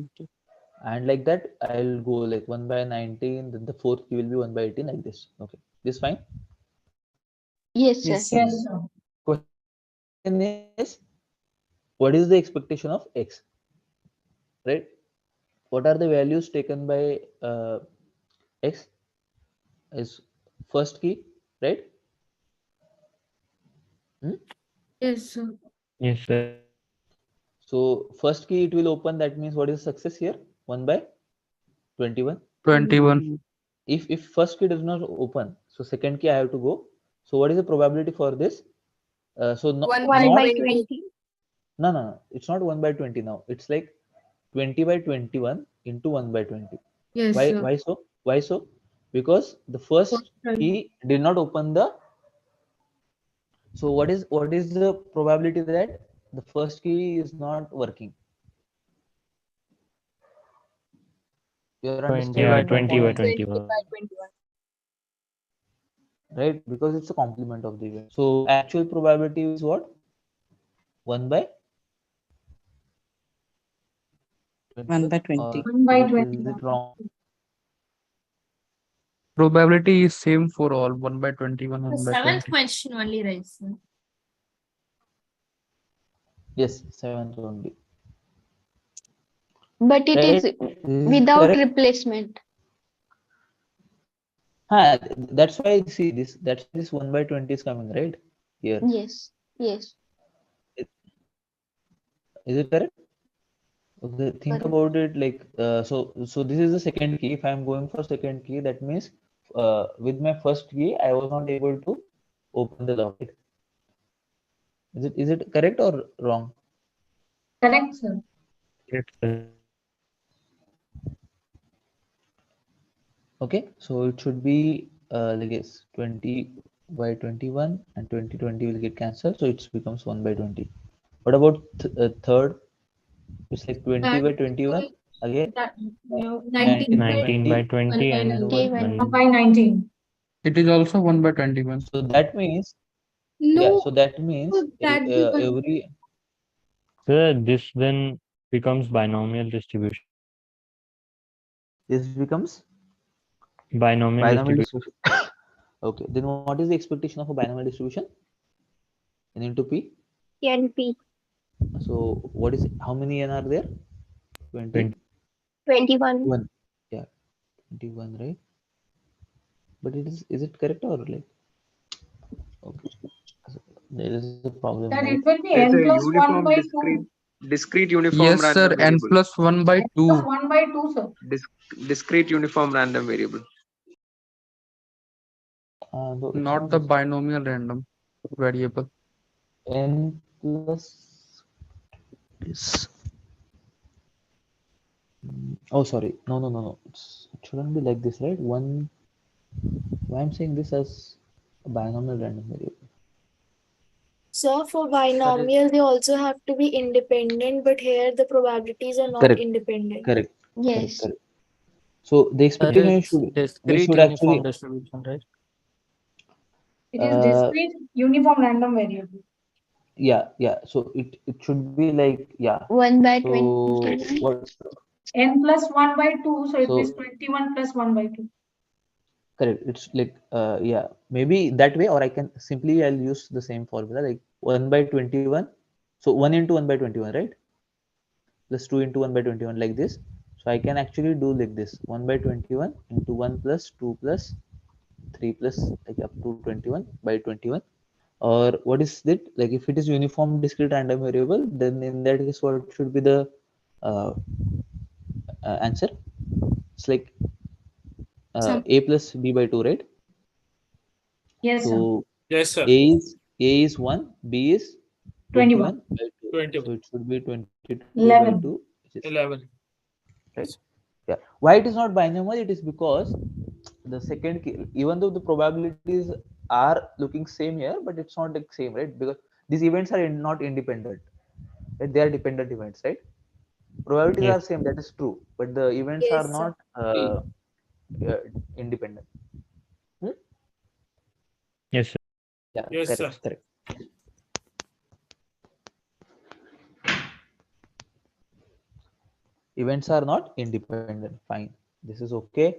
And like that, I'll go like 1 by 19, then the fourth key will be 1 by 18, like this. Okay, this fine. Yes, sir. Yes, sir. Question is, what is the expectation of X, right? What are the values taken by X is first key, right? Hmm? Yes, sir. Yes, sir. So first key it will open. That means what is success here? 1 by 21. 21. If first key does not open, so second key I have to go. So what is the probability for this? So 1 by 1 by 20. 20. no. It's not 1 by 20 now. It's like 20 by 21 into 1 by 20. Yes, Why sir. why so? Why so? Because the first key did not open the. So what is the probability that the first key is not working? You are 20 understanding by my 20 by point? 21. 20 by 21. right? Because it's a complement of the event. So actual probability is what? 1 by 1 by 20. or 1 by is 20. it wrong? Probability is same for all 1 by 21, The 1 by seventh 20. question only, right, sir? Yes, 7th only. But it Right? is Is it without correct? replacement. That's why see that's why this 1 by 20 is coming right here. Yes. Yes. Is it correct? Okay, think Correct. about it like so this is the second key. If I'm going for second key, that means with my first key I was not able to open the lock. Right? Is it correct or wrong? Correct, sir. Okay, so it should be like this 20 by 21 and 20 will get cancelled, so it becomes 1 by 20. What about third? It's like 20 by 21 again. 19 by 19 by 20 and and 1 by 19. It is also 1 by 21. So that means No, so that means that becomes every so this then becomes binomial distribution. this becomes Binomial binomial distribution. distribution. Okay, then what is the expectation of a binomial distribution? N into P. NP. So what is how many N are there? 20. 21. 1. Yeah, 21, right? But is it correct or like okay? So there is a problem, That right? it will be There's n a plus 1 uniform by 2. discrete uniform Yes, sir. random N variable. plus 1 by N plus 2. 1 by 2, sir. Discrete uniform random variable. No, it's Not not the this. binomial random variable. N plus this. Oh, sorry. No. It shouldn't be like this, right? One. Why I'm saying this as a binomial random variable? So for binomial, they also have to be independent, but here the probabilities are not Correct. independent. Correct. Yes. Correct. So the expectation It's we discrete should uniform actually distribution, right? It is discrete uniform random variable. yeah. So it should be like 1 by So 21. what? N plus 1 by 2, so it So means 21 plus 1 by 2. correct. It's like maybe that way, or I can simply I'll use the same formula like 1 by 21. So 1 into 1 by 21, right? Plus 2 into 1 by 21 like this. So I can actually do like this 1 by 21 into 1 plus 2 plus 3 plus like up to 21 by 21. Or what is it? Like if it is uniform discrete random variable, then in that case, what should be the uh, answer? It's like a plus b by 2, right? Yes, sir. So Yes, sir. a is 1, b is 21. 21 by 2. 21. So it should be 22 by 11. 2, which is 11. right. Yeah. Why it is not binomial? It is because the second key, even though the probabilities are looking same here, but it's not like same, right? Because these events are not independent, right? They are dependent events, right? Probabilities Yes. are same, that is true, but the events are Yes, sir. not independent. Hmm? Yes, sir. Yeah, Yes, sir. correct. Events are not independent. Fine. This is okay.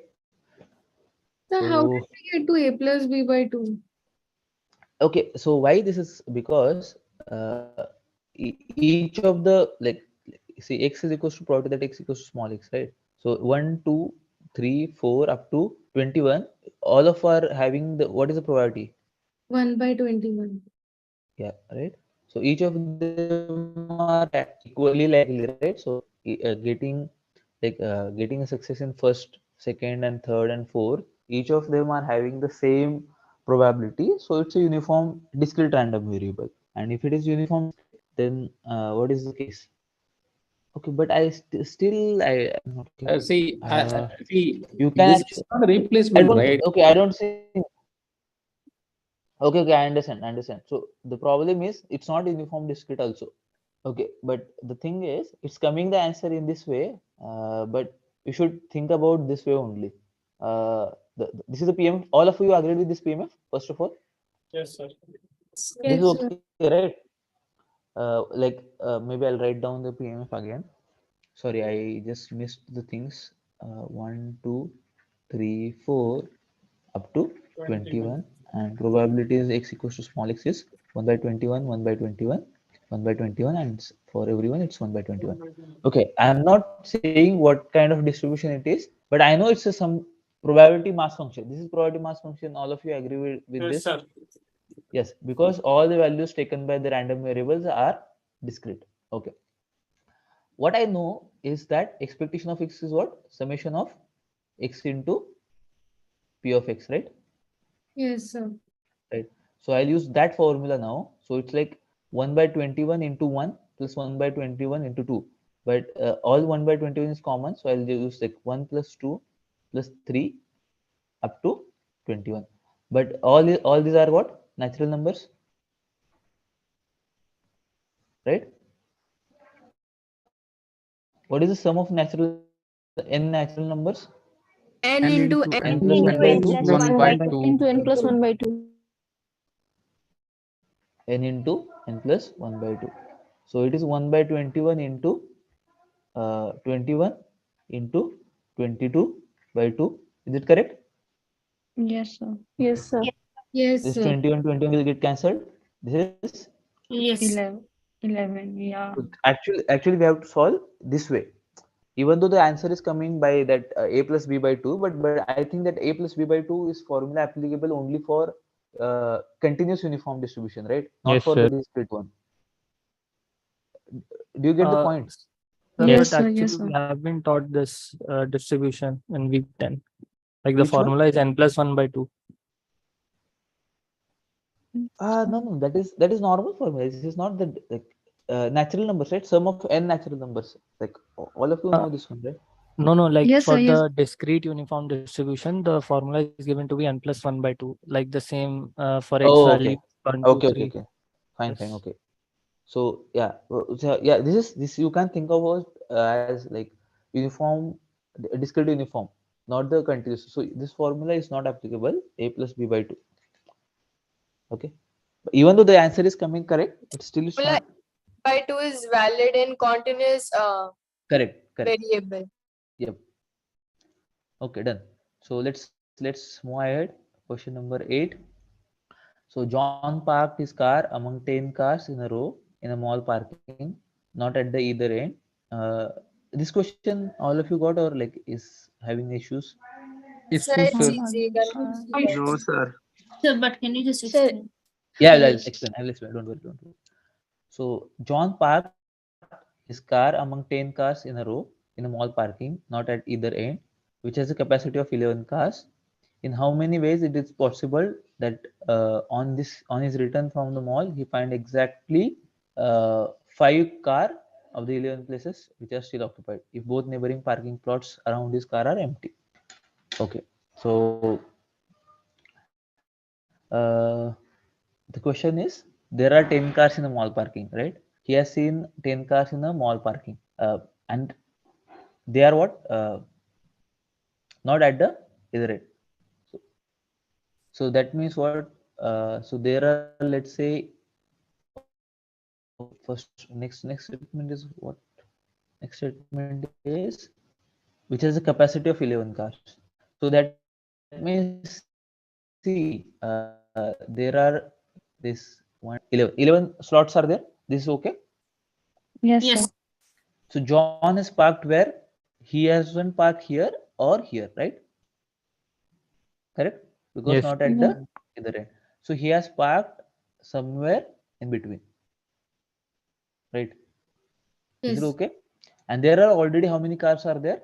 So how So did we get to a plus b by 2? okay, so why this is because each of the like see x is equals to probability that x equals to small x, right? So 1, 2, 3, 4 up to 21, all of are having the what is the probability? 1 by 21. Yeah, right. So each of them are equally likely, right? So getting a success in first, second, and third and fourth, each of them are having the same probability. So it's a uniform discrete random variable. And if it is uniform, then what is the case? Okay, but I still I'm not clear. See, see, You can this is actually, not a I replacement, don't. right? Okay, I don't say. Okay, I understand. So the problem is it's not uniform discrete also. Okay, but the thing is, it's coming the answer in this way, but you should think about this way only. This is the PMF. All of you agreed with this PMF, first of all? Yes, sir. This is okay, right? Maybe I'll write down the PMF again. Sorry, I just missed the things. 1, 2, 3, 4 up to 21, and probability is x equals to small x is 1 by 21, 1 by 21, 1 by 21, and for everyone it's 1 by 21. Okay, I am not saying what kind of distribution it is, but I know it's some probability mass function. This is probability mass function. All of you agree with Yes, this? sir. Yes, because all the values taken by the random variables are discrete. Okay. What I know is that expectation of x is what? Summation of x into p of x, right? Yes, sir. Right. So I'll use that formula now. So it's like 1 by 21 into 1 plus 1 by 21 into 2. But all 1 by 21 is common. So I'll use like 1 plus 2 plus 3 up to 21. But all these are what? Natural numbers. Right? What is the sum of n natural numbers? N n into into n N n plus 1 into by n 2. plus 1 1 by by 2 2. into n plus 1 by 2. N into n plus 1 by 2. So it is 1 by 21 into 21 into 22 by 2. Is it correct? Yes, sir. Yes, sir. Yes, This sir. 21 will get cancelled. This is 11, yeah. actually we have to solve this way. Even though the answer is coming by that a plus b by 2, but I think that a plus b by 2 is formula applicable only for continuous uniform distribution, right? Not Yes, for the sir. discrete one. Do you get the point? Sir, Yes, but sir. actually Yes, we sir. have been taught this distribution in week 10. Like the Which one? formula is n plus 1 by 2. No, that is normal formula. This is not the like natural numbers, right? Sum of n natural numbers. Like all of you know this one, right? No, like Yes, sir. for Yes. the discrete uniform distribution, the formula is given to be n plus 1 by 2. Like the same for x Oh, value okay. 1, 2, 3. Okay. Fine. Yes. Okay. So yeah, this you can think of as like uniform, discrete uniform, not the continuous. So this formula is not applicable. A plus b by 2. Okay. Even though the answer is coming correct, but still it's Formula not by 2 is valid in continuous correct. variable. Yep. Okay, done. So let's move ahead. Question number 8. So John parked his car among 10 cars in a row in a mall parking, not at the either end. Uh, this question all of you got or like is having issues? Sir, Issue, it's sir. easy. Confused. No, sir. Sir, but can you just Sir, explain? Yeah, I'll explain. Don't worry. So John parked his car among 10 cars in a row in a mall parking, not at either end, which has a capacity of 11 cars. In how many ways it is possible that on his return from the mall he find exactly 5 car of the 11 places which are still occupied if both neighboring parking plots around his car are empty. Okay, so the question is there are 10 cars in a mall parking, right? He has seen 10 cars in a mall parking, and they are what not at the either end. So that means what? So there are, let's say, next statement is what? Next statement is which has a capacity of 11 cars. So that means see there are this 11 slots are there. This is okay. Yes, sir. So John is parked where he hasn't parked here or here, right? Correct? Because Yes. not at the other end. So he has parked somewhere in between, right? Is it Yes. okay? And there are already how many cars are there?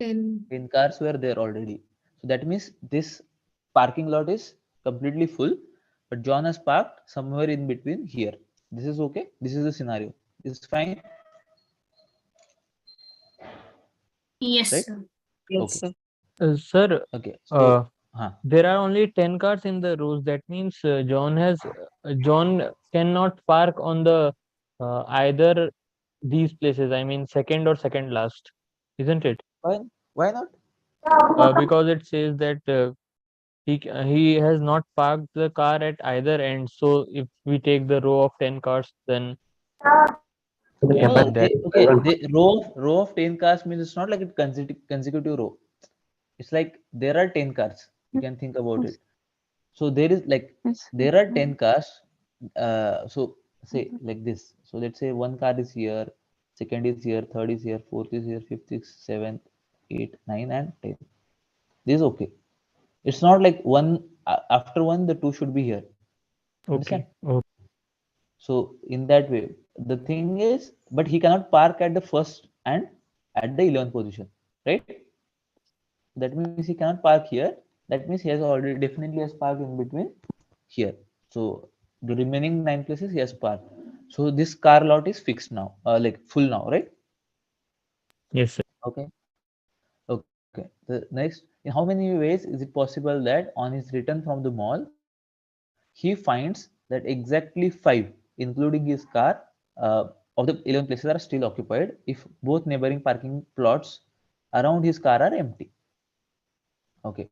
10. 10 cars were there already. So that means this parking lot is completely full, but John has parked somewhere in between here. This is okay. This is the scenario. This is fine, Yes, right? sir. Okay. Sir, Okay. So, huh. there are only 10 cars in the rows. That means John cannot park on the either these places. I mean, second or second last, isn't it? Why not? because it says that he has not parked the car at either end. So if we take the row of 10 cars, then No, in that the row of 10 cars means it's not like a consecutive row. It's like there are 10 cars. You can think about it. So there is like there are 10 cars. So say like this. So let's say one car is here, second is here, third is here, fourth is here, fifth, sixth, seventh, eight, 9, and 10. This is okay. It's not like one after one the two should be here. Understand? okay. So in that way, the thing is, but he cannot park at the first and at the 11th position, right? That means he cannot park here. That means he has already definitely has parked in between here. So the remaining 9 places he has parked. So this car lot is fixed now, like full now, right? Yes, sir. Okay. Okay. The next, in how many ways is it possible that on his return from the mall, he finds that exactly 5, including his car, of the 11 places are still occupied if both neighboring parking plots around his car are empty. Okay.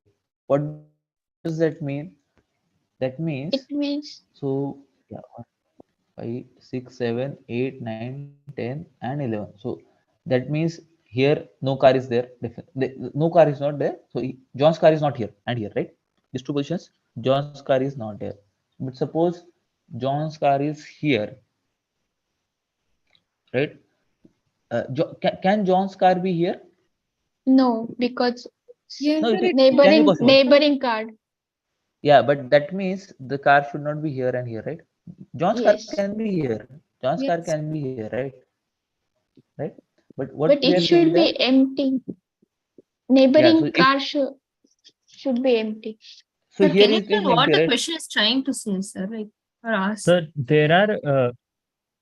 What does that mean? That means, It means so yeah, 5, 6, 7, 8, 9, 10, and 11. So that means here no car is there. No car is not there. So John's car is not here and here, right? These two positions, John's car is not there. But suppose John's car is here, right? Can John's car be here? no, because Yes, No, sir, it it can be possible. neighboring card. Yeah, but that means the car should not be here and here, right? John's car Yes. can be here. John's car yes. can be here, right? But what But we are it saying should that, be empty. yeah. So Neighboring if car should be empty. so Sir, here can you it is tell what empty, the right? question is trying to say, sir? Like, or ask? Sir, there are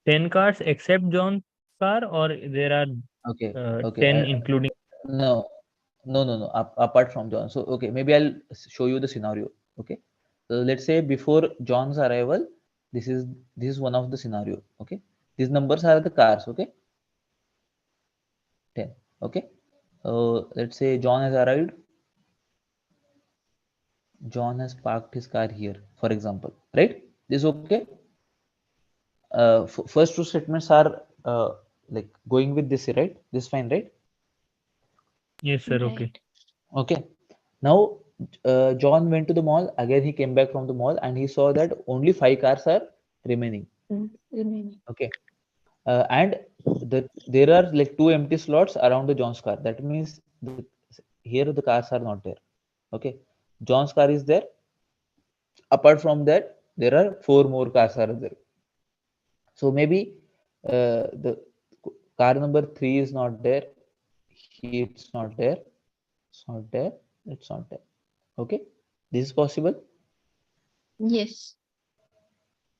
10 cars except John's car, or there are Okay, okay. 10 including. No, no. Apart from John. So okay, maybe I'll show you the scenario. Okay. So let's say before John's arrival, this is one of the scenario. Okay. These numbers are the cars. Okay. 10. Okay. Let's say John has arrived. John has parked his car here, for example. Right? This is okay. First two statements are like going with this, right? This is fine, right? Yes, sir. Okay. Okay. Now, John went to the mall. Again, he came back from the mall and he saw that only 5 cars are remaining. Remaining. Okay. And there are like 2 empty slots around the John's car. That means here the cars are not there. Okay. John's car is there. Apart from that, there are 4 more cars are there. So maybe the car number 3 is not there. It's not there. It's not there. It's not there. Okay. This is possible. Yes.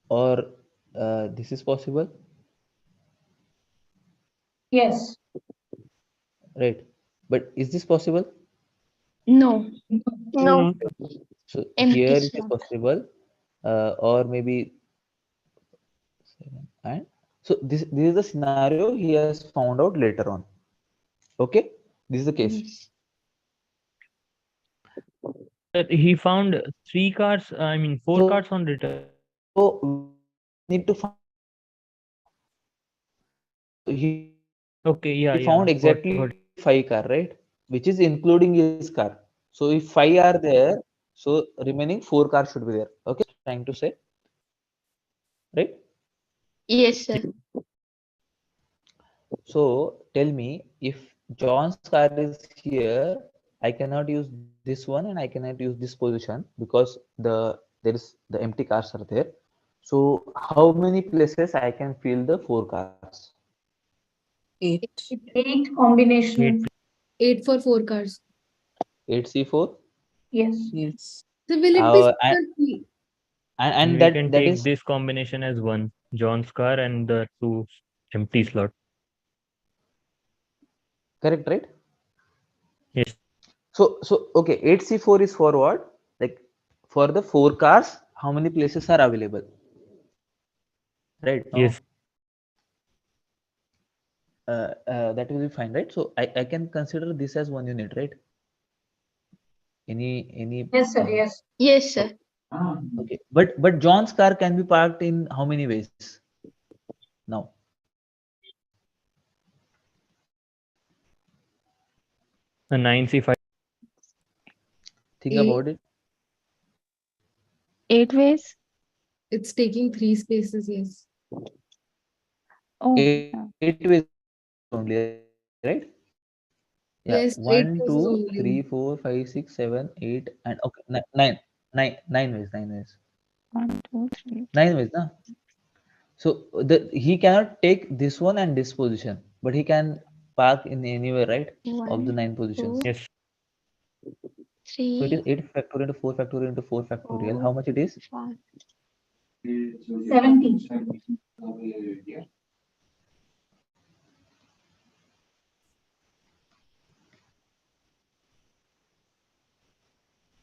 Or this is possible, Yes. right? But is this possible? No. No. So Empty here it is slot. possible, or maybe 7, and so this is the scenario he has found out later on. Okay, this is the case. Yes. He found 3 cars, I mean 4 cars on return. So need to find. Okay, He yeah. found exactly 5 car, right? Which is including his car. So if 5 are there, so remaining 4 cars should be there. Okay, trying to say, right? Yes, sir. So tell me, if John's car is here, I cannot use this one and I cannot use this position because there is the empty cars are there. So how many places I can fill the 4 cars? 8. 8 combination. 8 for 4 cars. 8C4. Yes. Yes. So will it be And, similar? and we that can that take is this combination as 1, John's car and the 2 empty slot. correct, right? Yes. So okay, 8C4 is for what? Like for the 4 cars, how many places are available? Right? Yes. That will be fine, right? So I can consider this as 1 unit, right? Any Yes, sir. Yes. Yes, sir. Okay, but John's car can be parked in how many ways now? A 9C5. Think Eight. about it. 8 ways. It's taking 3 spaces, yes. Oh, 8 ways only, right? Yeah, Yes, 1, 8 2, spaces 3, only. 4, 5, 6, 7, 8, and okay, nine ways, 9 ways, 1, 2, 3. 9 ways, na? So he cannot take this one and this position, but he can park in anywhere, right? Of the 1, 9 positions. 2, Yes. So it is 3, 8 factorial into 4 factorial into 4 factorial. 4, How much it is? 5. 70.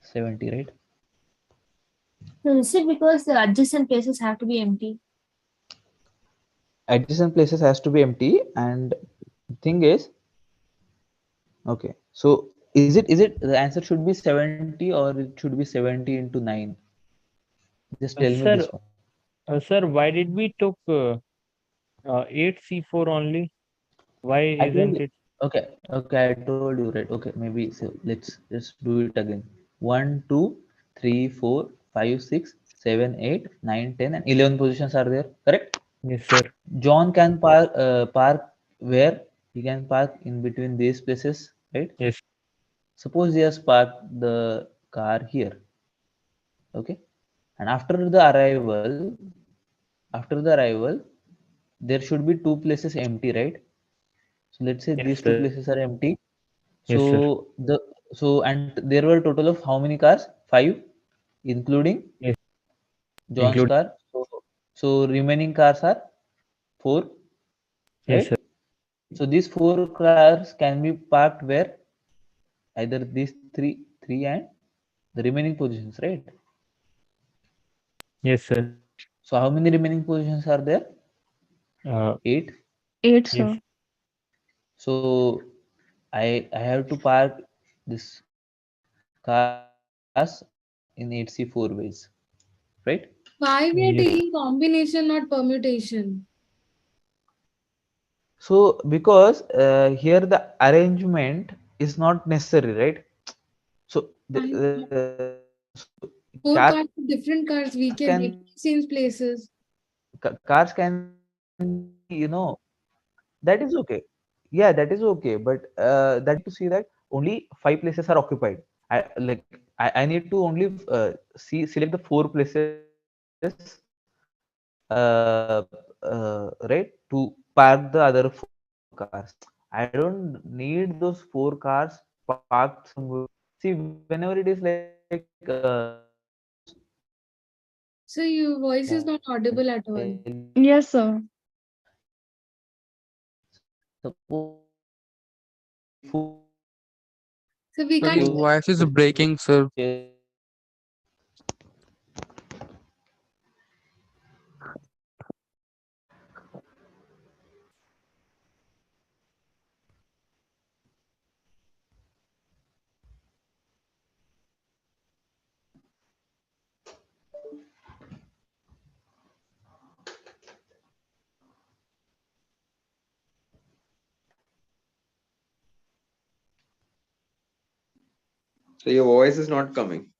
70, right? So is it because the adjacent places have to be empty? Adjacent places has to be empty, and thing is, okay. So is it the answer should be 70 or it should be 70 into 9? Just tell me this Sir, one. sir, why did we took 8C4 only? Why I told isn't you. it? Okay, I told you, right? Okay, maybe so let's do it again. 1, 2, 3, 4, 5, 6, 7, 8, 9, 10, and 11 positions are there, correct? Yes, sir. John can park where? He can park in between these places, right? Yes. Suppose he has parked the car here, okay? And after the arrival, there should be two places empty, right? So let's say Yes, these two sir. places are empty. Yes, sir. And there were a total of how many cars? 5, including Yes. John's Include. car. So remaining cars are 4, Yes, right? sir. So these 4 cars can be parked where? Either these three and the remaining positions, right? Yes, sir. So how many remaining positions are there? 8. 8, Yes. sir. So I have to park this cars in 8C4 ways, right? Why we are Yes. taking combination, not permutation? So because here the arrangement is not necessary, right? So I so 4 cars cars, different cars, we can can exchange places. cars can be, that is okay. Yeah, that is okay. But that to see that only 5 places are occupied. I need to only select the 4 places right, to park the other 4 cars. I don't need those 4 cars parked somewhere. See, whenever it is like So your voice is not audible at all. Yes, sir. So we Sir, can't. your voice is breaking, sir. So your voice is not coming.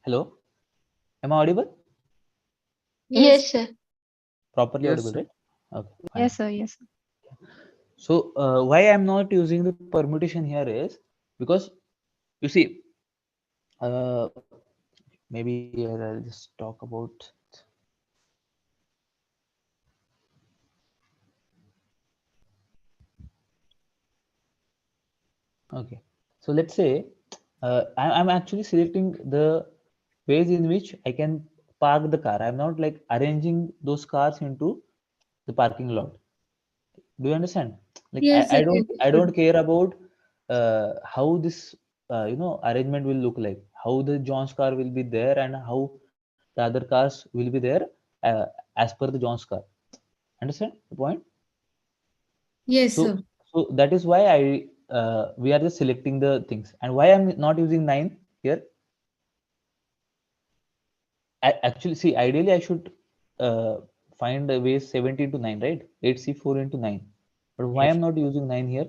Hello, am I audible? Yes, sir. Properly Yes, audible, sir. right? Okay, fine. Yes, sir. Yes, sir. So why I'm not using the permutation here is because you see, maybe I'll just talk about. Okay, so let's say I'm actually selecting the ways in which I can park the car. I'm not like arranging those cars into the parking lot. Do you understand? Like Yes, I sir. don't care about how this arrangement will look like, how the John's car will be there and how the other cars will be there as per the John's car. Understand the point? Yes, So sir. so that is why I we are just selecting the things. And why I'm not using 9 here? Actually, see, ideally I should find a way 70 into 9, right? 8C4 into 9. But why Yes. I'm not using 9 here?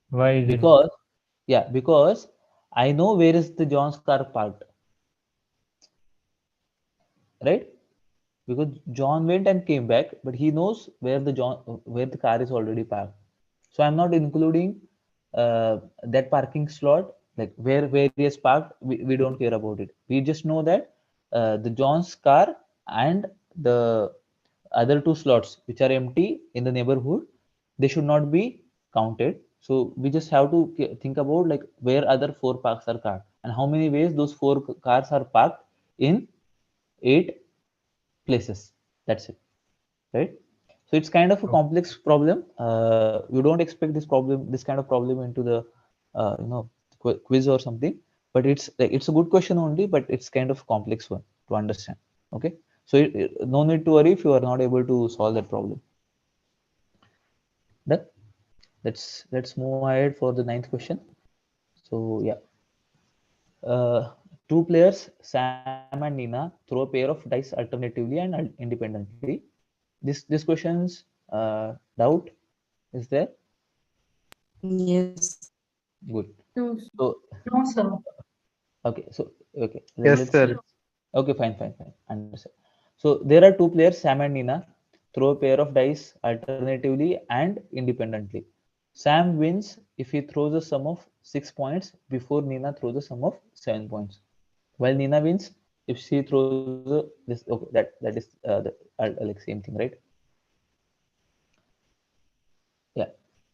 Why is it? Because because I know where is the John's car parked, right? Because John went and came back, but he knows where the car is already parked. So I'm not including that parking slot, like where he is parked. We don't care about it. We just know that the John's car and the other two slots which are empty in the neighborhood, they should not be counted. So we just have to think about like where other four parks are parked and how many ways those four cars are parked in 8 places. That's it, right? So it's kind of a complex problem. You don't expect this kind of problem into the quiz or something, but it's a good question only, but it's kind of complex one to understand. Okay, so no need to worry if you are not able to solve that problem. Done. Let's move ahead for the ninth question. So yeah, two players, Sam and Nina, throw a pair of dice alternatively and independently. This question's doubt is there? Yes. Good. No, So No, sir. okay, so okay, Yes, sir. okay, fine, understand. So there are two players, Sam and Nina, throw a pair of dice alternatively and independently. Sam wins if he throws a sum of 6 points before Nina throws a sum of 7 points. While Nina wins if she throws this. Okay, that is like same thing, right? Yeah.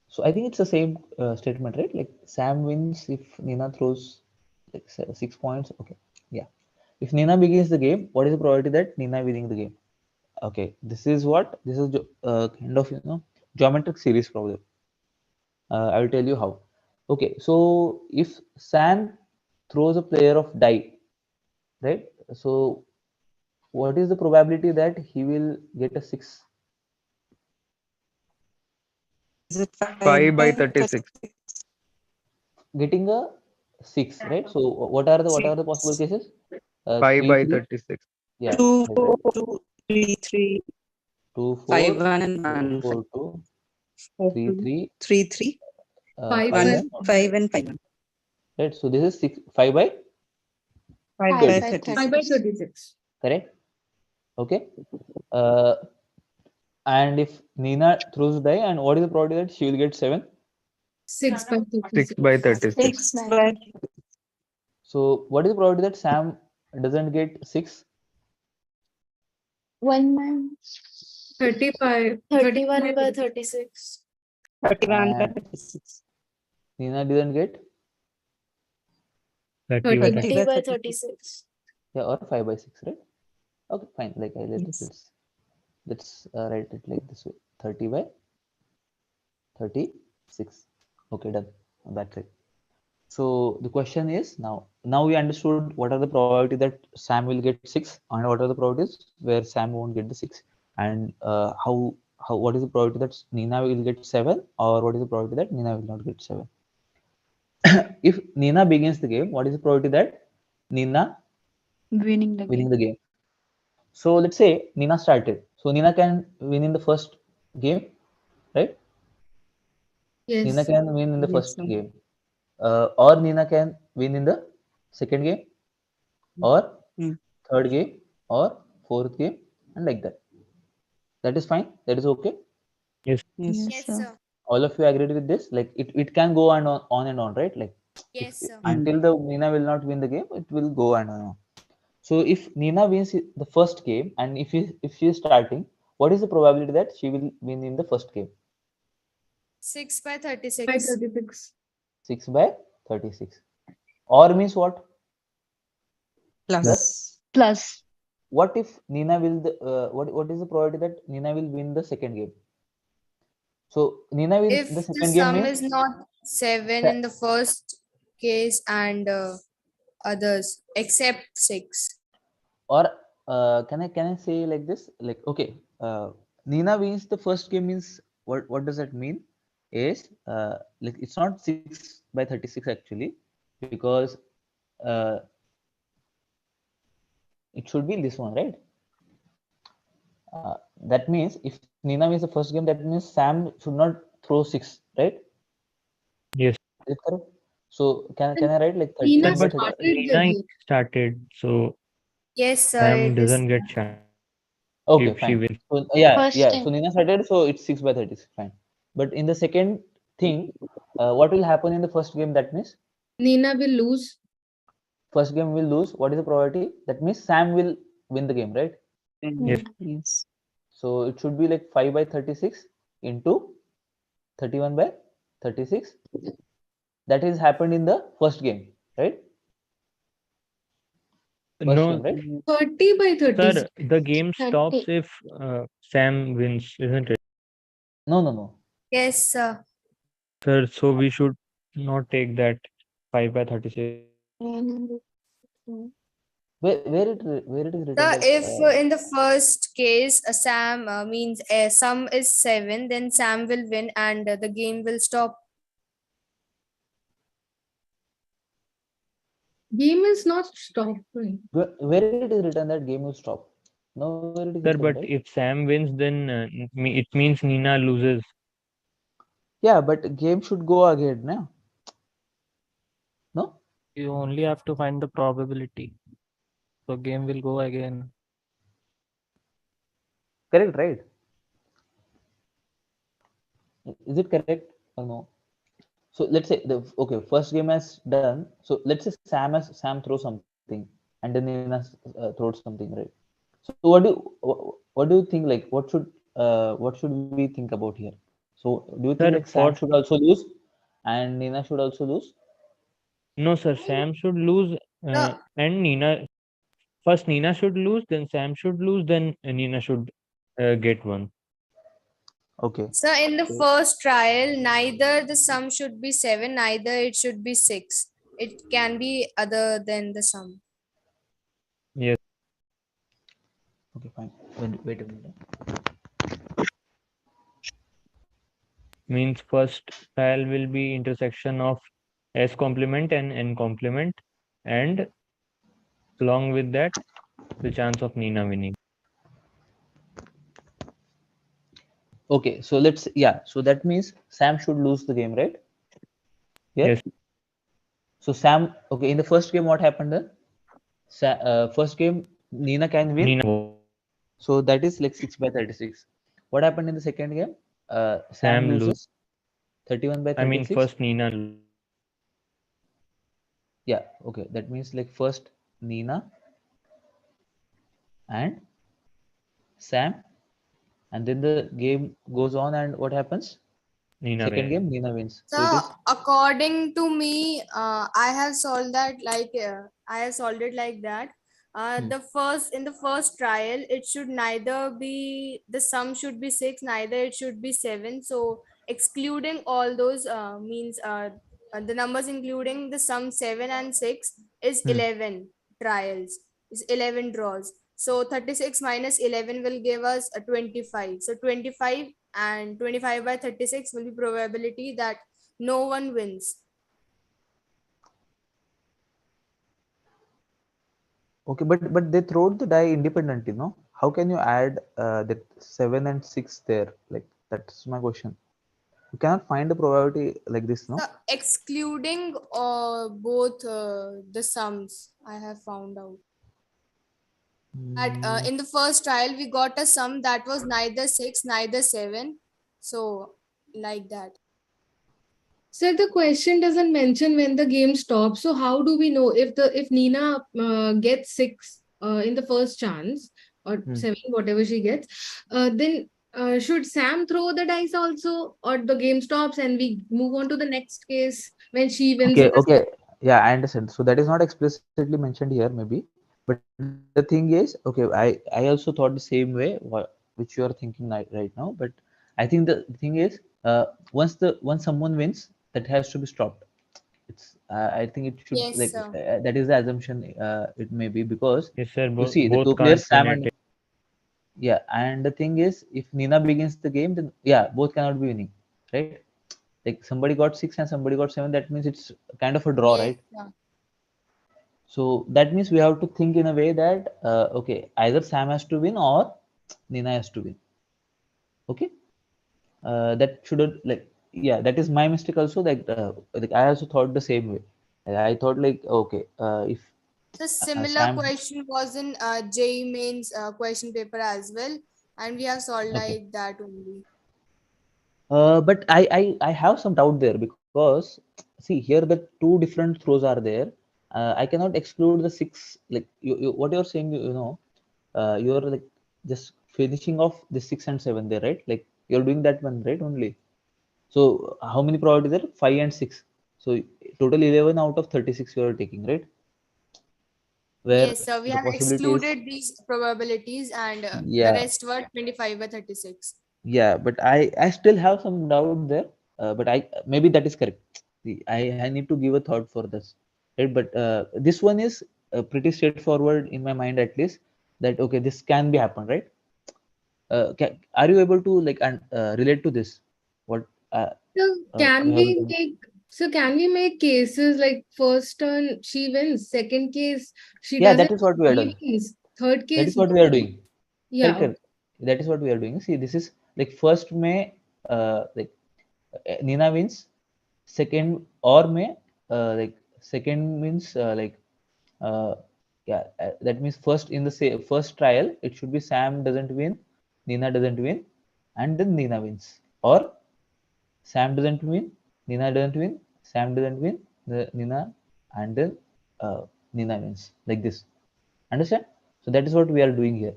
So I think it's the same statement, right? Like Sam wins if Nina throws like 6 points. Okay. Yeah. If Nina begins the game, what is the probability that Nina winning the game? Okay. This is kind of geometric series problem. I will tell you how. Okay. So if Sam throws a pair of die, right? So what is the probability that he will get a 6? Is it 5 by 36. Getting a 6, right? So what are the possible cases? 5 3 by 3. 36. Yeah, 2, right. 4, 2, 3, 3, 2 5, 4 1, and 2 1, 4 2 5, 3 2, 3 3, 3, 5 5 1, 1, 5, and 5, 1. right? So this is 6 5 by 5 by 36, 5 by 36. 36. correct? Okay. Uh, and if Nina throws die, and what is the probability that she will get 7? 6 by 6 36. by 36. 6 by So what is the probability that Sam doesn't get 6? 35. 31 by 36. 31 by And 36. Nina didn't get 30 by 30 by 36. or 5 by 6, right? Okay, fine. Like Yes. let's write it like this way: 30 by 36. Okay, done. That's it. So the question is now we understood what are the probability that Sam will get 6 and what are the probabilities where Sam won't get the 6, and how what is the probability that Nina will get 7 or what is the probability that Nina will not get 7. If Nina begins the game, what is the probability that Nina Winning the winning game. the game? So let's say Nina started. So Nina can win in the first game, right? Nina Yes. can win in the Yes, first sir. game, or Nina can win in the second game. or third game or fourth game, and like that. That is fine. That is okay. Yes. Yes, sir. All of you agreed with this? Like it can go on and on, right? Like Yes, sir. until the Nina will not win the game, it will go on and on. So if Nina wins the first game, and if she is starting, what is the probability that she will win in the first game? 6 by 36. By 36. 6 by 36. Or means what? Plus. What if Nina will what is the probability that Nina will win the second game? So Nina win If the the second game sum means is not 7 in the first case and others except 6. or can I say like this? Like okay, Nina wins the first game means what does that mean? Is like it's not 6 by 36 actually, because uh, it should be this one, right? That means if Nina wins the first game, that means Sam should not throw 6, right? Yes. Is it correct? So can I write like 30? Nina But started the Nina game. started, so Yes, sir. Sam It is. doesn't get chance Okay, if she fine. wins. So yeah, First yeah. time. So Nina started, so it's 6 by 36, fine. But in the second thing, what will happen in the first game? That means Nina will lose. first game will lose. What is the probability? That means Sam will win the game, right? Yes. Yes. So it should be like 5 by 36 into 31 by 36. That is happened in the first game, right? First game, No, right? 30 by 36. sir, the game stops 30. if Sam wins, isn't it? No. Yes, sir. Sir, so we should not take that 5 by 36. Where it is written So like if in the first case Sam means sum is 7, then Sam will win and the game will stop. Game is not stopping. where it is written that game will stop. Nowhere it is Sir, written, but right? if Sam wins, then it means Nina loses. Yeah, but game should go again now. No? You only have to find the probability. So game will go again. Correct, right? Is it correct or no? So let's say the okay, first game has done. So let's say Sam throws something and then Nina throws something, right? So what do you think? Like what should we think about here? So do you think Sir, like Sam should also lose and Nina should also lose? No, sir, Sam should lose and Nina. First, Nina should lose, then Sam should lose, then Nina should get one. Okay. So in the first trial, neither the sum should be 7, neither it should be 6. It can be other than the sum. Yes. Okay, fine. Wait a minute. Means first trial will be intersection of S complement and N complement, and along with that, the chance of Nina winning. Okay, so so that means Sam should lose the game, right? Yes. So Sam, okay, in the first game, what happened then? First game, Nina can win. Nina. So that is like 6 by 36. What happened in the second game? Sam loses. loses 31 by 36. I mean, first Nina. Yeah, okay. That means like first Nina and Sam, and then the game goes on, and what happens? Nina Second wins. game, Nina wins. So according to me, I have solved that I have solved it like that. In the first trial, it should neither be the sum should be 6, neither it should be 7. So excluding all those means the numbers including the sum 7 and 6 is 11 trials, is 11 draws. So 36 minus 11 will give us a 25. So 25 and 25 by 36 will be probability that no one wins. Okay, but they throw the die independently, no? How can you add that 7 and 6 there? Like that's my question. You cannot find the probability like this, no? Excluding both the sums, I have found out. In the first trial, we got a sum that was neither 6, neither 7. So, like that. So the question doesn't mention when the game stops. So how do we know if Nina gets 6 in the first chance or 7, whatever she gets, then should Sam throw the dice also, or the game stops and we move on to the next case when she wins? Okay, okay. Yeah, I understand. So that is not explicitly mentioned here, maybe. But the thing is, okay, I also thought the same way, which you are thinking right now. But I think the thing is, once someone wins, that has to be stopped. I think it should, Yes, like, sir. that is the assumption. It may be because Yes, sir. you see the Both two can't players, win Sam at and it. yeah, and the thing is, if Nina begins the game, then yeah, both cannot be winning, right? Like somebody got 6 and somebody got 7. That means it's kind of a draw, Yes, right? sir. So that means we have to think in a way that okay, either Sam has to win or Nina has to win. Okay, that should, like, yeah, that is my mistake also. Like I also thought the same way. I thought like, okay, if The similar Sam, question was in JEE mains question paper as well, and we have solved okay. like that only. But I have some doubt there because see here the two different throws are there. I cannot exclude the 6. Like what you're saying, you're like just finishing off the 6 and 7 there, right? Like you're doing that one, right? Only. So how many probabilities there? 5 and 6. So total 11 out of 36 you are taking, right? Where Yes, sir. We the have possibility is, excluded these probabilities, and the yeah, rest were 25 by 36. yeah, but I still have some doubt there. But I maybe that is correct. See, I need to give a thought for this, right? But this one is pretty straightforward in my mind, at least, that okay, this can be happen, right? Are you able to, like, relate to this? What So you can have we make cases like first turn she wins, second case she Yeah, that doesn't, is what we are he doing. wins, third That case is what we are no. doing. Correct, Yeah, okay. correct. That is what we are doing. See, this is like first may like Nina wins, second or may like second means uh, yeah, that means first in the first trial it should be Sam doesn't win, Nina doesn't win, and then Nina wins, or Sam doesn't win, Nina doesn't win, Sam doesn't win, Nina, and then Nina wins, like this. Understand? So that is what we are doing here.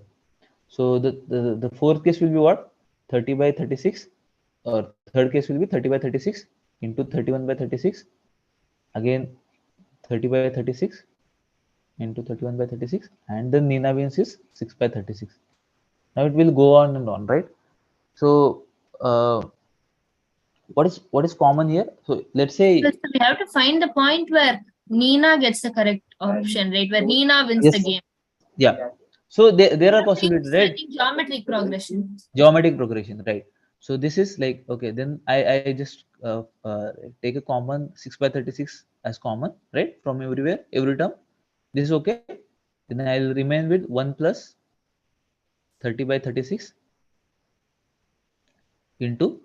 So the fourth case will be what? 30 by 36, or third case will be 30 by 36 into 31 by 36. Again 30 by 36 into 31 by 36, and then Nina wins is 6 by 36. Now it will go on and on, right? So what is common here? So let's say, So we have to find the point where Nina gets the correct option, right? Where Nina wins yes, the game. yeah. So there are Means, possibilities, I right? think geometric progression. Geometric progression, right? So this is like, okay, then I just take a common 6 by 36 as common, right, from everywhere, every term. This is okay. Then I'll remain with 1 plus 30 by 36 into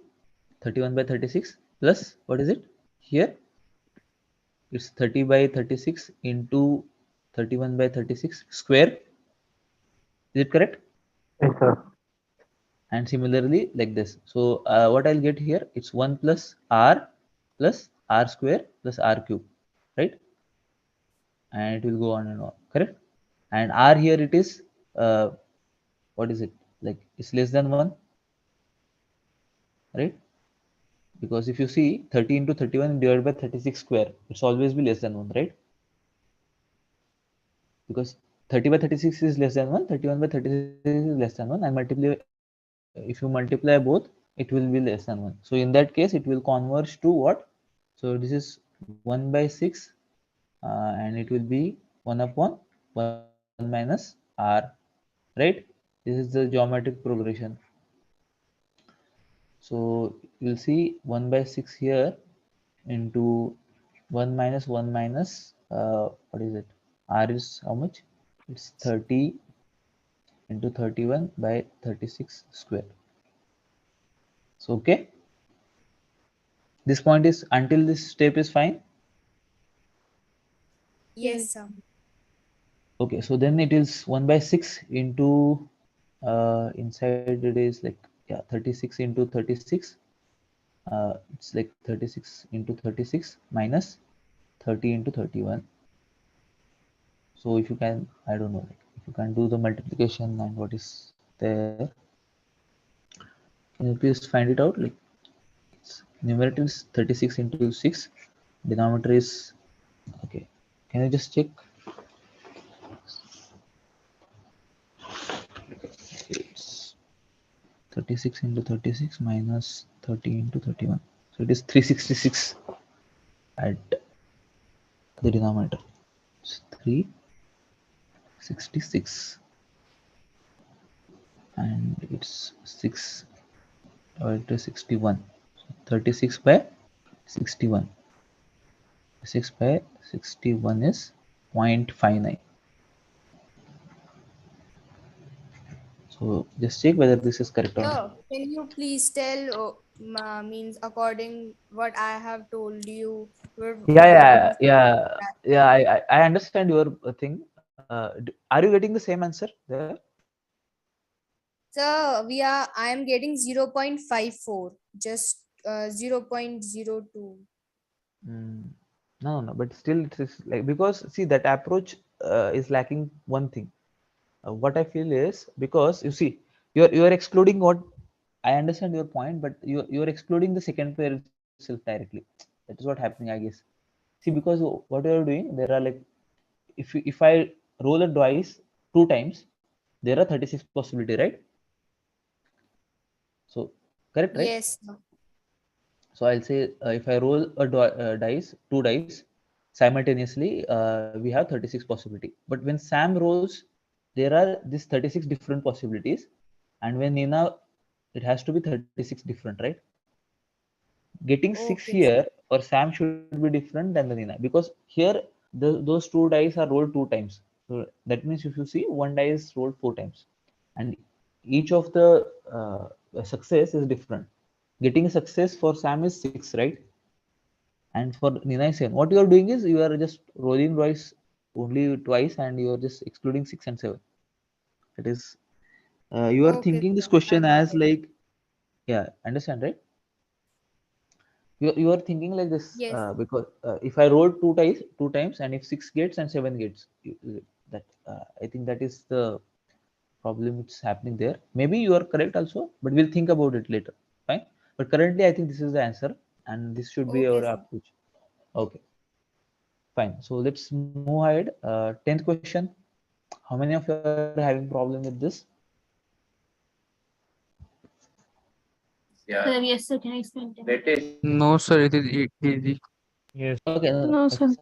31 by 36 plus, what is it here? It's 30 by 36 into 31 by 36 square. Is it correct? Yes, sir. And similarly like this. So what I'll get here, it's 1 plus r square plus r cube, right? And it will go on and on, correct? And r here it is, what is it, like it's less than 1, right? Because if you see 30 into 31 divided by 36 square, it's always be less than 1, right? Because 30 by 36 is less than 1, 31 by 36 is less than 1, and multiply, if you multiply both, it will be less than 1. So in that case it will converge to what? So this is 1 by 6, and it will be 1 upon 1 minus r, right? This is the geometric progression. So you'll see 1 by 6 here into 1 minus what is it, r is how much? It's 30 into 31 by 36 square. So okay, this point is, until this step is fine. Yes, sir. Okay, so then it is 1 by 6 into inside it is like 36 into 36. It's like 36 into 36 minus 30 into 31. So if you can, I don't know, like if you can do the multiplication and what is there, can you please find it out? Like numerator is 36 into 6, denominator is okay. Can you just check? It's 36 into 36 minus 30 into 31. So it is 366 at the denominator. It's 366 and it's 6 divided to 61. So 36 by 61. 6 by 61 is 0.59. So just check whether this is correct or not. Sir, can you please tell means according what I have told you? Yeah. I understand your thing. Are you getting the same answer there? Sir, I am getting 0.54, just 0.02. No, but still it is like, because see that approach is lacking one thing. What I feel is, because you see you're excluding what I understand your point, but you're excluding the second pair itself directly. That is what happening, I guess. See, because what you're doing, there are like, if I roll a dice 2 times, there are 36 possibility, right? So correct, right? Yes, sir. So I'll say if I roll a dice, 2 dice simultaneously, we have 36 possibility. But when Sam rolls, there are these 36 different possibilities, and when Nina, it has to be 36 different, right? Getting 6 Okay, here for Sam should be different than the Nina, because here those 2 dice are rolled 2 times. So that means if you see, 1 die is rolled 4 times, and each of the success is different. Getting a success for Sam is 6, right? And for Nina is 7. What you are doing is you are just rolling dice only twice, and you are just excluding 6 and 7. That is, you are okay, thinking this sir. question I got as it. like, understand, right? You are thinking like this, Yes. because if I roll 2 times, and if 6 gets and 7 gets, that I think that is the problem which is happening there. Maybe you are correct also, but we'll think about it later. Fine. But currently, I think this is the answer, and this should be Okay, our sir. approach. Okay. Fine. So let's move ahead. 10th question. How many of you are having problem with this? Sir, yes, sir. Can I explain? No, sir, it is easy. Yes. Okay. No, sir.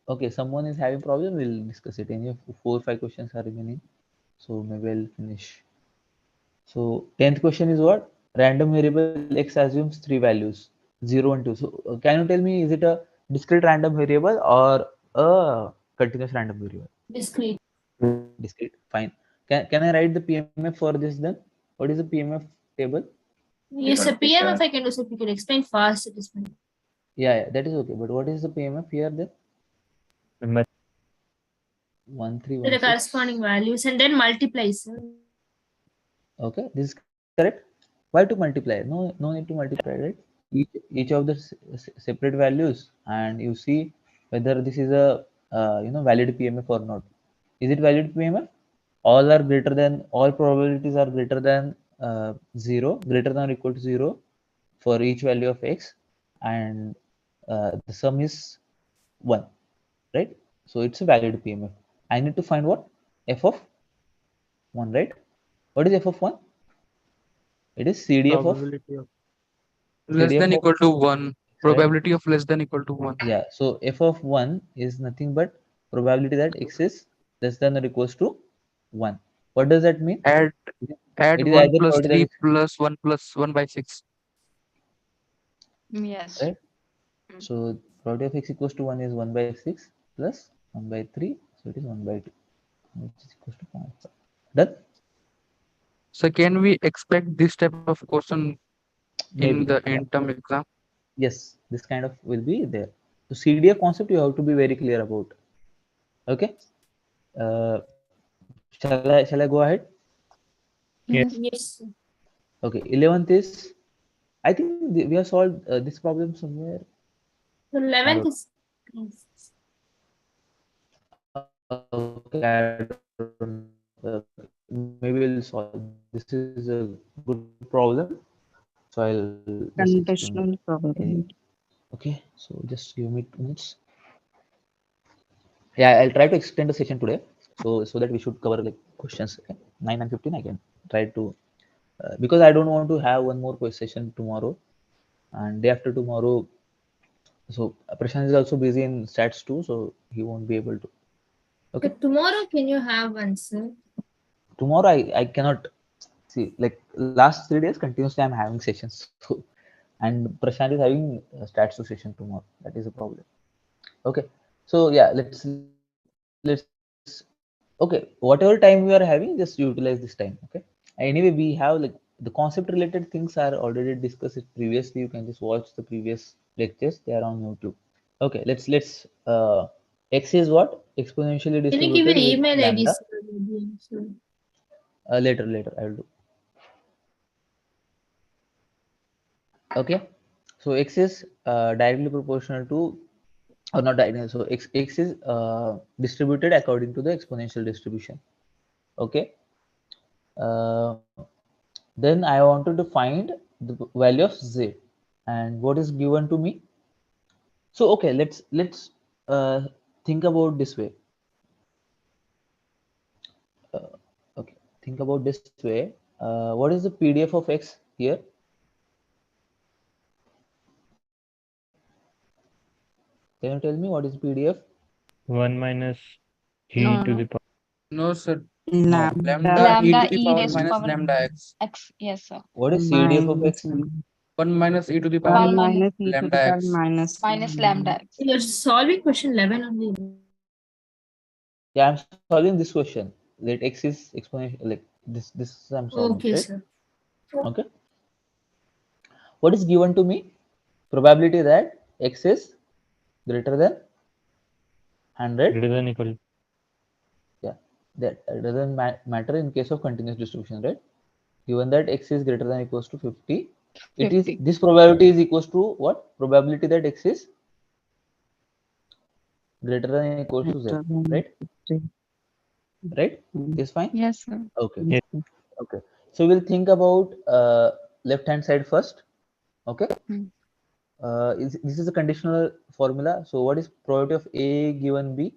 Okay, someone is having problem. We'll discuss it. Any 4 or 5 questions are remaining, so maybe I'll finish. So 10th question is what? Random variable x assumes 3 values, 0 and 2. So can you tell me, is it a discrete random variable or a continuous random variable? Discrete. Discrete. Fine. Can I write the PMF for this then? What is the PMF table? Yes, sir. PMF I can do, so if you can explain fast, it is fine. Yeah, that is okay. But what is the PMF here then? 1316. The corresponding values and then multiply, sir. Okay, this is correct. Why to multiply? No need to multiply, right? Each of the separate values, and you see whether this is a valid PMF or not. Is it valid PMF? All are greater than, all probabilities are greater than 0, greater than or equal to 0 for each value of x, and the sum is 1, right? So it's a valid PMF. I need to find what? F of 1, right? What is f of 1? It is CDF of Probability of less than of equal to 1. right? Probability of less than equal to 1. Yeah. So f of 1 is nothing but probability that x is less than or equals to 1. What does that mean? Add It is 1 either plus probability 3 that plus 1 plus 1 by 6. Yes. right? So probability of x equals to 1 is 1 by 6 plus 1 by 3. So it is 1 by 2, which is equals to 0.5. Done? So can we expect this type of question in Maybe. the Yeah. end term exam? Yes, this kind of will be there. So CDF concept you have to be very clear about. Okay. Shall I go ahead? Yes. Yes. Okay. 11th is, I think we have solved this problem somewhere. The 11th is. Okay, I don't know. Maybe we'll solve. This is a good problem, so I'll just explain it. Conditional Anyway. probability. Okay, so just give me 2 minutes. Yeah, I'll try to extend the session today, so that we should cover like questions. Okay? 9 and 15. I can try to because I don't want to have one more quiz session tomorrow and day after tomorrow. So Prashant is also busy in stats too, so he won't be able to. Okay. But tomorrow, can you have one, sir? Tomorrow I cannot see, like last 3 days continuously I'm having sessions. So, and Prashant is having stats 2 session tomorrow. That is a problem. Okay. So yeah, let's okay, whatever time we are having, just utilize this time. Okay. Anyway, we have like the concept related things are already discussed previously. You can just watch the previous lectures. They are on YouTube. Okay. Let's x is what? Exponentially Can you distributed give with your email lambda. ID, sir? Later I will do. Okay, so x is directly proportional to, or not directly, so x is distributed according to the exponential distribution. Okay, uh, then I wanted to find the value of z, and what is given to me. So okay, let's think about this way. Okay, think about this way. What is the PDF of x here? Can you tell me what is PDF? 1 minus e No, to no. the power. No, sir. No. Lambda e to Lambda the e power raised to minus power lambda x. x. Yes, sir. What is CDF of minus x? 1 minus e to the 1 power minus e to the lambda power x. minus Lambda x. You're solving question 11 only. Yeah, I'm solving this question. Let x is exponential, like this I'm solving, Okay, right? sir. Okay. What is given to me? Probability that x is greater than 100. Greater than equal. Yeah, that doesn't matter in case of continuous distribution, right? Given that x is greater than equals to 50, it is 50. this probability is equals to what? Probability that x is greater than equals to z, greater than right? 50. Right? Is fine? Yes, sir. Okay. Yes. Okay. So we'll think about left hand side first. Okay. This is a conditional formula. So what is probability of A given B?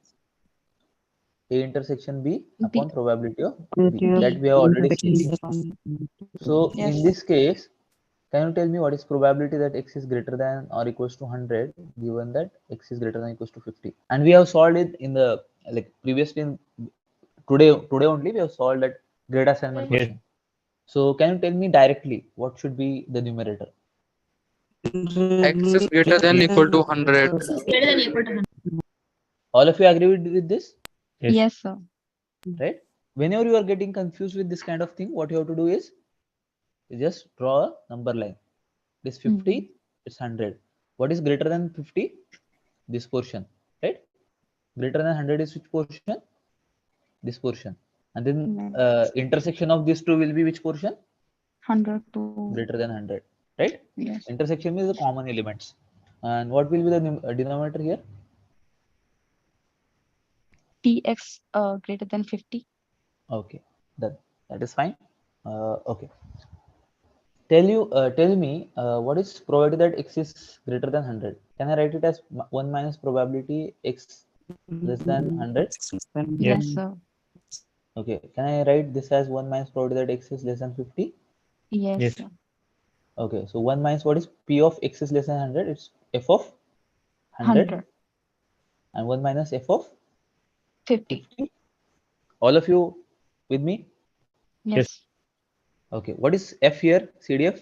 A intersection B upon probability of B. That we have already seen. So Yes. in this case, can you tell me what is probability that x is greater than or equals to 100 given that x is greater than equals to 50? And we have solved it in the like previously in today only we have solved that grade assignment Yes. question. So can you tell me directly what should be the numerator? X is greater than equal to 100. Greater than equal to 100. All of you agree with this? Yes, sir. Right? Whenever you are getting confused with this kind of thing, what you have to do is you just draw a number line. This 50, it's 100. What is greater than 50? This portion, right? Greater than 100 is which portion? This portion. And then intersection of these two will be which portion? 100 to Greater than 100, right? Yes. Intersection means the common elements. And what will be the denominator here? px greater than 50. Okay, that is fine. Okay. Tell me what is probability that x is greater than 100? Can I write it as 1 minus probability x less than 100? Yes, sir. Okay. Can I write this as 1 minus probability that x is less than 50? Yes, Yes. sir. Okay. So 1 minus what is p of x is less than 100? It's f of 100. And 1 minus f of 50. All of you with me? Yes. Okay. What is f here? CDF?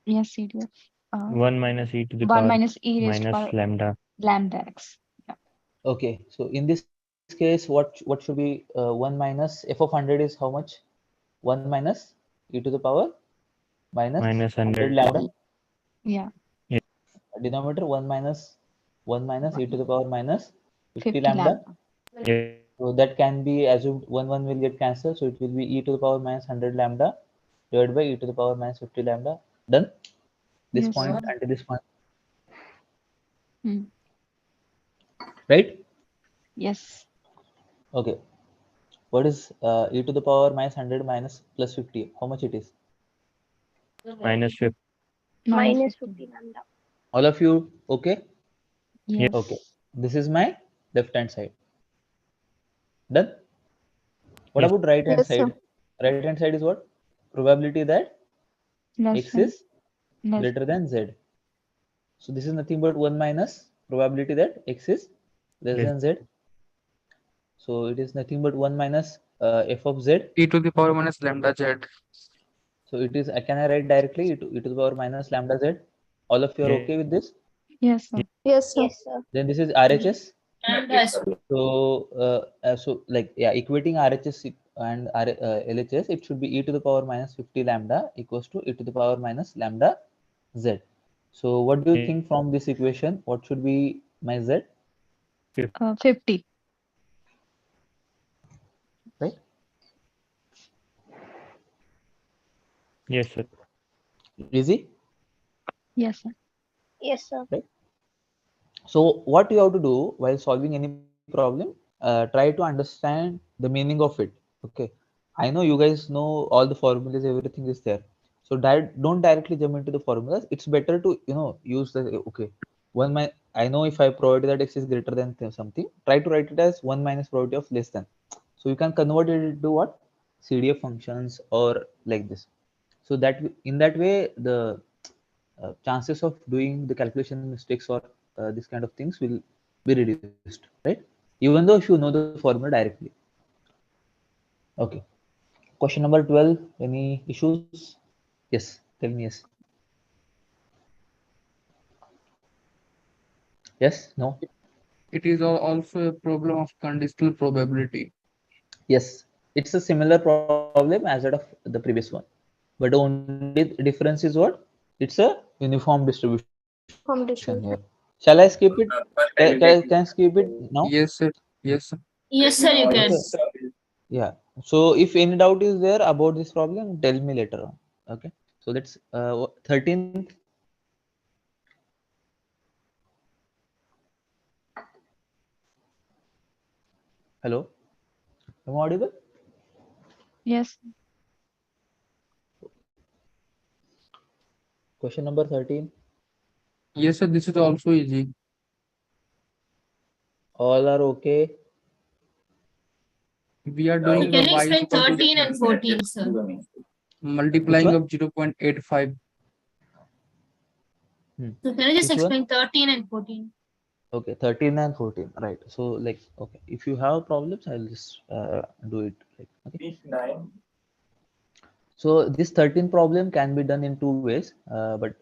Yes, CDF. 1 minus e to the 1 power minus e raised to minus power lambda. lambda x. Yeah. Okay. So in this case, what should be 1 minus f of 100 is how much? 1 minus e to the power minus Minus 100 100. lambda. Yeah. Denominator 1 minus e to the power minus 50 50 lambda. lambda. Yes. So that can be assumed 1 will get cancelled. So it will be e to the power minus 100 lambda divided by e to the power minus 50 lambda. Done? This Yes, point sir. until this point. Hmm. Right? Yes. Okay. What is e to the power minus 100 minus plus 50? How much it is? Minus 50. Minus 50 lambda. All of you okay? Yes. Okay. This is my left hand side. Done? What Yes. about right hand Yes, sir. side? Right hand side is what? Probability that Less x than. is Less. greater than z. So this is nothing but 1 minus probability that x is less Less. than z. So it is nothing but 1 minus f of z. e to the power minus lambda z. So it is, can I write directly e to the power minus lambda z? All of you are okay with this? Yes, sir. Yes, sir. Yes, sir. Then this is RHS. Yes. So like, yeah, equating RHS and LHS, it should be e to the power minus 50 lambda equals to e to the power minus lambda z. So what do you think from this equation? What should be my z? 50. Right? Yes, sir. Easy? Yes, sir. Yes, sir. Right? So what you have to do while solving any problem, try to understand the meaning of it. Okay. I know you guys know all the formulas, everything is there. So don't directly jump into the formulas. It's better to, use the, okay, I know if I provide that x is greater than something, try to write it as 1 minus probability of less than. So you can convert it into what? CDF functions or like this. So that in that way, the chances of doing the calculation mistakes or this kind of things will be reduced, right? Even though if you know the formula directly. Okay. Question number 12. Any issues? Yes. Tell me yes. Yes. No. It is also a problem of conditional probability. Yes. It's a similar problem as that of the previous one, but the only difference is what? It's a uniform distribution here. From Shall I distribution. skip it? Can I skip it now? Yes, sir. Yes, sir. Yes, sir, you Okay. can. Yeah. So if any doubt is there about this problem, tell me later on. Okay. So let's 13th. Hello. Am I audible? Yes. Question number 13. Yes, sir. This is also easy. All are okay. We are So doing can the you y is explain equal to 13 and 14, sir? multiplying one? of 0.85. So can you just Which one? explain 13 and 14? Okay, 13 and 14. Right. So like, okay, if you have problems, I'll just do it. Like, okay. So this 13 problem can be done in two ways. But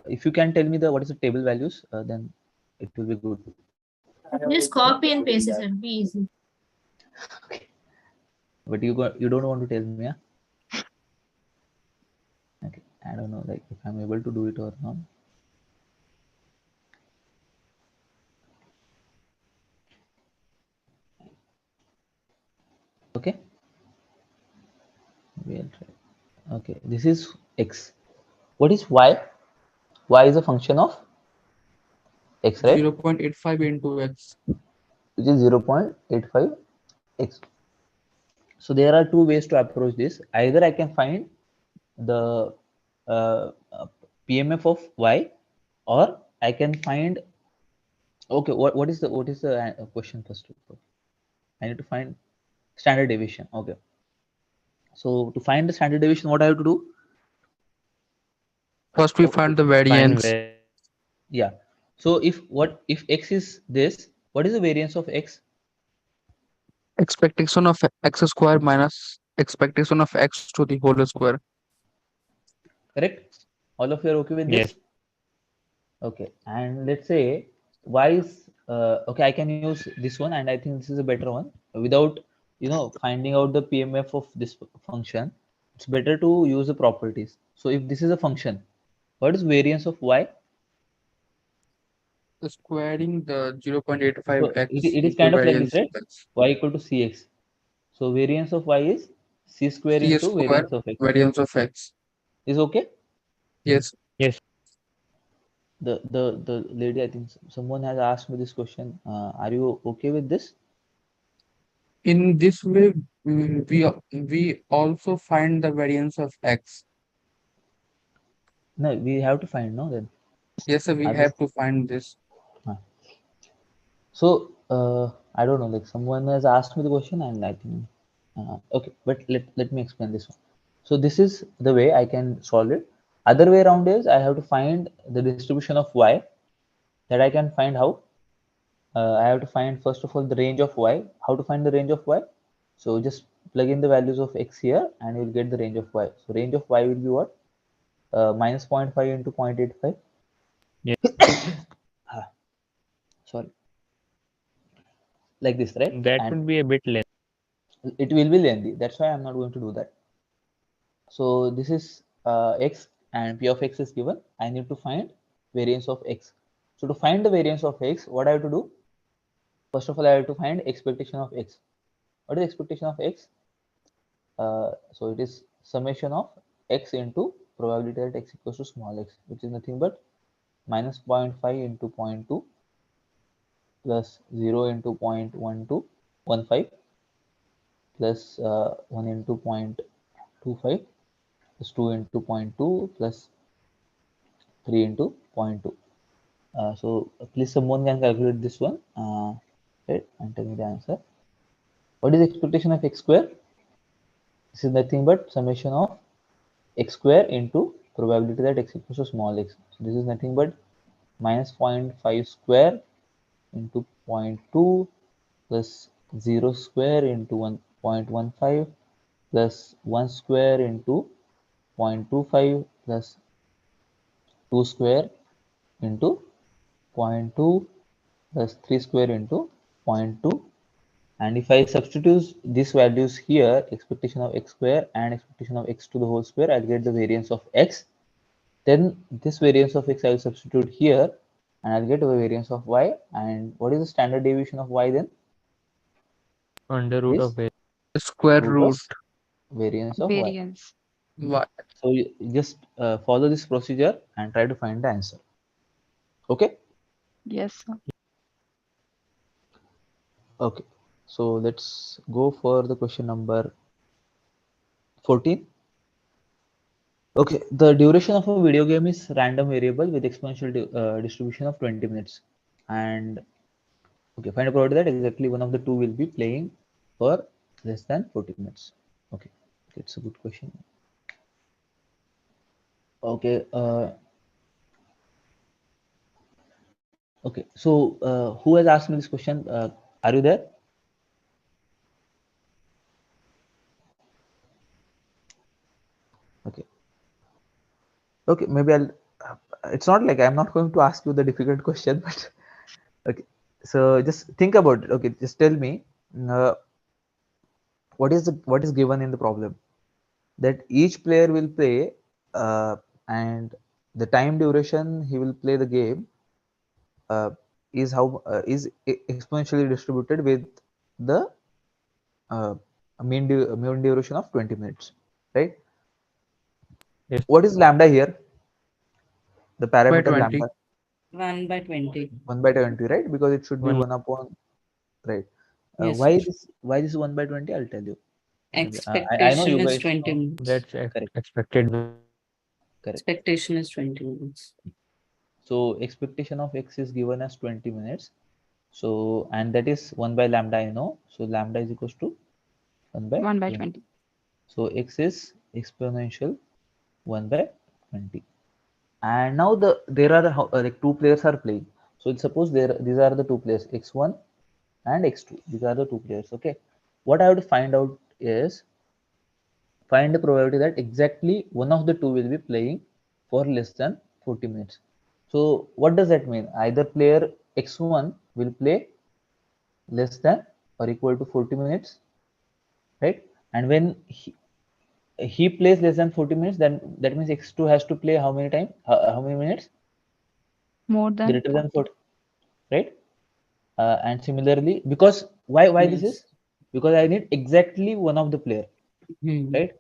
if you can tell me what is the table values, then it will be good. Just copy and paste it, it'll be easy. But you don't want to tell me, yeah? Okay. I don't know, like if I'm able to do it or not. Okay. We'll try. Okay. This is x. What is y? Y is a function of x, right? 0.85 into x. Which is 0.85 x. So there are two ways to approach this. Either I can find the PMF of y, or I can find. Okay, what is the question first? I need to find standard deviation. Okay. So to find the standard deviation, what I have to do? First, we find the variance. Yeah. So if x is this, what is the variance of x? Expectation of x square minus expectation of x to the whole square. Correct? All of you are okay with Yes. this? Okay. And let's say y is okay. I can use this one, and I think this is a better one. Without finding out the PMF of this function, it's better to use the properties. So if this is a function, what is variance of y? Squaring the So 0.85x it is into kind of like this, variance of right? x. Y equal to Cx. So variance of y is C square C into square variance of x. variance of x. Is okay? Yes. Yes. The lady, I think someone has asked me this question. Are you okay with this? In this way, we also find the variance of x. No, we have to find, no, then. Yes, sir, we Are we? have to find this. So I don't know, like someone has asked me the question, and I think okay, but let me explain this one. So this is the way I can solve it. Other way around is I have to find the distribution of y. That I can find how. I have to find first of all the range of y. How to find the range of y? So just plug in the values of x here, and you'll get the range of y. So range of y will be what? Minus 0.5 into 0.85. Yes. Sorry. Like this, right? That And would be a bit less. it will be lengthy. That's why I'm not going to do that. So this is x, and p of x is given. I need to find variance of x. So to find the variance of x, what I have to do? First of all, I have to find expectation of x. What is expectation of x? So it is summation of x into probability that x equals to small x, which is nothing but minus 0.5 into 0.2 plus 0 into 0.1215 plus 1 into 0.25 plus 2 into 0.2 plus 3 into 0.2. So please someone can calculate this one, right, and tell me the answer. What is expectation of x square? This is nothing but summation of x square into probability that x equals to small x. So this is nothing but minus 0.5 square into 0.2 plus 0 square into 1.15 plus 1 square into 0.25 plus 2 square into 0.2 plus 3 square into 0.2. And if I substitute these values here, expectation of x square and expectation of x to the whole square, I'll get the variance of x. Then this variance of x I will substitute here, and I'll get the variance of y. And what is the standard deviation of y then? Under root of a Square Root root of variance of y. Variance. y. So you just follow this procedure and try to find the answer. Okay. Yes, sir. Okay. So let's go for the question number 14. Okay, the duration of a video game is random variable with exponential distribution of 20 minutes. And okay, find a probability that exactly one of the two will be playing for less than 40 minutes. Okay, it's a good question. Okay, okay. So who has asked me this question? Are you there? Okay. Okay, maybe I'll. It's not like I'm not going to ask you the difficult question, but okay. So just think about it. Okay, just tell me what is given in the problem. That each player will play, and the time duration he will play the game is exponentially distributed with the uh, mean duration of 20 minutes, right? Yes. What is lambda here? The By parameter 20. lambda. 1 by 20. 1 by 20, right? Because it should be 1. 1 upon, right? Yes, Why sir. this 1 by 20? I'll tell you. Maybe, I know Expectation you is guys 20 know. minutes. That's Correct. expected. Correct. Expectation is 20 minutes. So expectation of x is given as 20 minutes. So, and that is 1 by lambda, I know. So lambda is equals to 1 by 1 by 20. 20. So x is exponential 1 by 20. And now there are like two players are playing. So suppose these are the two players, x1 and x2. These are the two players. Okay. What I have to find out is find the probability that exactly one of the two will be playing for less than 40 minutes. So what does that mean? Either player x1 will play less than or equal to 40 minutes, right? And when he plays less than 40 minutes, then that means x2 has to play how many times? How many minutes? More than Greater than 40. 40. right? And similarly, because why this is, because I need exactly one of the player, right?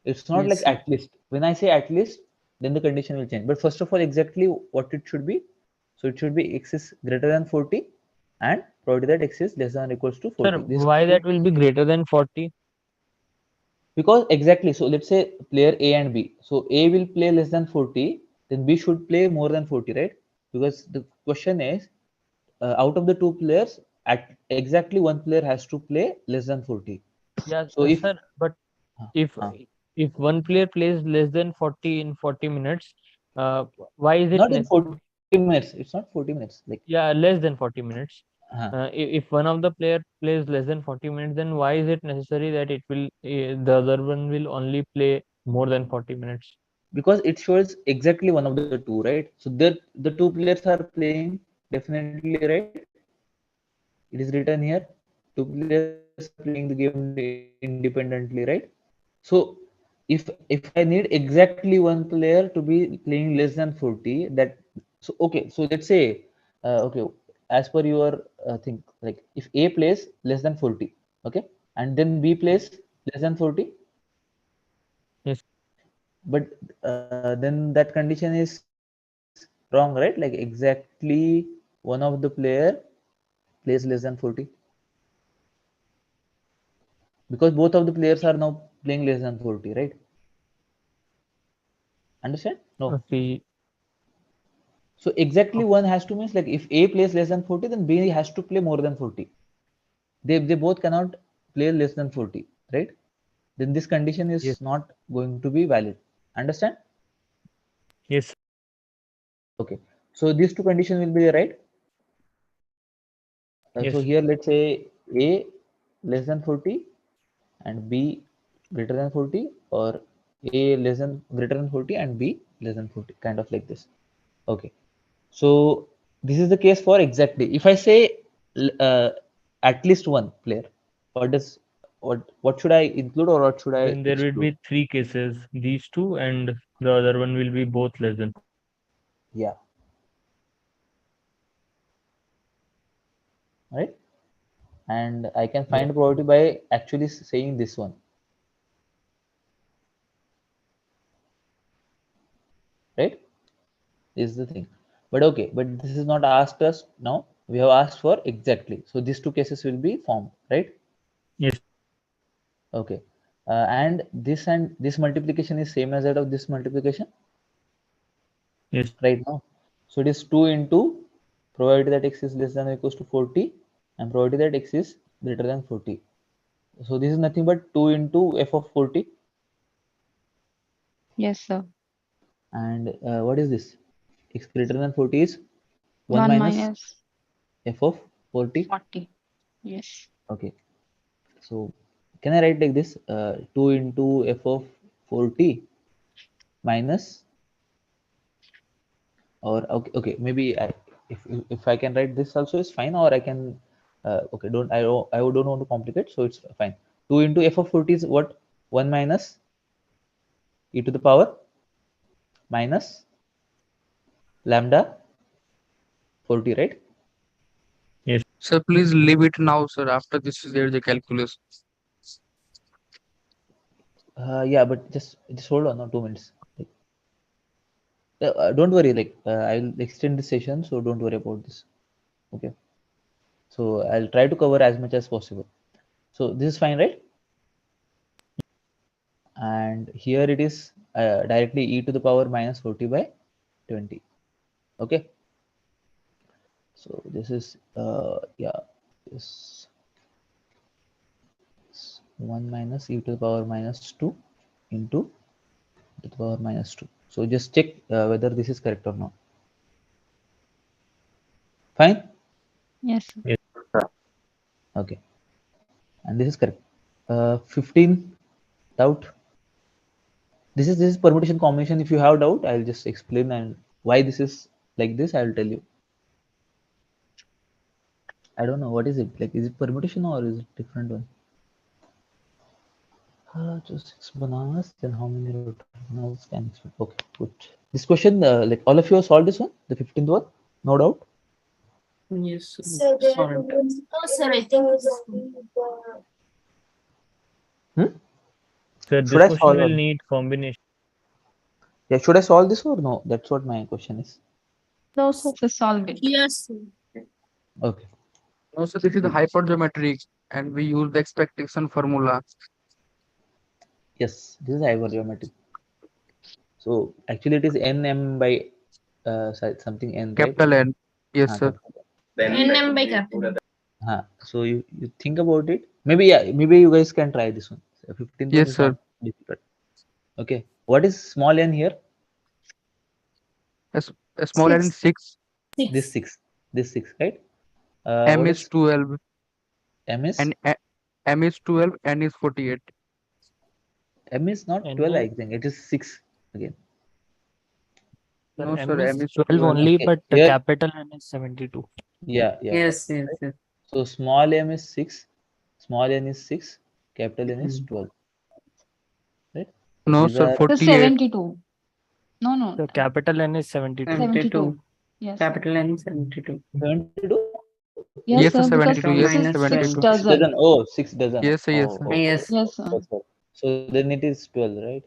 It's not like at least. When I say at least, then the condition will change. But first of all, exactly what it should be. So it should be x is greater than 40 and probability that x is less than or equals to Sir, 40. This why that will be greater than 40? because exactly. So let's say player A and B. So A will play less than 40, then B should play more than 40, right? Because the question is, out of the two players, at exactly one player has to play less than 40. Yes, So if sir, but if if one player plays less than 40 in 40 minutes, why is it not in necessary? 40 minutes, it's not 40 minutes. Like Yeah, less than 40 minutes. uh, If one of the player plays less than 40 minutes, then why is it necessary that it will the other one will only play more than 40 minutes? because it shows exactly one of the two, right? So the two players are playing definitely, right? It is written here. Two players are playing the game independently, right? So if I need exactly one player to be playing less than 40, that so okay. So let's say okay, as per your thing, like if A plays less than 40, okay, and then B plays less than 40, Yes. but then that condition is wrong, right? Like exactly one of the player plays less than 40, because both of the players are now playing less than 40, right? Understand? No. Okay. So exactly one has to means like if A plays less than 40, then B has to play more than 40. They both cannot play less than 40, right? Then this condition is not going to be valid. Understand? Yes. Okay. So these two conditions will be there, right? So Yes. here let's say A less than 40 and B greater than 40, or A less than greater than 40 and B less than 40, kind of like this. Okay. So this is the case for exactly. If I say at least one player, what should I include or what should I Then there will exclude? be three cases, these two, and the other one will be both less than. Yeah. Right. And I can find the probability by actually saying this one. Right. Is the thing. But okay, but this is not asked us now. We have asked for exactly. So these two cases will be formed, right? Yes. Okay. And this multiplication is same as that of this multiplication. Yes. Right now. So it is 2 into probability that x is less than or equals to 40 and probability that x is greater than 40. So this is nothing but 2 into f of 40. Yes, sir. And what is this? X greater than 40 is 1 1 minus minus f of 40. 40. Yes. Okay. So can I write like this? 2 into f of 40 minus, or okay, maybe if I can write this also is fine, or I can okay, I don't want to complicate, so it's fine. 2 into f of 40 is what? 1 minus e to the power minus lambda 40, right? Yes. Sir, please leave it now, sir. After this, there is a calculus. Yeah, but just hold on, no, 2 minutes. Like, don't worry, like I'll extend the session, so don't worry about this. Okay. So I'll try to cover as much as possible. So this is fine, right? And here it is directly e to the power minus 40 by 20. Okay. So this is yeah, this 1 minus e to the power minus 2 into e to the power minus 2. So just check whether this is correct or not. Fine. Yes, sir. Yes. Okay. And this is correct. 15 doubt. This is permutation combination. If you have doubt, I'll just explain and why this is like this. I'll tell you. I don't know what is it like. Is it permutation or is it different one? Just 6 bananas. Then how many root bananas can expect? Okay, good. This question, like all of you have solved this one, the 15th one, no doubt. Yes. So there Solved. Oh, sir, I think this is So Should this I question solve will or need combination. yeah? Should I solve this or no? That's what my question is. No, sir. So solve it. yes. Okay. Also, this is the hypergeometric, and we use the expectation formula. Yes, this is hypergeometric. So actually, it is nm by something n, right? Capital N. Yes, sir. Capital NM by capital. So you think about it. Maybe yeah. Maybe you guys can try this one. 15th one Yes, is sir. not difficult. Okay. What is small n here? A small n is 6. This six. This six, right? M What is is 12. m is? And M is 12. N is 48. M is not And 12. I think it is 6 again. Sir, No, M sir. is M is 12 12. only, Okay. but the Here, capital N is 72. yeah. Yes, yes, Right? yes. So small m is 6. Small n is 6. Capital N is Mm. 12. Right? So No, these sir. are So 48. 72. No, no. The capital N is 72. 72. Yes. Capital N 72. 72. Yes, Yes, sir. sir. Because 72. So Yes, this sir. is minus 6 12. 72. 6 dozen. dozen. Oh, 6 dozen. Yes, sir. Yes, Oh, sir. oh, Yes. oh. Yes, sir. That's right. So then it is 12, right?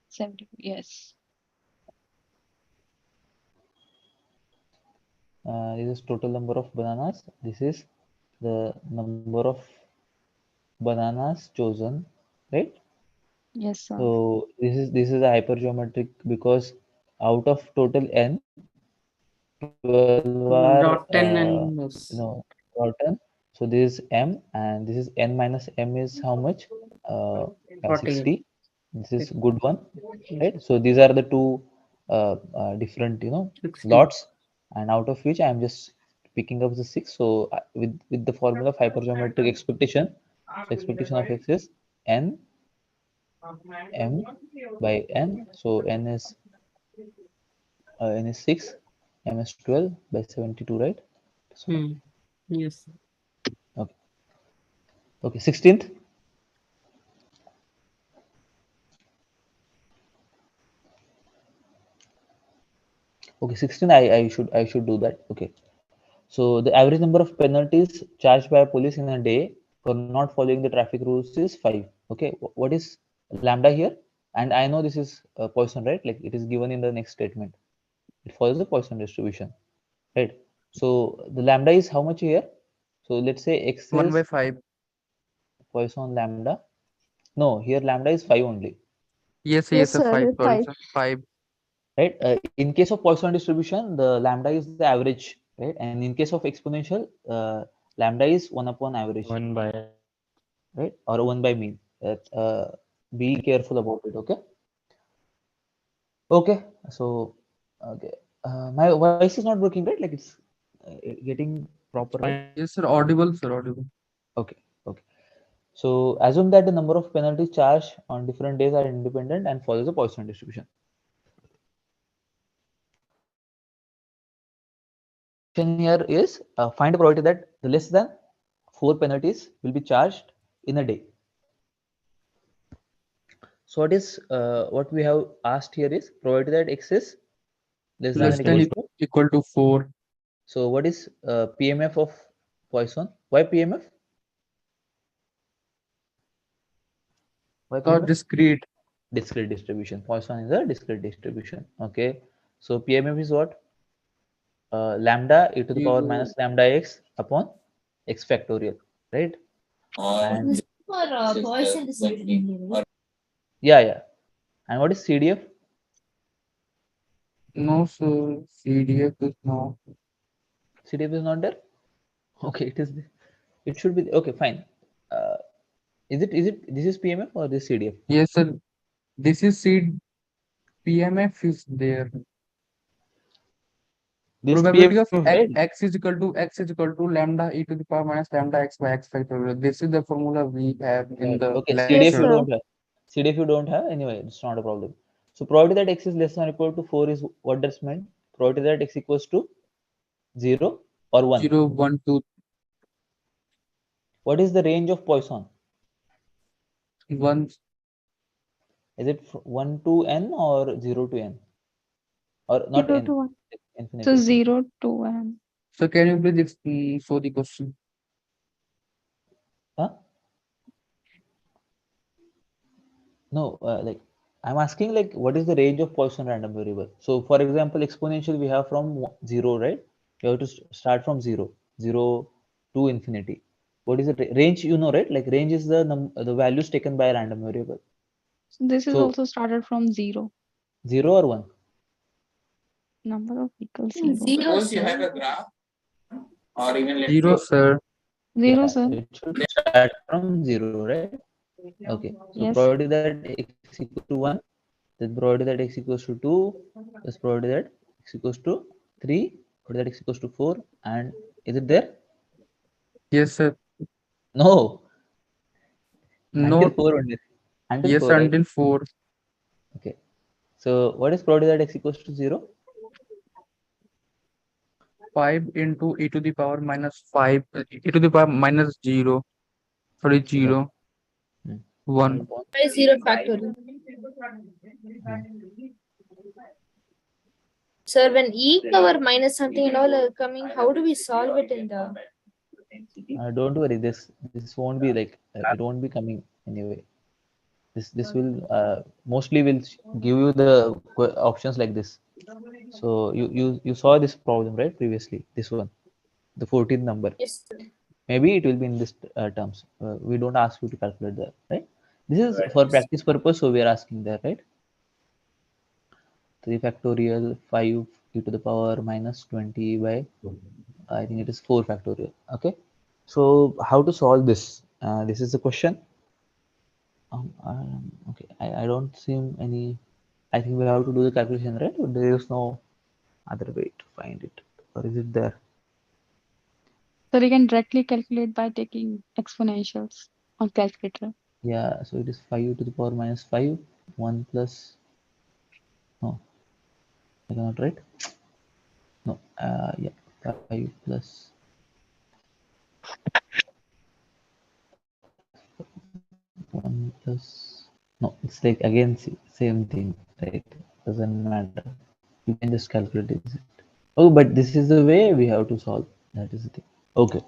72. Yes. This is total number of bananas. This is the number of bananas chosen, right? Yes, sir. So this is a hypergeometric because out of total n, 12 are Rotten and rotten. So this is m, and this is n minus m is how much? 48. 60. This is good one, right? So these are the two different 60. lots, and out of which I am just picking up the 6. So with the formula of hypergeometric expectation, so expectation of x is n m by n. So n is 6, m is 12 by 72, right? So, Yes. okay. Okay, 16th. Okay, 16. I should do that. Okay. So the average number of penalties charged by police in a day for not following the traffic rules is 5. Okay. What is lambda here? And I know this is Poisson, right? Like it is given in the next statement. It follows the Poisson distribution, right? So the lambda is how much here? So let's say x 1 by is 5. Poisson lambda. No, here lambda is 5 only. Yes, Yes, yes, sir. sir. 5. It's Sorry, 5. sir. 5. Right? In case of Poisson distribution, the lambda is the average, right? And in case of exponential, lambda is 1 upon average, 1 by. right? Or 1 by mean. Be careful about it, okay? Okay, so okay, my voice is not working, right? Like it's getting proper, right? Yes, sir. Audible, sir. Audible. Okay, okay. So assume that the number of penalties charged on different days are independent and follows the Poisson distribution. Here is find a probability that the less than 4 penalties will be charged in a day. So what we have asked here is probability that x is less than Less or than equal to. 4. So what is PMF of Poisson? Why PMF? Why PMF? Discrete. Discrete distribution. Poisson is a discrete distribution. Okay. So PMF is what? Lambda e to the power minus lambda x upon x factorial, right? And This is for Poisson distribution. Right? yeah. And what is CDF? No, sir. CDF is no. CDF is not there. Okay, it is. It should be okay. Fine. Uh, is it? This is PMF or this CDF? Yes, sir. This is seed. PMF is there. This Probability PMF, of right? x is equal to lambda e to the power minus lambda x by x factorial. This is the formula we have in Right. the Okay. Yes, CDF you lecture. sir. don't have. CDF you don't have. Anyway, it's not a problem. So probability that x is less than or equal to 4 is what does mean? Probability that x equals to 0 or 1. 0, 1, 2, What is the range of Poisson? 1. Is it 1 to n or 0 to n? Or not 0 n? to 1. So 0 to n. So can you please show the question? Huh? No, like I'm asking like what is the range of Poisson random variable? So for example, exponential we have from 0, right? You have to start from 0, 0 to infinity. What is the range? You know, right? Like range is the values taken by a random variable. So this is So also started from 0. 0 or 1? Number of equals 0. Suppose you have a graph, or even let's Zero, say sir. 0, sir. It should start from 0, right? Okay. So Yes. probability that x equals to 1, then probability that x equals to 2, plus probability that x equals to 3, probability that x equals to 4, and is it there? Yes, sir. No, until No. 4 only. Until Yes, 4, right? until 4. Okay. So what is probability that x equals to 0? 5 into e to the power minus 5, e to the power minus 0. Sorry, 0. 1. Why 0 factorial? Sir, when e power minus something and all are coming, how do we solve it in the? Don't worry, this won't be like it won't be coming anyway. This will mostly will give you the options like this. So you saw this problem, right, previously, this one, the 14th number. Yes, sir. Maybe it will be in this terms. We don't ask you to calculate that, right? This is for practice purpose, so we are asking that, right? 3 factorial 5 e to the power minus 20 by I think it is 4 factorial. Okay, so how to solve this? This is the question. Okay, I don't see any. I think we have to do the calculation, right? But there is no other way to find it, or is it there? So we can directly calculate by taking exponentials on calculator. Yeah, so it is 5 to the power minus 5, 1 plus. No, I cannot write. No, yeah, 5 plus 1 plus. No, it's like again same thing, right? Doesn't matter. You can just calculate it. Oh, but this is the way we have to solve. That is the thing. Okay.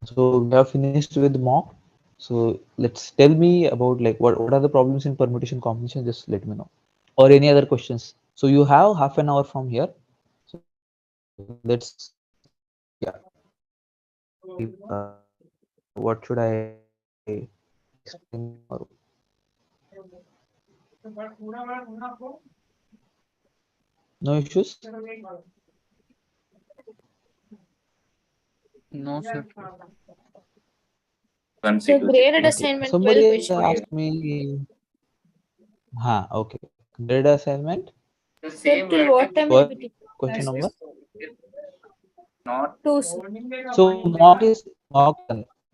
So we have finished with mock. So let's tell me about like what are the problems in permutation combination. Just let me know, or any other questions. So you have half an hour from here. So let's yeah. What should I explain tomorrow? No issues. No, sir. So graded Okay. assignment 12 Somebody question. asked me. Okay. Grade assignment. Sir, till what time will What be taking question number? classes? Two, sir. So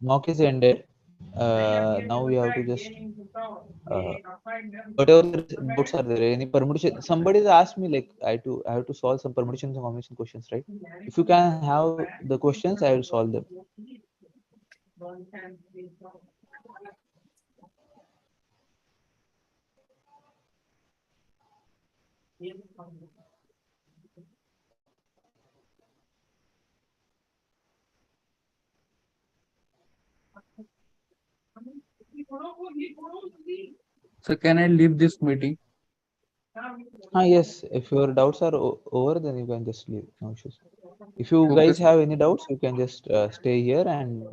mock is ended. Now we have to just whatever the doubts are there. Any permutation. Somebody asked me like I have to solve some permutations and combination questions, right? If you can have the questions, I will solve them. So can I leave this meeting? Yes. If your doubts are over, then you can just leave. No issues. If you Okay, guys sir. have any doubts, you can just stay here and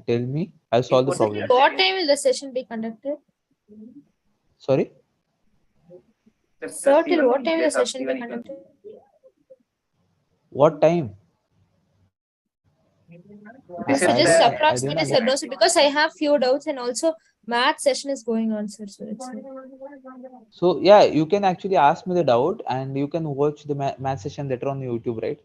tell me. I'll solve the Sir, problems. what time will the session be conducted? Sorry. Sir, till what time will the session be conducted? What time? So just I approximately, didn't sir, no, understand. sir, because I have few doubts and also math session is going on, sir. So it's So yeah, you can actually ask me the doubt, and you can watch the math session later on YouTube, right?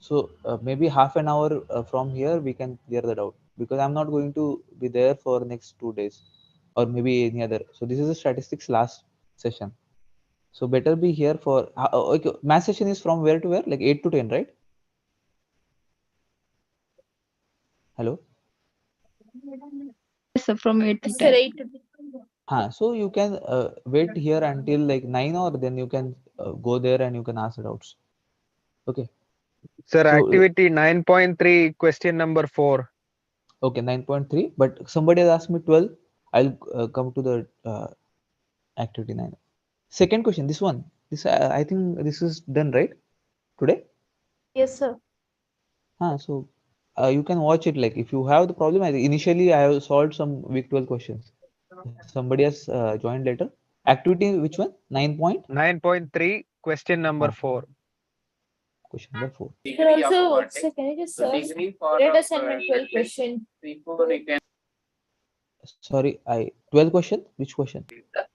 So maybe half an hour from here we can clear the doubt, because I'm not going to be there for next 2 days, or maybe any other. So this is the statistics last session. So better be here for okay. Math session is from where to where? Like 8 to 10, right? Hello. Yes, sir, from 8 to yes, sir, 10. 8 to 10. So you can wait here until like 9, or then you can go there and you can ask the doubts. Okay. Sir, So, activity 9.3, question number 4. okay, 9.3. But somebody has asked me 12. I'll come to the activity 9. Second question, this one. This I think this is done right today. Yes, sir. So you can watch it. Like if you have the problem, initially I have solved some week 12 questions. Somebody has joined later. Activity which one? 9.3, question number 4. Question number 4. Sir, also, sir, can you just search grade assignment 12 question? Sorry, 12 question. Which question?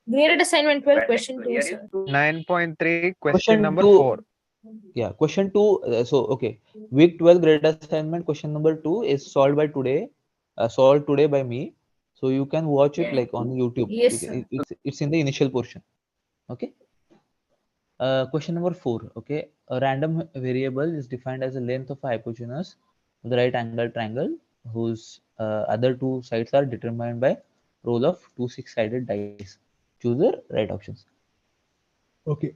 Graded assignment 12 question 2, sir. 9.3, question Question number 2. 4. Yeah, question 2. So okay, week 12 grade assignment question number 2 is solved by today. Solved today by me. So you can watch it like on YouTube. Yes, You can, sir. it's in the initial portion. Okay. Question number 4. Okay, a random variable is defined as the length of a hypogenuse of the right angle triangle whose other two sides are determined by roll of two six-sided dice. Choose the right options. Okay.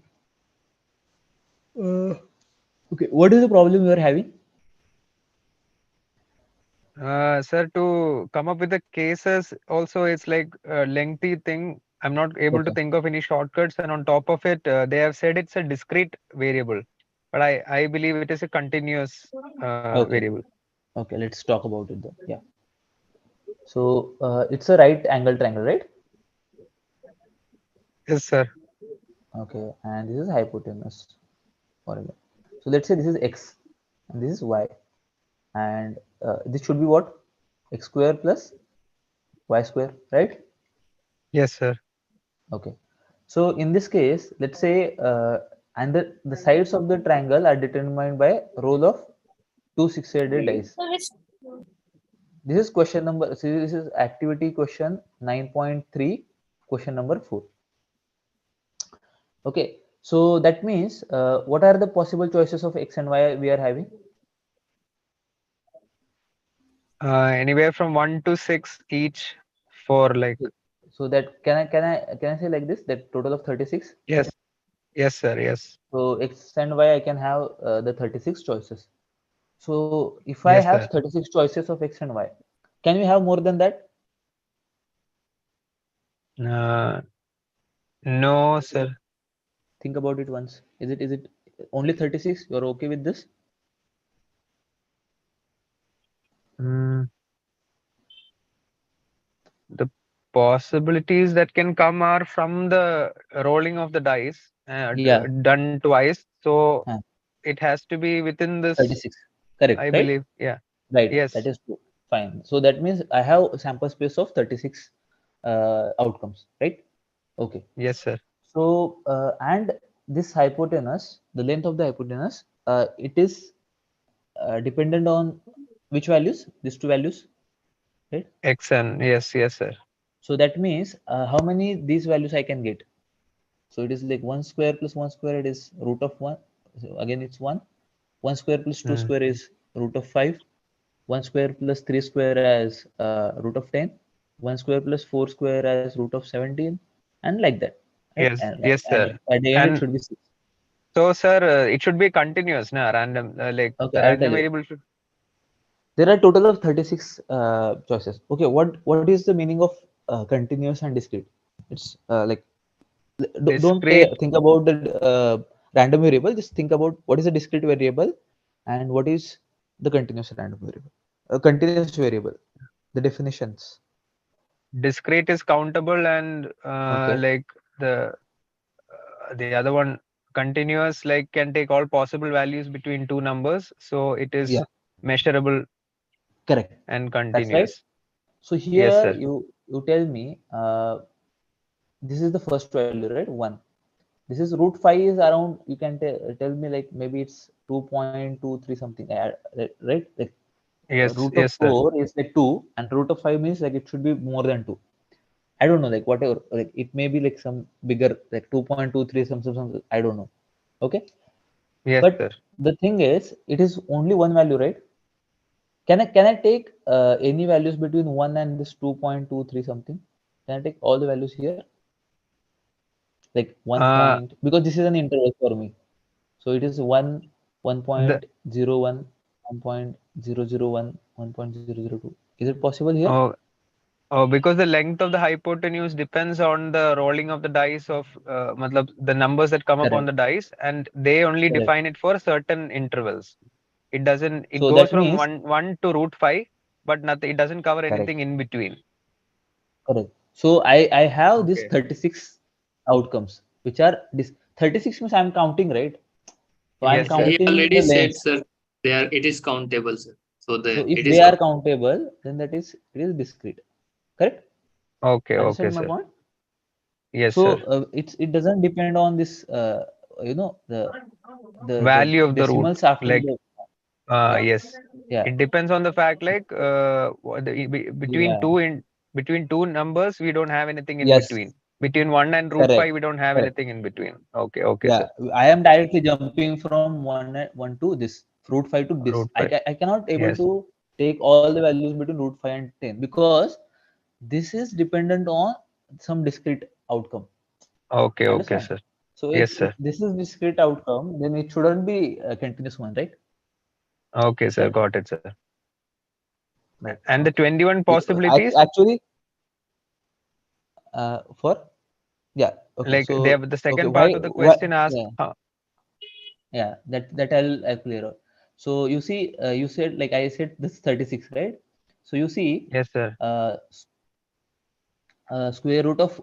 Okay, what is the problem you are having? Sir, to come up with the cases, also it's like a lengthy thing. I'm not able to Okay. think of any shortcuts, and on top of it, they have said it's a discrete variable, but I believe it is a continuous Okay. variable. Okay, let's talk about it then. Yeah. So it's a right angle triangle, right? Yes, sir. Okay, and this is hypotenuse formula. So let's say this is x and this is y, and this should be what? X square plus y square, right? Yes, sir. Okay. So in this case, let's say, and the sides of the triangle are determined by roll of two six-sided dice. This is question number. See, this is activity question 9.3, question number 4. Okay. So that means, what are the possible choices of x and y we are having? Anywhere from 1 to 6 each for like. So that can I say like this, that total of 36? Yes. Yes, sir. Yes. So x and y I can have the 36 choices. So if I Yes, have sir. 36 choices of x and y, can we have more than that? No, sir. Think about it once. Is it only 36? You're okay with this? The possibilities that can come are from the rolling of the dice Yeah. done twice. So Huh. it has to be within this, 36. Correct, I right? believe. Yeah. Right. Yes. That is true. Fine. So that means I have a sample space of 36 outcomes, right? Okay. Yes, sir. So and this hypotenuse, the length of the hypotenuse, it is dependent on which values? These two values, right? X and yes, yes, sir. So that means how many these values I can get? So it is like 1 square plus 1 square, it is root of 1. So again, it's 1. 1 square plus 2 square is root of 5. 1 square plus 3 square as root of 10. 1 square plus 4 square as root of 17, and like that. Right? Yes, And yes, at sir. the end, it And should be 6. so, sir, it should be continuous, na? Random, like Okay, the I'll tell random you. variable should. There are total of 36 choices. Okay, what is the meaning of continuous and discrete? It's like don't Discrete. think about the random variable. Just think about what is a discrete variable and what is the continuous random variable. A continuous variable. The definitions. Discrete is countable, and Okay. like the other one, continuous, like can take all possible values between two numbers, so it is Yeah. measurable. Correct. And That's right. continuous. So Yes, here sir. you tell me this is the first value, right? 1. This is root 5 is around, you can tell me like maybe it's 2.23 something, right? Like Yes, root of yes, sir. 4 is like 2 and root of 5 means like it should be more than 2. I don't know, like whatever, like it may be like some bigger, like 2.23 some, I don't know. Okay. Yes, But sir. the thing is, it is only one value, right? Can I take any values between 1 and this 2.23 something? Can I take all the values here? Like 1 point, because this is an interval for me. So it is 1, 1.01, 1.001, 1.002. Is it possible here? Oh, because the length of the hypotenuse depends on the rolling of the dice of matlab, the numbers that come up on Correct. the dice, and they only Correct. define it for certain intervals. It doesn't. It So goes that from means 1 to √5, but nothing. It doesn't cover correct. anything in between. Correct. So I have this Okay. 36 outcomes, which are this 36 means I'm counting, right? So I'm Yes, sir. He counting already the said, length. sir, it is countable, sir. So So the if it they is are countable. countable, then it is discrete. Correct? Okay. Okay, Understand my sir. point? Yes, So sir. it doesn't depend on this the Value of the root, decimals after like the yes. yeah It depends on the fact, like yeah between two numbers, we don't have anything in yes between. Between 1 and correct √5, we don't have correct anything in between. Okay, yeah sir. I am directly jumping from one to this root 5 to this. √5. I cannot able Yes. to take all the values between root 5 and 10 because this is dependent on some discrete outcome. Okay, Understand? sir. So Yes, if sir. this is discrete outcome, then it shouldn't be a continuous one, right? Okay, sir. Correct? Got it, sir. Right. And the Okay. 21 possibilities, Actually, for yeah. Okay. like So the okay. second part Why? of the What? question asks, Yeah. Yeah. That I'll clear out. So you see, you said like I said this 36, right? So you see, yes, sir. Square root of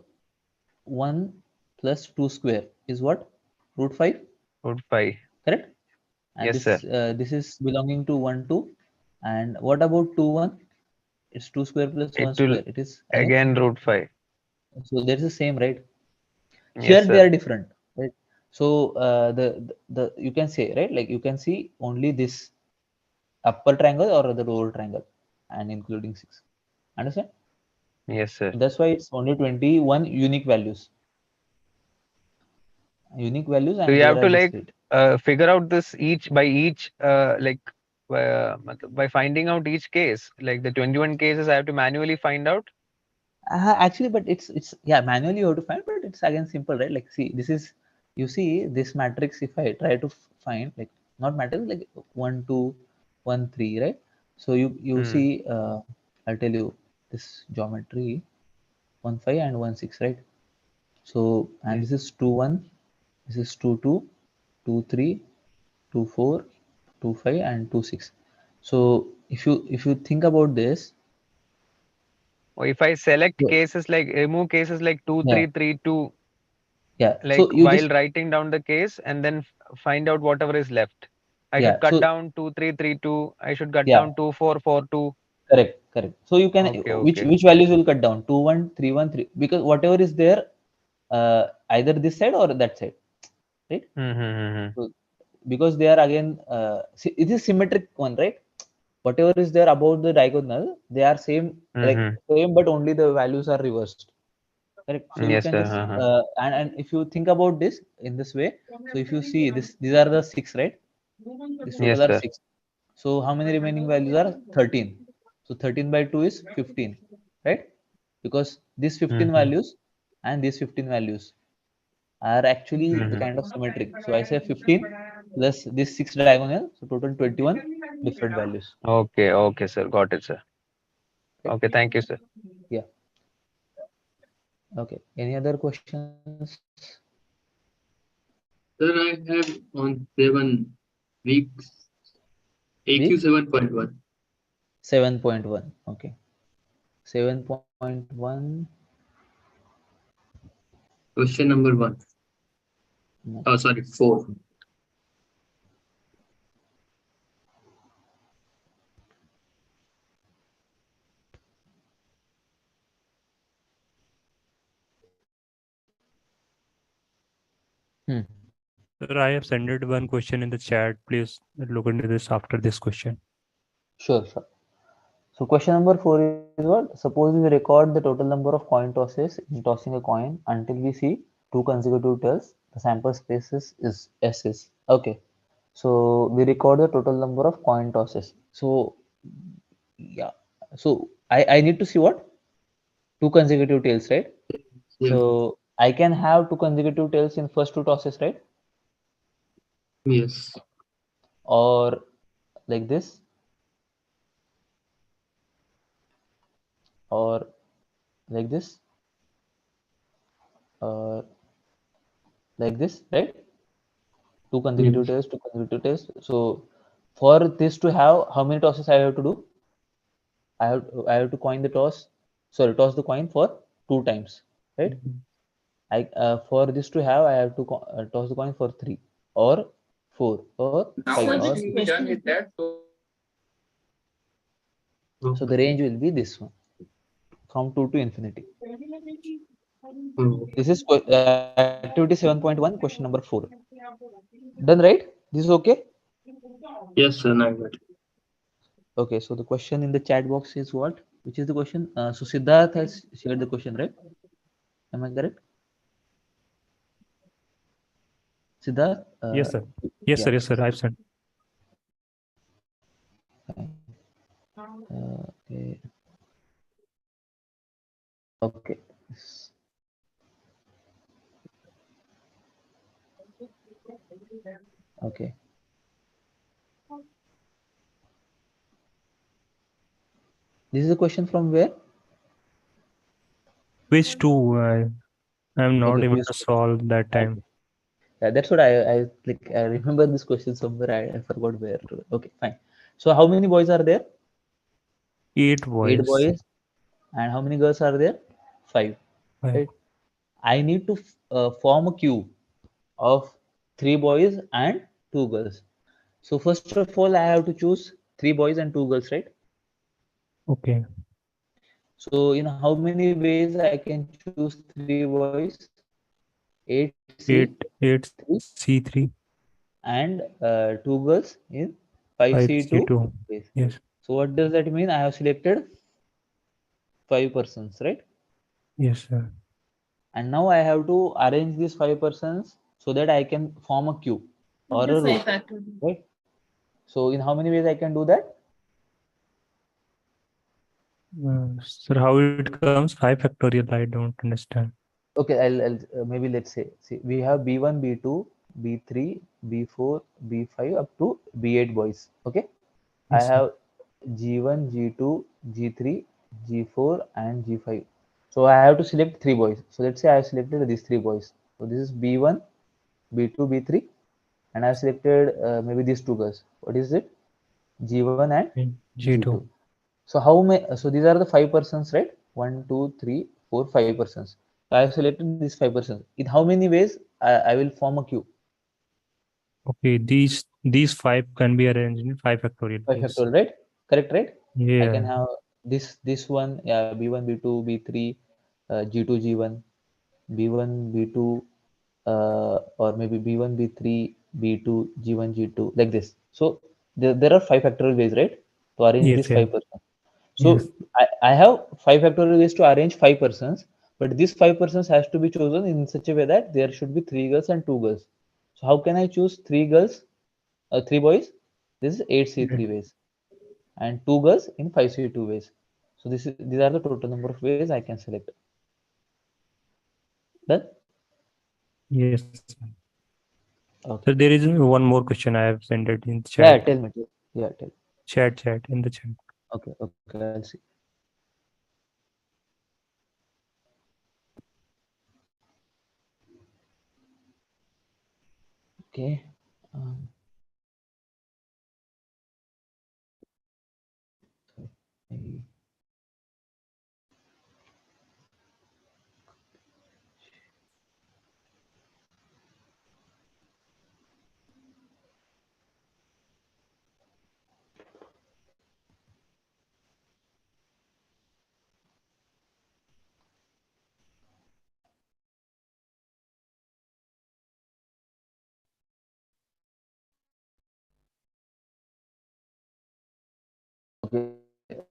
1 plus 2 square is what? Root 5. √5. Correct? And Yes, sir. this is belonging to 1 2. And what about 2 1? It's 2 square plus It 1 will square. It is again again √5. so there is the same, right? Yes, Here they sir. are different, right? So the you can say, right, like you can see only this upper triangle or the lower triangle and including 6. Understand? Yes, sir. So that's why it's only 21 unique values So and you there have are to like discrete. figure out this each like by finding out each case. Like the 21 cases, I have to manually find out. Actually, but it's yeah, manually you have to find, but it's again simple, right? Like see, this is you see this matrix. If I try to find like not matrix like 1 2 1 3, right? So you Hmm. see, I'll tell you this geometry 1 5 and 1 6, right? So and Yes. this is 2 1, this is 2 2, 2 3, 2 4, 2 5, and 2 6. So if you think about this, Or if I select so, cases like remove cases like 2 yeah 3 3 2, yeah. like So you while just writing down the case and then find out whatever is left. I should yeah. cut So down 2 3 3 2. I should cut yeah. down 2 4 4 2. Correct, correct. So you can Okay. which values will cut down 2 1 3 1 3 because whatever is there, either this side or that side, right? Hmm. So because they are again it is symmetric one, right? Whatever is there above the diagonal, they are same like Hmm. same, but only the values are reversed. Correct. So you Yes, can sir. just and if you think about this in this way, so if you see this, these are the 6, right? This Yes, total are sir. 6. So how many remaining values are 13? So 13 by 2 is 15, right? Because these 15 Hmm. values and these 15 values are actually the Hmm. kind of symmetric. So I say 15 plus this 6 diagonal, so total 21 different values. Okay, sir. Got it, sir. Right? Okay, thank you, sir. Yeah. Okay. Any other questions? Sir, I have on 7 weeks AQ Week 7.1. 7.1. Okay. 7.1. Question number 1. No. Oh, sorry, 4. Sir, I have sent it one question in the chat. Please look into this after this question. Sure, sure. So question number 4 is what? Suppose we record the total number of coin tosses in tossing a coin until we see 2 consecutive tails. The sample space is S is. Okay. So we record the total number of coin tosses. So yeah. So I need to see what? 2 consecutive tails, right? Yeah. So I can have 2 consecutive tails in first 2 tosses, right? Yes. or like this, or like this, or like this, right? Two consecutive tests, two consecutive tests. So for this to have, how many tosses I have to do? I have to coin the toss. Sorry, toss the coin for 2 times, right? I for this to have, I have to toss the coin for 3 or 4 or 5 or so the range will be this one from 2 to infinity. This is activity 7.1, question number 4. Done, right? This is okay? Yes, sir. I got it. Okay, so the question in the chat box is what? Which is the question? So Siddharth has shared the question, right? Am I correct? Siddharth? Yes, sir. Yes, Yeah. sir. Yes, sir. I've sent. Okay. Okay. Okay. This is a question from where? Which two? I'm not Okay, able quiz to two. solve that time. Yeah, that's what I like. I remember this question somewhere. I forgot where. Okay, fine. So how many boys are there? 8 8 boys. boys. And how many girls are there? 5. 5. Right. I need to form a queue of 3 boys and 2 girls. So first of all, I have to choose 3 boys and 2 girls, right? Okay. So in how many ways I can choose 3 boys? 8C 8C3 and 2 girls in 5C2 5C2. ways. Yes. So what does that mean? I have selected 5 persons, right? Yes, sir. And now I have to arrange these 5 persons so that I can form a queue or a row, right? So in how many ways I can do that? Sir, how it comes? 5 factorial? I don't understand. Okay, I'll maybe let's say, see, we have B1, B2, B3, B4, B5 up to B8 boys. Okay, I Yes, sir. have G1, G2, G3, G4, and G5. So I have to select 3 boys. So let's say I have selected these 3 boys. So this is B1, B2, B3, and I have selected maybe these 2 girls. What is it? G1 and G2. G2. So how many? So these are the 5 persons, right? 1, 2, 3, 4, 5 persons. So I have selected these 5 persons. In how many ways I will form a queue? Okay, these 5 can be arranged in 5 factorial 5 ways. factorial, right? Correct, right? I Yeah. can have this one, yeah, B1, B2, B3, G2, G1, B1, B2, or maybe B1, B3, B2, G1, G2, like this. So there are 5 factorial ways, right? To arrange Yes, these yeah. 5 persons. Yes. So I have 5 factorial ways to arrange 5 persons, but these 5 persons has to be chosen in such a way that there should be 3 girls and 2 girls. So how can I choose 3 girls, 3 boys? This is 8C3 ways, and 2 girls in 5C2 ways. So these are the total number of ways I can select. Done? Yes. Okay. So there is one more question I have sent it in Yeah, chat. tell me. Yeah, tell. Chat in the chat. Okay, okay, I'll see. Okay. Sorry. Okay.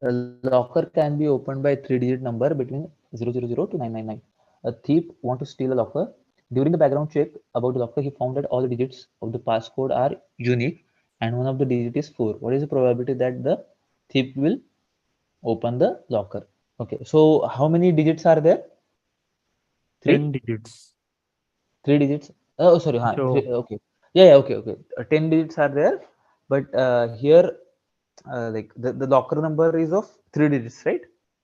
A locker can be opened by 3-digit number between 000 to 999. A thief want to steal a locker. During the background check about the locker, he found that all the digits of the passcode are unique and one of the digit is 4. What is the probability that the thief will open the locker? Okay, so how many digits are there? 10 3? digits. 3 digits. Oh, sorry. So Three, okay. Yeah, okay. 10 digits are there. But here, like the locker number is of 3 digits, right?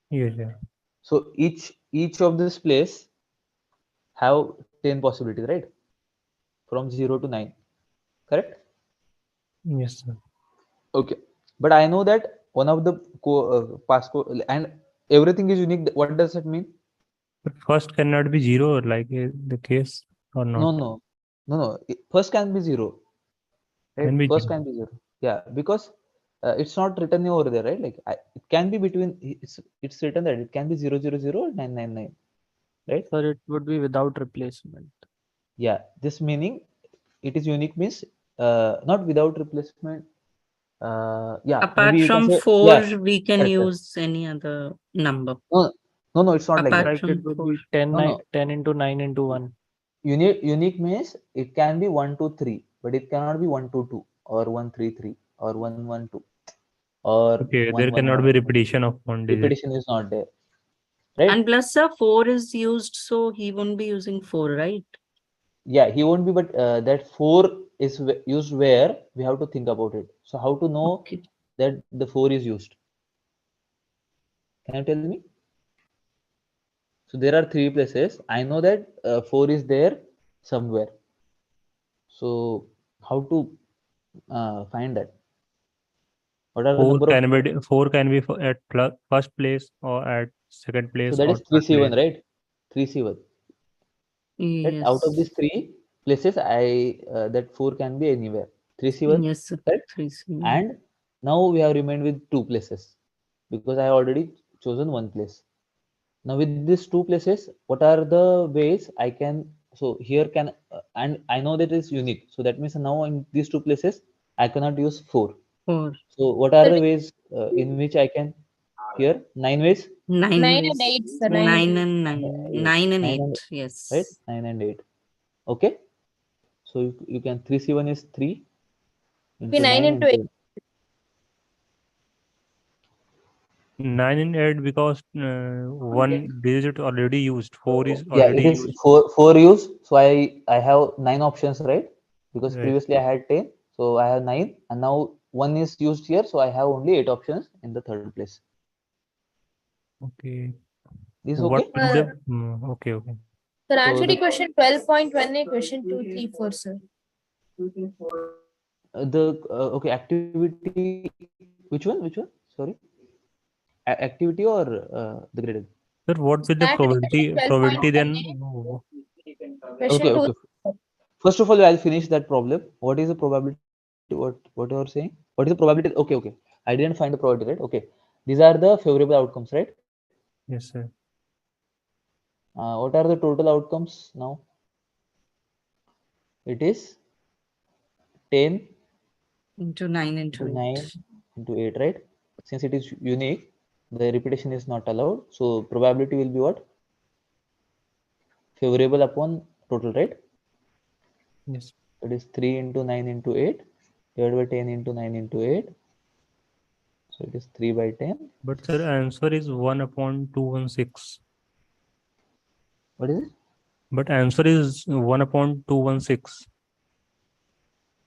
Yes, yeah. So each of this place have 10 possibilities, right? From 0 to 9, correct? Yes, sir. Okay, but I know that one of the passcode and everything is unique. What does that mean? But first cannot be 0, like the case, or not? No. First can be 0, right? Can be First 0. can be 0. Yeah, because it's not written over there, right? Like it can be between. It's written that it can be 000 999, right? Sir, it would be without replacement. Yeah, this meaning it is unique means not without replacement. Yeah, Apart maybe you can from say 4, yeah. we can Correct, correct. use any other number. No, it's not like Apart that. Like it from would 4. be 10, No. 10 into 9 into 1. Unique means it can be 1 2 3, but it cannot be 1 2 2 or 1 3 3 or 1 1 2 or Okay, 1 there 1 cannot 1. be repetition of one digit. Repetition is not there, right? And plus, sir, 4 is used, so he won't be using 4, right? Yeah, he won't be, but that 4 is used where we have to think about it. So how to know that the 4 is used? Can you tell me? So there are 3 places. I know that 4 is there somewhere. So how to find that? What are the 4 number of? can be 4 can be at first place or at second So place that or is third 3C1, place. right? 3C1. Right? Out of these Yes. 3 places, that 4 can be anywhere. 3C1, Yes, sir. correct? 3C1. And now we have remained with 2 places because I have already chosen 1 place. Now with these 2 places, what are the ways I can? So here can and I know that it's unique. So that means now in these 2 places, I cannot use 4. 4. So what are the ways in which I can? Here 9 ways. 9 9 ways. and 8, sir. 9 and 9. 9 and 8. Yes. Right? 9 and 8. Okay. So you can 3C1 is 3 Be into 9 9 into 8. into 9 and 8 because one digit already used. 4 is yeah, already it is used. 4 use. So I have 9 options, right? Because Right. previously I had 10, so I have 9, and now 1 is used here, so I have only 8 options in the third place. Okay. Is What okay? will the okay. Sir, So answer the the question 12.1, question 2, 3, 4, sir. okay, activity. Which one? Sorry, activity or the graded? Sir, what will the Start with the probability 12.1, then? question 2. Okay. First of all, I'll finish that problem. What is the probability? What you are saying? What is the probability? Okay. I didn't find the probability, right? Okay. These are the favorable outcomes, right? Yes, sir. What are the total outcomes now? It is 10 into 9 into 9 8. into 8, right? Since it is unique, the repetition is not allowed. So probability will be what? Favorable upon total, right? Yes. It is 3 into 9 into 8 divided by 10 into 9 into 8. So it is 3 by 10. But sir, answer is 1 upon 216. What is it? But answer is 1 upon 216.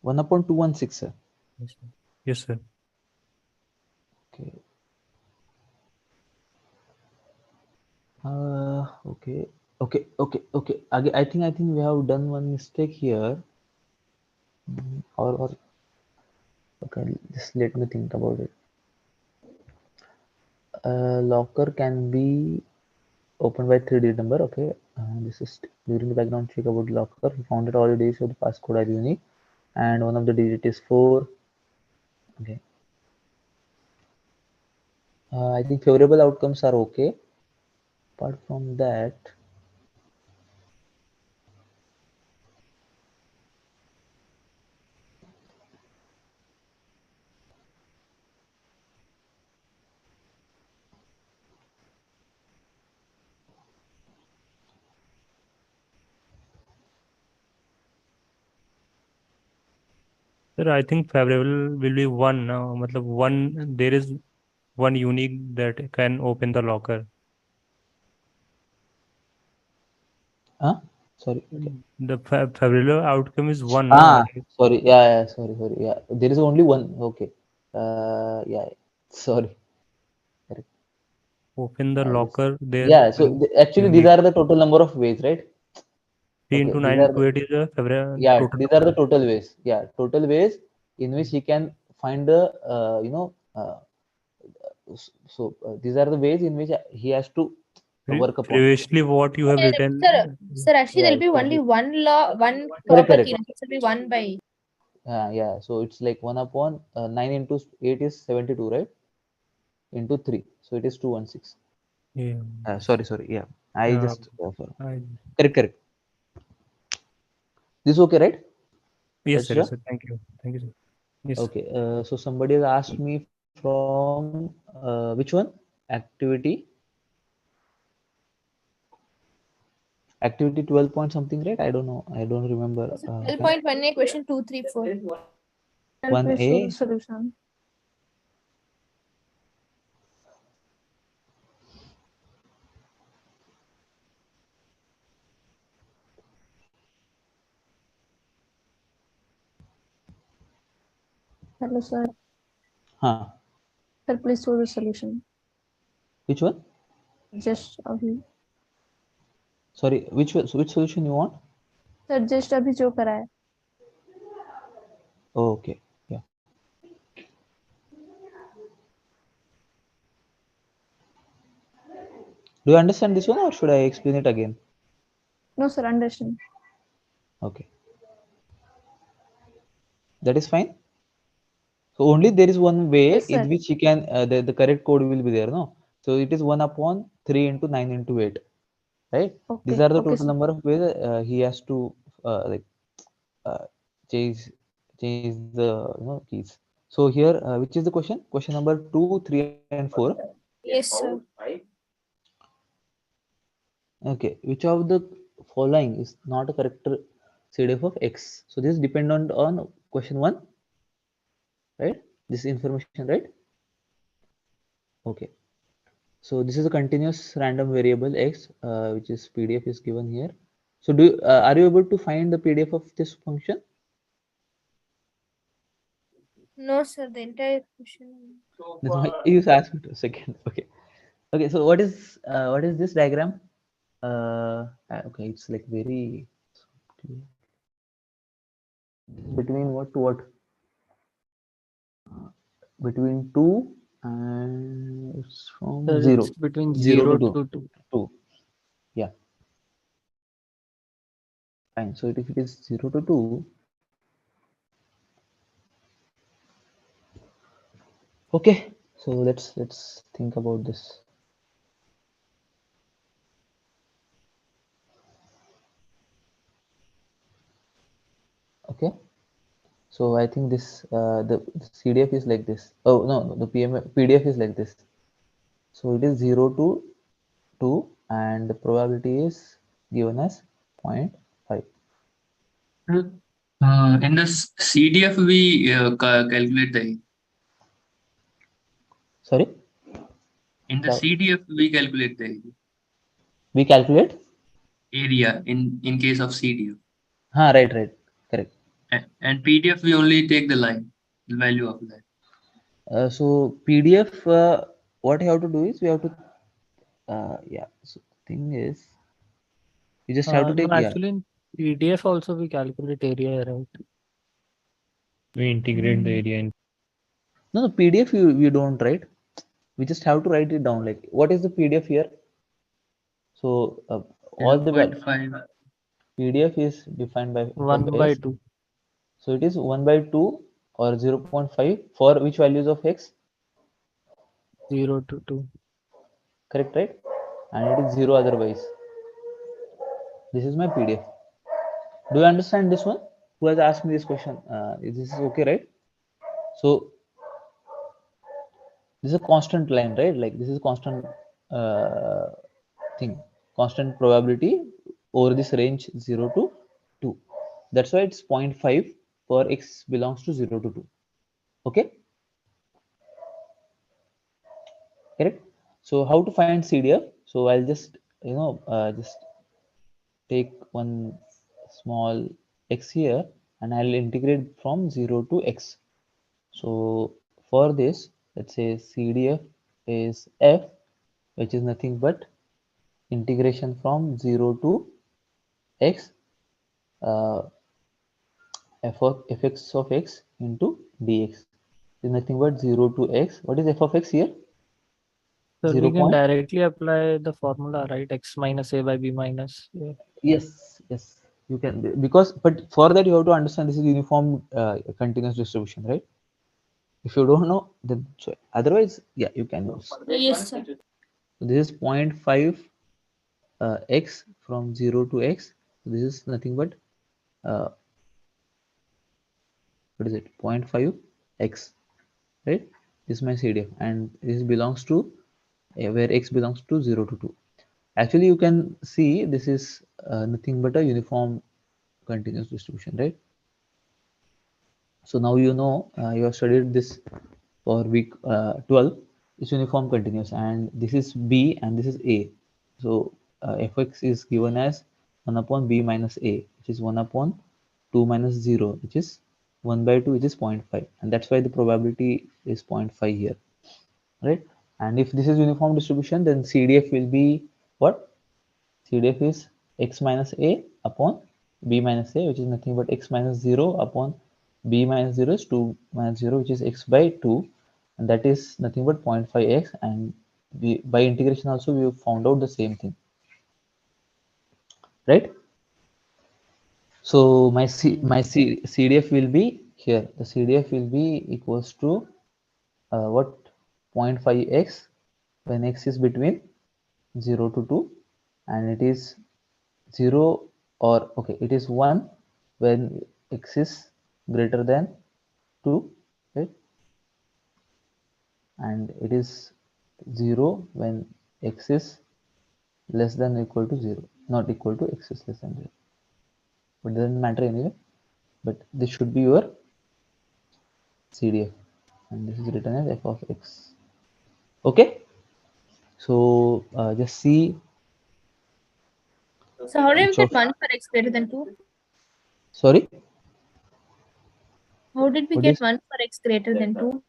1 upon 216, sir. Yes, sir. Okay. Okay. Again, I think we have done one mistake here. Or okay, just let me think about it. Locker can be opened by 3-digit number. Okay, this is during the background check about locker. He found that all the digits of the passcode are unique, and one of the digit is 4. Okay. I think favorable outcomes are okay. Apart from that, Sir, I think favorable will be 1 now. Matlab 1, there is one unique that can open the locker. huh? Sorry. Okay. The favorable outcome is 1. No? Sorry. Yeah. Sorry. Yeah. There is only one. Okay. Yeah. Sorry. Correct. Open the locker there. Yeah. So actually, these are the total number of ways, right? 3 Okay. into These 9 are into 8 is the favorable. yeah. Total These are the total ways. Yeah. Total ways in which he can find the these are the ways in which he has to work upon. Previously, what you have written. Sir, actually, there'll be so only one law, one Correct, proper correct. key. It will be 1 by. Yeah. So it's like 1 upon 9 into 8 is 72, right? Into 3. So it is 216. Yeah. Sorry. Yeah. I just I- correct. This is okay, right? Yes, That's sir. Thank you. Thank you, sir. Yes. Okay. So somebody has asked me from which one? Activity 12 point something, right? I don't know. I don't remember. 12.1a question 2, 3, 4. 1A. Solution. Hello, sir. Sir, please show the solution. Which one? Just अभी. Sorry, which solution you want? Sir, just अभी जो करा है. Oh, okay. Yeah. Do you understand this one, or should I explain it again? No, sir, understand. Okay. That is fine. So only there is one way Yes, in sir. which he can the correct code will be there, no? So it is 1 upon 3 into 9 into 8, right? Okay. These are the Okay, total sir. number of ways he has to change the keys. So here, which is the question? Question number 2, 3, and 4. Yes, sir. Okay, which of the following is not a correct CDF of X? So this is dependent on question 1, right? This information, right? Okay. So this is a continuous random variable X, which is PDF is given here. So are you able to find the PDF of this function? No, sir. The entire question. That's why you asked me to second. Okay. So what is this diagram? Okay, it's like very between what to what? Between 2 and it's from Sir, 0. it's between 0 0 to to 2. 2. Yeah. Fine. So if it is 0 to 2, okay. So let's think about this. Okay. So I think this the CDF is like this. Oh no, the PDF is like this. So it is 0 to 2 and the probability is given as 0.5. In the CDF, we calculate the. Sorry? In the CDF, we calculate the. We calculate? Area in case of CDF. Right. Correct. And PDF, we only take the line, the value of that. So PDF, what you have to do is we have to, yeah. So thing is, you just have to take, No, actually in PDF also we calculate area, right? We integrate the area in. No, PDF you don't write. We just have to write it down. Like, what is the PDF here? So all the 0.5. PDF is defined by 1 by 2. So it is 1 by 2 or 0.5 for which values of X? 0 to 2. Correct, right? And it is 0 otherwise. This is my PDF. Do you understand this one? Who has asked me this question? This is okay, right? So this is a constant line, right? Like this is constant thing, constant probability over this range 0 to 2. That's why it's 0.5 for X belongs to 0 to 2. Okay. Correct. So how to find CDF? So I'll just just take one small x here and I'll integrate from 0 to x. So for this, let's say CDF is f, which is nothing but integration from 0 to x fx of x into dx is nothing but 0 to x. What is f of x here? So 0. we can directly apply the formula, right? X minus a by b minus a. Yes, you can, because but for that you have to understand this is uniform continuous distribution, right? If you don't know, then so otherwise, yeah, you can use. Yes, sir. So this is 0.5 x from 0 to x. So this is nothing but what is it? 0.5 x, right? This is my CDF, and this belongs to where x belongs to 0 to 2. Actually, you can see this is nothing but a uniform continuous distribution, right? So now you know you have studied this for week 12. It's uniform continuous, and this is b and this is a. So fx is given as 1 upon b minus a, which is 1 upon 2 minus 0, which is 1 by 2, which is 0.5, and that's why the probability is 0.5 here, right? And if this is uniform distribution, then CDF will be what? CDF is x minus a upon b minus a, which is nothing but x minus 0 upon b minus 0 is 2 minus 0, which is x by 2, and that is nothing but 0.5x, and by integration also we have found out the same thing, right? So my CDF will be here. The CDF will be equals to what? 0.5x when x is between 0 to 2, and it is 0 or okay, it is 1 when x is greater than 2, right? And it is 0 when x is less than or equal to 0, not equal to x is less than 0. But it doesn't matter anyway. But this should be your CDF, and this is written as f of x. Okay, so just see. So how do we which get of 1 for x greater than 2? sorry, How did we what get is 1 for x greater than 2?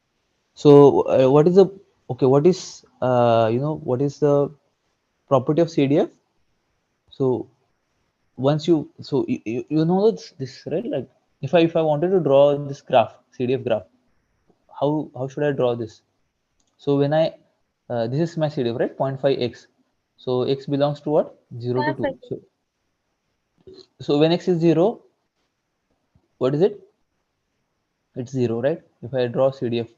so what is the okay? What is what is the property of CDF? So once you you know this right, like if I wanted to draw this graph, CDF graph, how should I draw this? So when I this is my CDF, right? 0.5x. So x belongs to what? 0 to 2. So when x is 0, what is it? It's 0, right? If I draw CDF,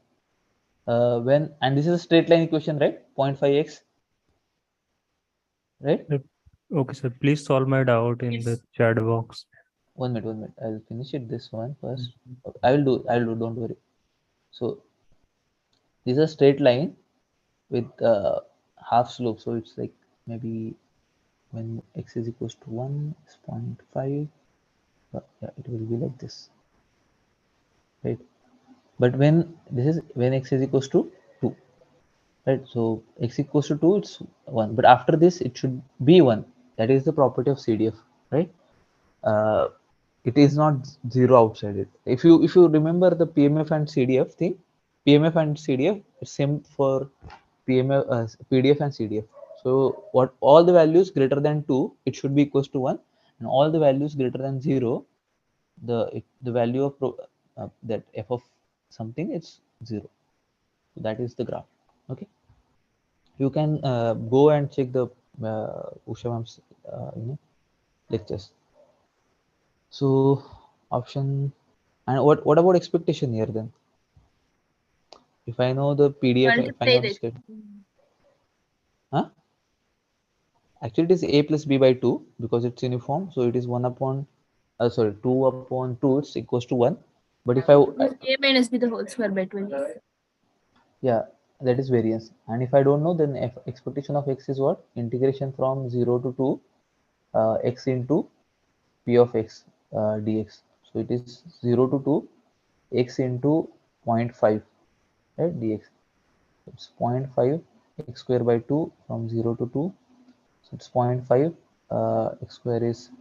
when, and this is a straight line equation, right? 0.5x, right? Okay, sir. Please solve my doubt in the chat box. 1 minute. I'll finish it this one first. I'll do. Don't worry. So this is a straight line with half slope. So it's like maybe when x is equals to 1, it's 0.5. Yeah, it will be like this, right? But when this is when x is equals to 2, right? So x equals to 2, it's 1. But after this, it should be 1. That is the property of CDF, right? It is not 0 outside it. If you remember the PMF and CDF thing, PMF and CDF, it's same for PMF, PDF and CDF. So what all the values greater than 2, it should be equals to 1, and all the values greater than 0, the value of that f of something, it's 0. So that is the graph. Okay, you can go and check the Usha ma'am's lectures. So option, and what about expectation here then? If I know the PDF, if I know the state, huh? Actually, it is a plus b by 2 because it's uniform. So it is 1 upon, sorry, 2 upon 2, it's equals to 1. But if A minus b the whole square by 20. yeah, that is variance. And if I don't know, then expectation of x is what? Integration from 0 to 2 x into p of x dx. So it is 0 to 2 x into 0.5, right, dx. It's 0.5 x square by 2 from 0 to 2. So it's 0.5 x square is,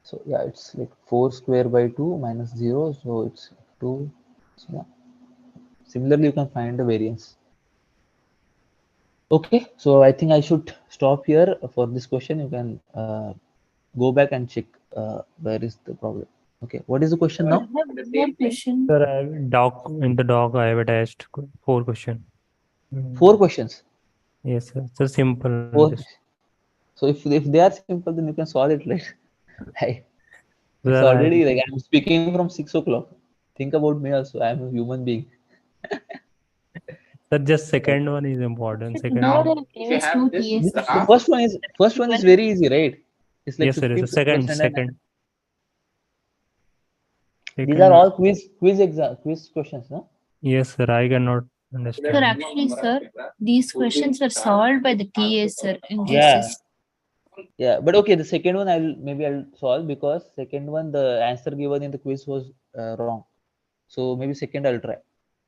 so yeah, it's like 4 square by 2 minus 0, so it's 2. So yeah. Similarly, you can find the variance. Okay, so I think I should stop here for this question. You can go back and check where is the problem. Okay, what is the question now? Sir, in the doc I have attached 4 questions. 4 questions. Yes, sir. So simple. 4. So if they are simple, then you can solve it, right? It's Sir, already like I'm speaking from 6 o'clock. Think about me also. I'm a human being. Sir, just second one is important. Second No, one. The first one is very easy, right? It's like Yes, sir. It's a second. 50%. And these Second are one. all quiz questions, no? Yes, sir. I cannot Sir, understand. actually, sir, these questions were solved by the TA, sir, in Yeah. GSS. Yeah, but okay, the second one I'll solve, because second one the answer given in the quiz was wrong. So maybe second I'll try.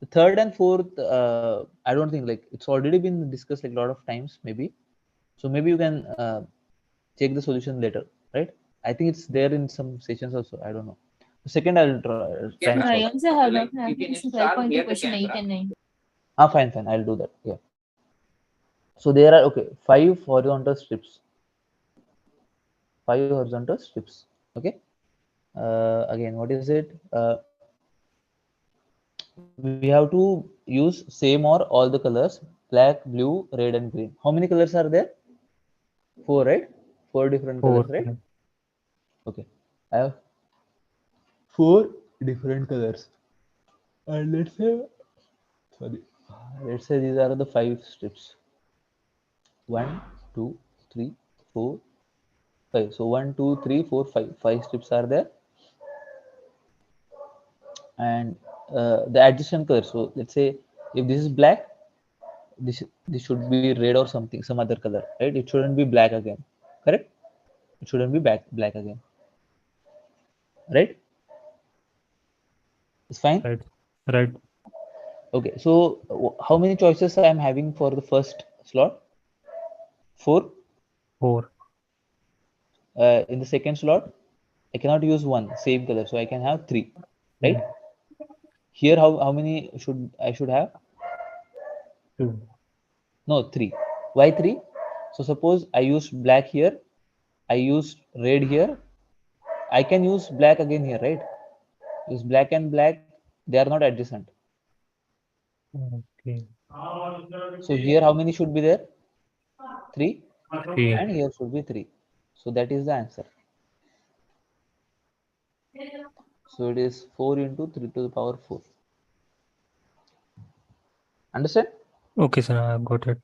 The third and fourth, I don't think, like, it's already been discussed like a lot of times, maybe. So maybe you can check the solution later, right? I think it's there in some sessions also. I don't know. The second I'll try and Sir, I solve. also have that application 12.2 question 8 and 9. Fine. I'll do that. Yeah. So there are, okay, 5 horizontal strips. 5 horizontal strips. Okay. Again, what is it? We have to use same or all the colors: black, blue, red, and green. How many colors are there? 4, right? 4 different 4. colors, right? Okay. I have 4 different colors. And let's say these are the 5 strips. 1, 2, 3, 4, 5. So 1, 2, 3, 4, 5. 5 strips are there. And the adjacent color. So let's say if this is black, this should be red or something, some other color, right? It shouldn't be black again, correct? It shouldn't be black again, right? It's fine. Right. Okay, so how many choices I am having for the first slot? 4. 4. In the second slot, I cannot use one same color, so I can have 3, right? Here, how many should have? 2. No, 3. Why 3? So suppose I use black here, I use red here, I can use black again here, right? Because black and black, they are not adjacent. Okay. So here, how many should be there? 3. 3. And here should be 3. So that is the answer. So it is 4 into 3 to the power 4. Understand? Okay, sir. I got it.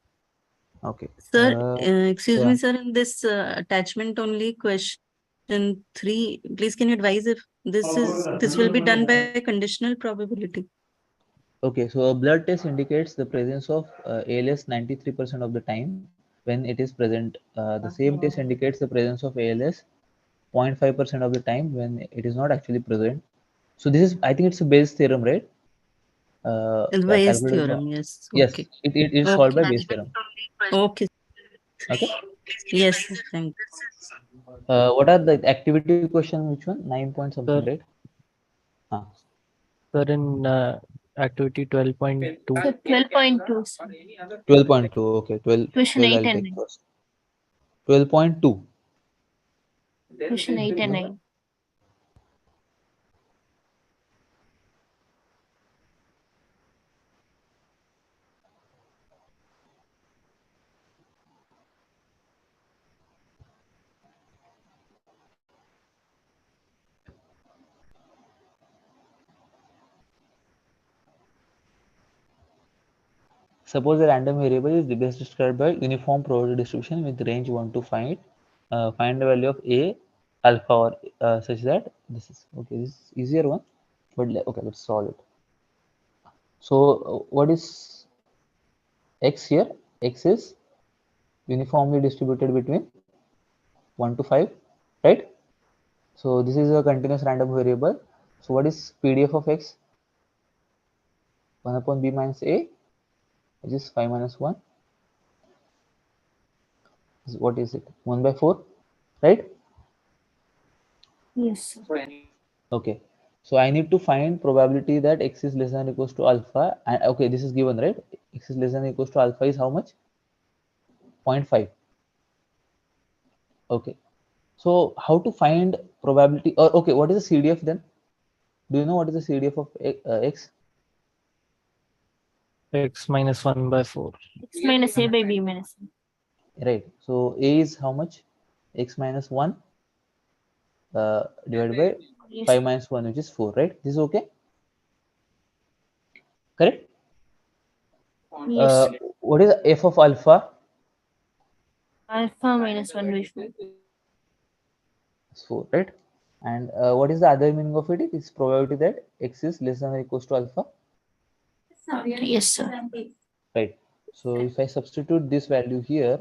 Okay. Sir, excuse yeah. me, sir, in this attachment only question 3, please can you advise if this will be done by conditional probability? Okay, so a blood test indicates the presence of ALS 93% of the time when it is present. The same test indicates the presence of ALS 0.5% of the time when it is not actually present. So this is, I think it's a Bayes theorem, right? Bayes theorem, yes. Yes, Okay. it is solved by Bayes theorem. Okay. Okay. Yes, thank you. What are the activity question? Which one? 9 point something, right? Sir, in activity 12.2. 12.2. 12.2. Okay, 12. Question 12 8 I'll and take 9. first. 12.2. Question 8 and 9. Suppose a random variable is best described by uniform probability distribution with range 1 to find. Find the value of a alpha or such that this is okay. This is easier one, but okay, let's solve it. So what is x here? X is uniformly distributed between 1 to 5, right? So this is a continuous random variable. So what is PDF of x? 1 upon b minus a, which is 5 minus 1. What is it? 1 by 4, right? Yes, sir. Okay. So I need to find probability that x is less than or equals to alpha. And okay, this is given, right? X is less than or equals to alpha is how much? 0.5. Okay. So how to find probability? Or okay, what is the CDF then? Do you know what is the CDF of x? X minus 1 by 4. X minus a by b minus c. Right. So a is how much? X minus 1 divided by Yes. 5 minus 1, which is 4, right? This is okay? Correct? Yes. What is f of alpha? Alpha minus 1 by 4. It's 4, right? And what is the other meaning of it? It is probability that x is less than or equals to alpha. Yes, sir. Right. So if I substitute this value here,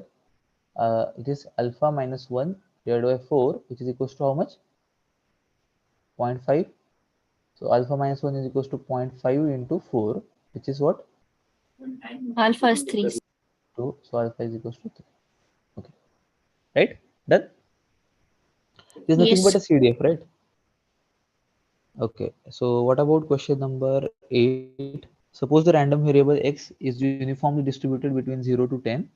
it is alpha minus 1 divided by 4, which is equals to how much? 0.5. So alpha minus 1 is equals to 0.5 into 4, which is what? Alpha is 3. 2. So alpha is equals to 3. Okay. Right? Done? There's nothing but a CDF, right? Okay. So what about question number 8? Suppose the random variable x is uniformly distributed between 0 to 10.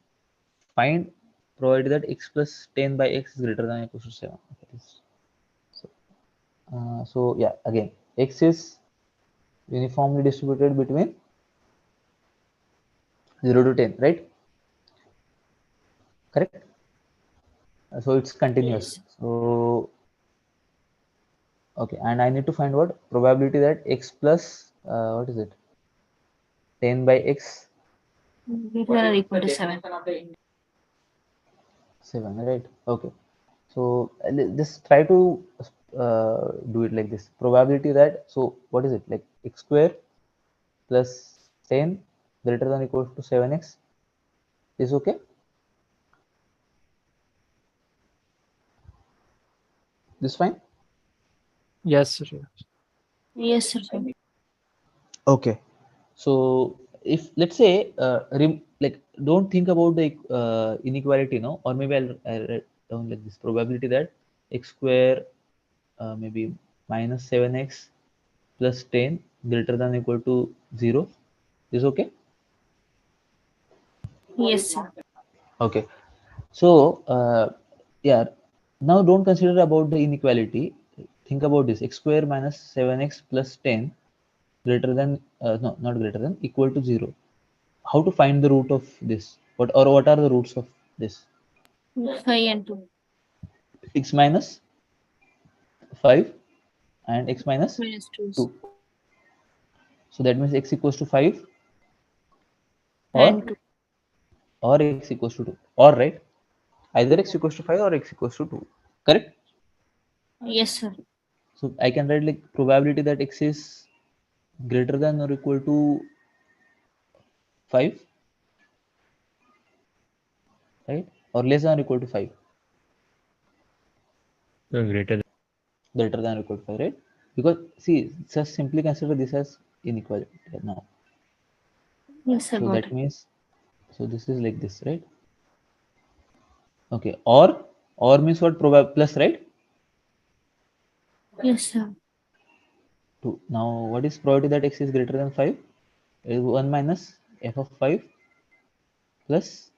Find provided that x plus 10 by x is greater than or equals to 7. Okay. So yeah, again, x is uniformly distributed between 0 to 10, right? Correct? So it's continuous. So okay, and I need to find what probability that x plus what is it? 10 by x Greater than or equal to 7. 7, right? Okay. So just try to do it like this. Probability that, so what is it? Like x square plus 10 greater than or equal to 7x is okay? This fine? Yes, sir. Yes, sir. Okay. So if let's say like don't think about the inequality, no, or maybe I'll write down like this probability that x square maybe minus 7x plus 10 greater than or equal to 0 is okay. Yes, sir. Okay. So yeah, now don't consider about the inequality. Think about this: x square minus 7x plus 10 greater than no, not greater than, equal to 0. How to find the root of this? What are the roots of this? 5 and 2. X minus 5 and x minus Minus 2. 2. So that means x equals to 5 And or 2. x equals to 2, or right? Either x equals to 5 or x equals to 2. Correct? Yes, sir. So I can write like probability that x is greater than or equal to 5, right? Or less than or equal to 5. Greater than. Greater than or equal to 5, right? Because see, just simply consider this as inequality now. Yes, sir. So Got that it. means, so this is like this, right? Okay. Or means what? Plus, right? Yes, sir. 2. Now what is probability that x is greater than 5? It is 1 minus f of 5 plus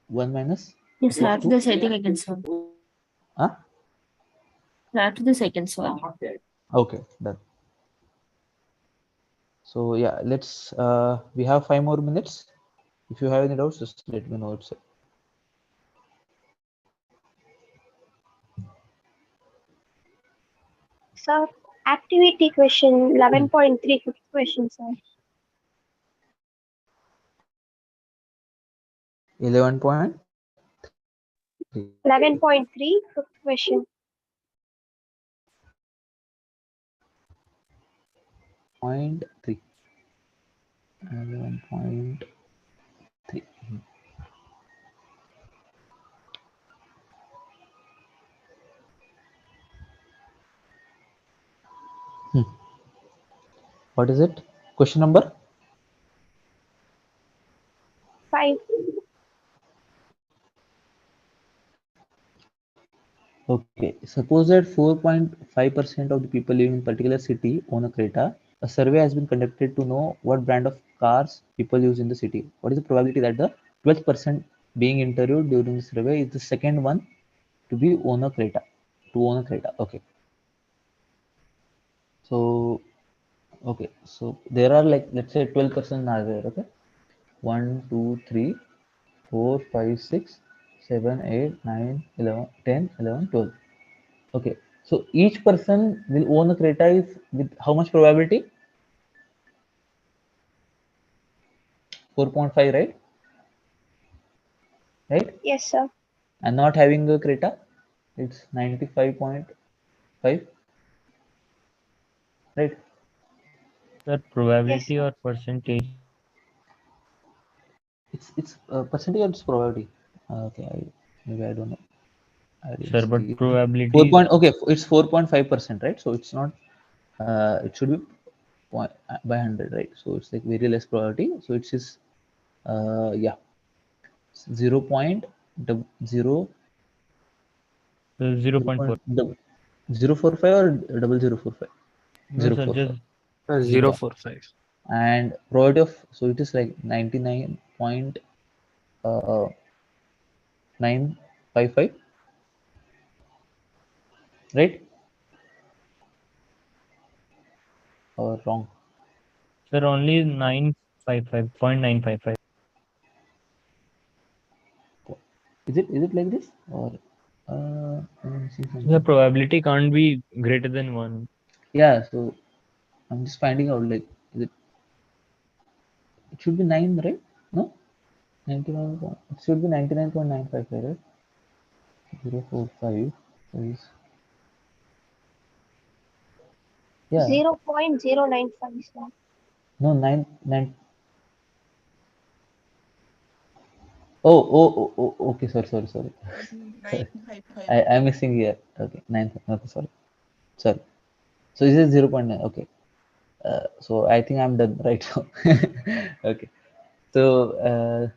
1 minus Yes, sir. f of After 2. this, I think I can solve. Huh? After this, I can solve. Okay, done. So yeah, let's we have 5 more minutes. If you have any doubts, just let me know itself. Sir, activity question 11.3 fifth question, sir. 11.3. 11.3 fifth question. Point 3. 11.3. What is it? Question number? 5. Okay, suppose that 4.5% of the people living in particular city own a Creta. A survey has been conducted to know what brand of cars people use in the city. What is the probability that the 12% being interviewed during the survey is the second one to be own a Creta? To own a Creta. Okay. So, okay. So there are like, let's say 12% are there. Okay. 1, 2, 3, 4, 5, 6, 7, 8, 9, 11, 10, 11, 12. Okay, so each person will own a Creta is with how much probability? 4.5, right? Right? Yes, sir. And not having a Creta, it's 95.5, right? That probability or percentage? It's percentage or it's probability? Okay, maybe I don't know. I didn't Sir, but see. probability. Okay, it's 4.5%, right? So it's not. It should be by 100, right? So it's like very less probability. So it's just yeah, 0. 0. 0.4. 0.045 or 0045? No, sir, 0.45. just 0.45. And probability of, so it is like 99.955, right? Or wrong? sir, only 955.955. Is it like this or I'm missing The something? probability can't be greater than 1. Yeah, so I'm just finding out like is it should be 9, right? No, 99. It should be 99.955, right? 0.45 is, yeah, 0.095, sir. no, 9. Okay, sorry. Sorry. I'm missing here. Okay, 9. Okay, sorry. So this is 0.9. Okay. So I think I'm done right now. Okay. So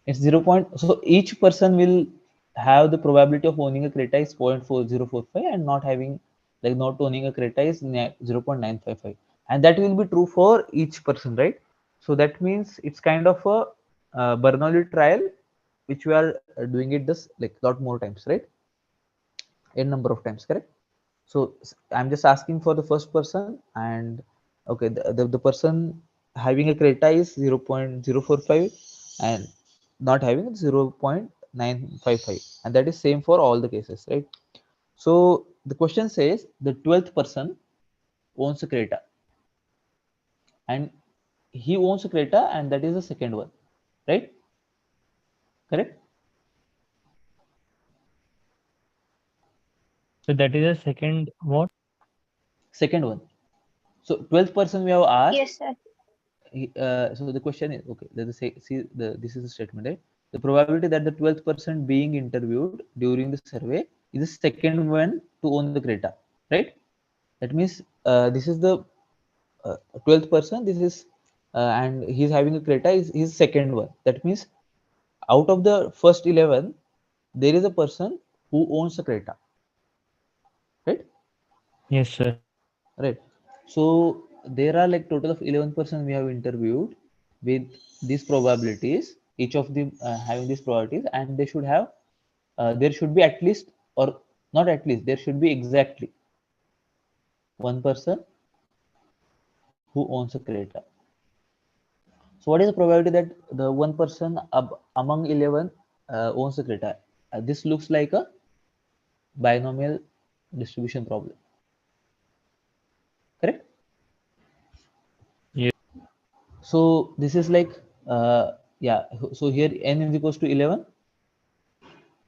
it's 0. So each person will have the probability of owning a Creta is 0.4045 and not having, like not owning a Creta is 0.955, and that will be true for each person, right? So that means it's kind of a Bernoulli trial, which we are doing it this like lot more times, right? N number of times, correct? So I'm just asking for the first person, and okay, the person having a Creta is 0.045 and not having 0.955, and that is same for all the cases, right? So the question says the 12th person owns a Creta, and he owns a Creta, and that is the second one, right? Correct? So that is a second what? Second one. So 12th person we have asked. Yes, sir. So the question is, okay, let us say, see this is the statement, right? The probability that the 12th person being interviewed during the survey is the second one to own the Creta, right? That means this is the 12th person, this is and he's having a Creta is his second one. That means out of the first 11 there is a person who owns a Creta, right? Yes, sir. Right. So there are like total of 11% we have interviewed with these probabilities, each of them having these probabilities, and they should have, there should be at least, or not at least, there should be exactly one person who owns a Creta. So what is the probability that the one person among 11 owns a Creta? This looks like a binomial distribution problem, correct? Yes. So this is like, yeah, so here n is equals to 11,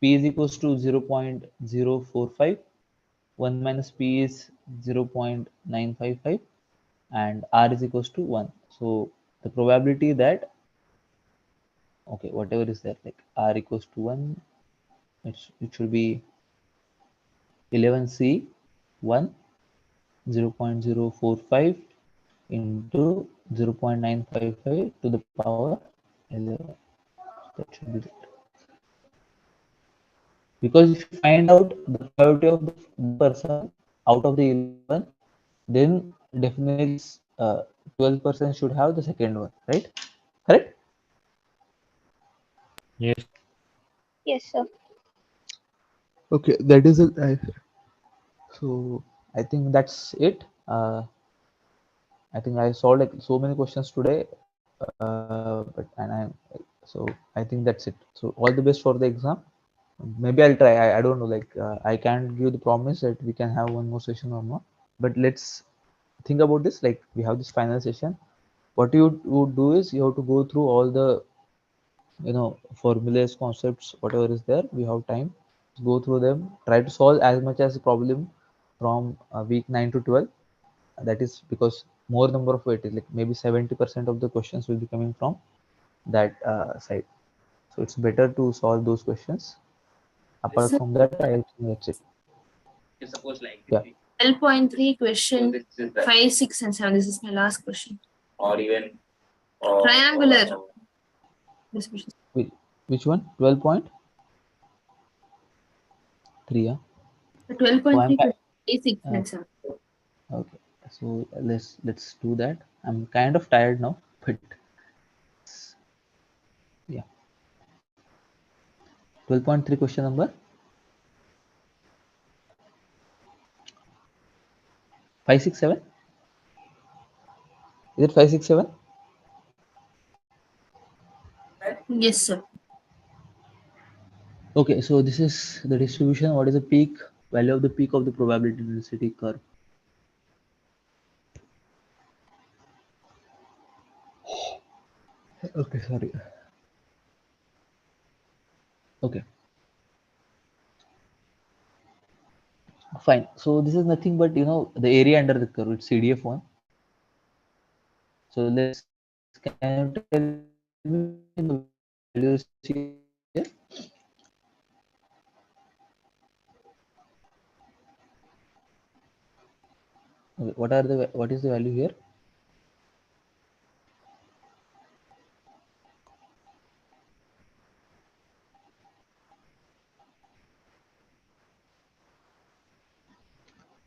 p is equals to 0.045, 1 minus p is 0.955, and r is equals to 1. So the probability that, okay, whatever is there, like r equals to 1, it should be 11c 1, 0.045 into 0.955 to the power 11. That should be it. Because if you find out the probability of the person out of the 11, then definitely this 12% should have the second one, right? Correct? Yes. Yes, sir. Okay, that is it. So I think that's it. I think I solved like so many questions today, so I think that's it. So all the best for the exam. Maybe I'll try. I don't know. Like I can't give the promise that we can have one more session or not. But let's think about this. Like we have this final session. What you would do is you have to go through all the formulas, concepts, whatever is there. We have time. Go through them. Try to solve as much as problem from week 9 to 12. That is because more number of weight is like maybe 70% of the questions will be coming from that side. So it's better to solve those questions. Apart from that, I think that's it. Yeah. 12.3 question 5, 6, and 7. This is my last question. Or even Triangular. This question. Which one? 12.3. Yeah. The 12.3 So 6 and 7. okay. So let's do that. I'm kind of tired now, but yeah. 12.3 question number 567. Is it 567? Yes, sir. Okay, so this is the distribution. What is the peak value of the peak of the probability density curve? Okay, sorry. Okay. Fine. So this is nothing but the area under the curve. It's CDF1. So let's can you tell me the values here? Okay, what is the value here?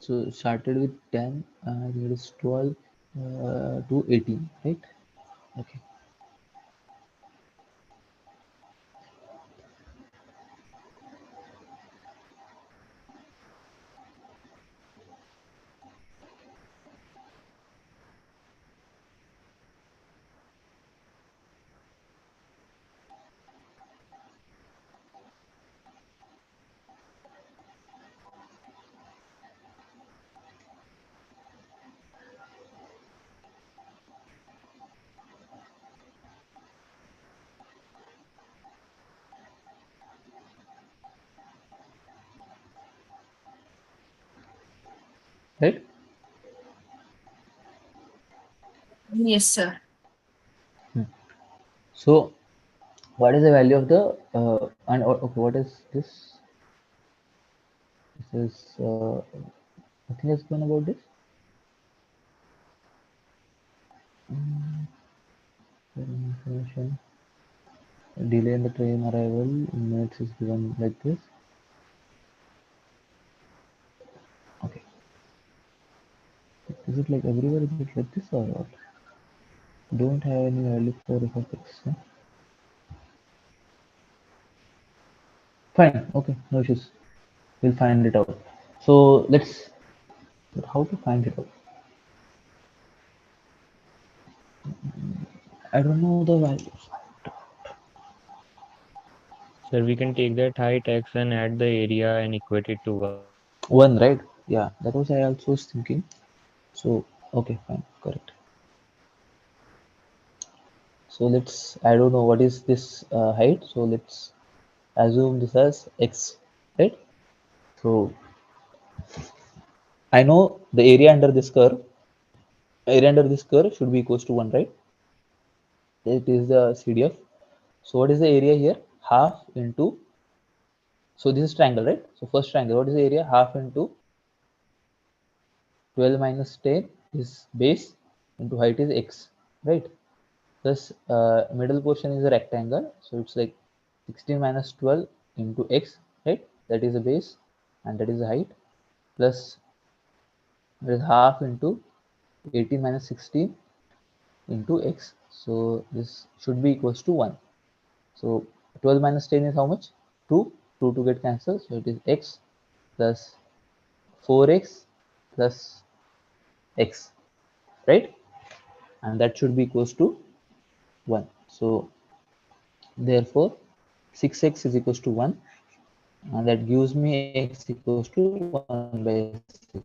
So started with 10, it is 12 to 18, right? Okay. Right? Yes, sir. So what is the value of the and okay, what is this? This is nothing has gone about this. Information. Delay in the train arrival in minutes is given like this. Okay. Is it like everywhere? Is it like this or what? Don't have any value for f of x. No? Fine. Okay. No issues. We'll find it out. So let's. But how to find it out? I don't know the value. So we can take that height x and add the area and equate it to 1. 1, right? Yeah, that was I also was thinking. So okay, fine, correct. So let's. I don't know what is this height. So let's assume this as x, right? So I know the area under this curve. Area under this curve should be equals to 1, right? It is the CDF. So what is the area here? Half into. So this is triangle, right? So first triangle. What is the area? Half into 12 minus 10 is base into height is x, right? Thus middle portion is a rectangle, so it's like 16 minus 12 into x, right? that is the base, and that is the height, plus there is half into 18 minus 16 into x. So this should be equals to 1. So 12 minus 10 is how much? 2. 2 to get cancelled. So it is x plus 4x plus x, right? And that should be equals to 1. So therefore 6x is equals to 1, and that gives me x equals to 1 by 6.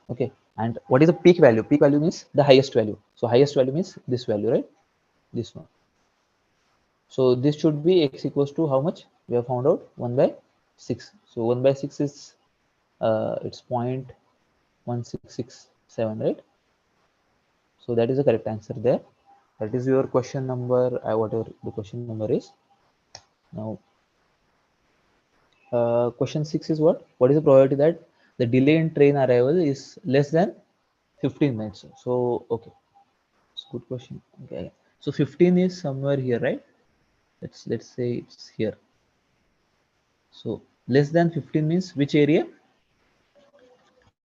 Okay, and what is the peak value? Peak value means the highest value. So highest value means this value, right? This one. So this should be x equals to how much? We have found out 1 by 6. So 1 by 6 is it's 0.1667, right? So that is the correct answer there. That is your question number, whatever the question number is. Now question 6 is what? What is the probability that the delay in train arrival is less than 15 minutes? So okay, it's a good question. Okay, so 15 is somewhere here, right? Let's say it's here. So less than 15 means which area?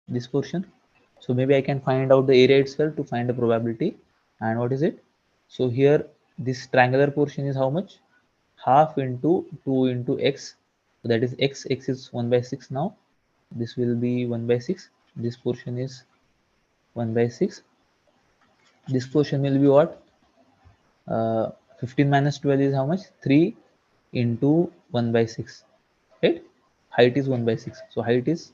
This portion. So maybe I can find out the area itself to find the probability. And what is it? So here this triangular portion is how much? Half into 2 into x. So that is x. X is 1 by 6 now. This will be 1 by 6. This portion is 1 by 6. This portion will be what? 15 minus 12 is how much? 3 into 1 by 6, right? Height is 1 by 6. So height is,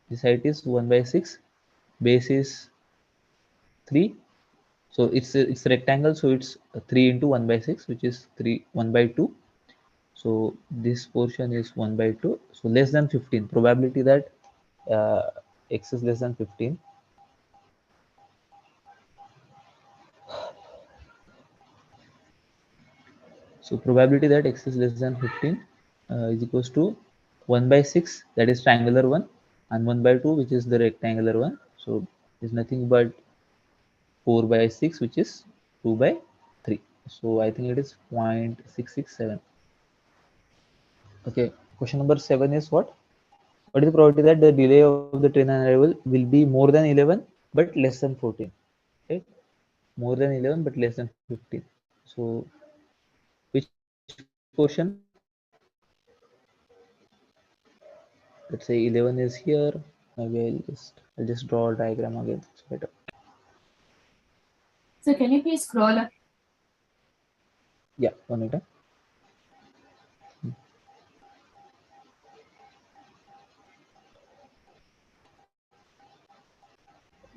this height is 1 by 6. Base is 3. So it's a rectangle. So it's 3 into 1 by 6, which is 1 by 2. So this portion is 1 by 2. So less than 15. Probability that x is less than 15. So probability that x is less than 15 is equals to 1 by 6, that is triangular one, and 1 by 2, which is the rectangular one. So is nothing but 4 by 6, which is 2 by 3. So I think it is 0.667. Okay, question number 7 is what? What is the probability that the delay of the train arrival will be more than 11 but less than 14? Okay, more than 11 but less than 15. So which portion? Let's say 11 is here. Maybe I'll just draw a diagram again. It's better. So can you please scroll up? Yeah, 1 minute.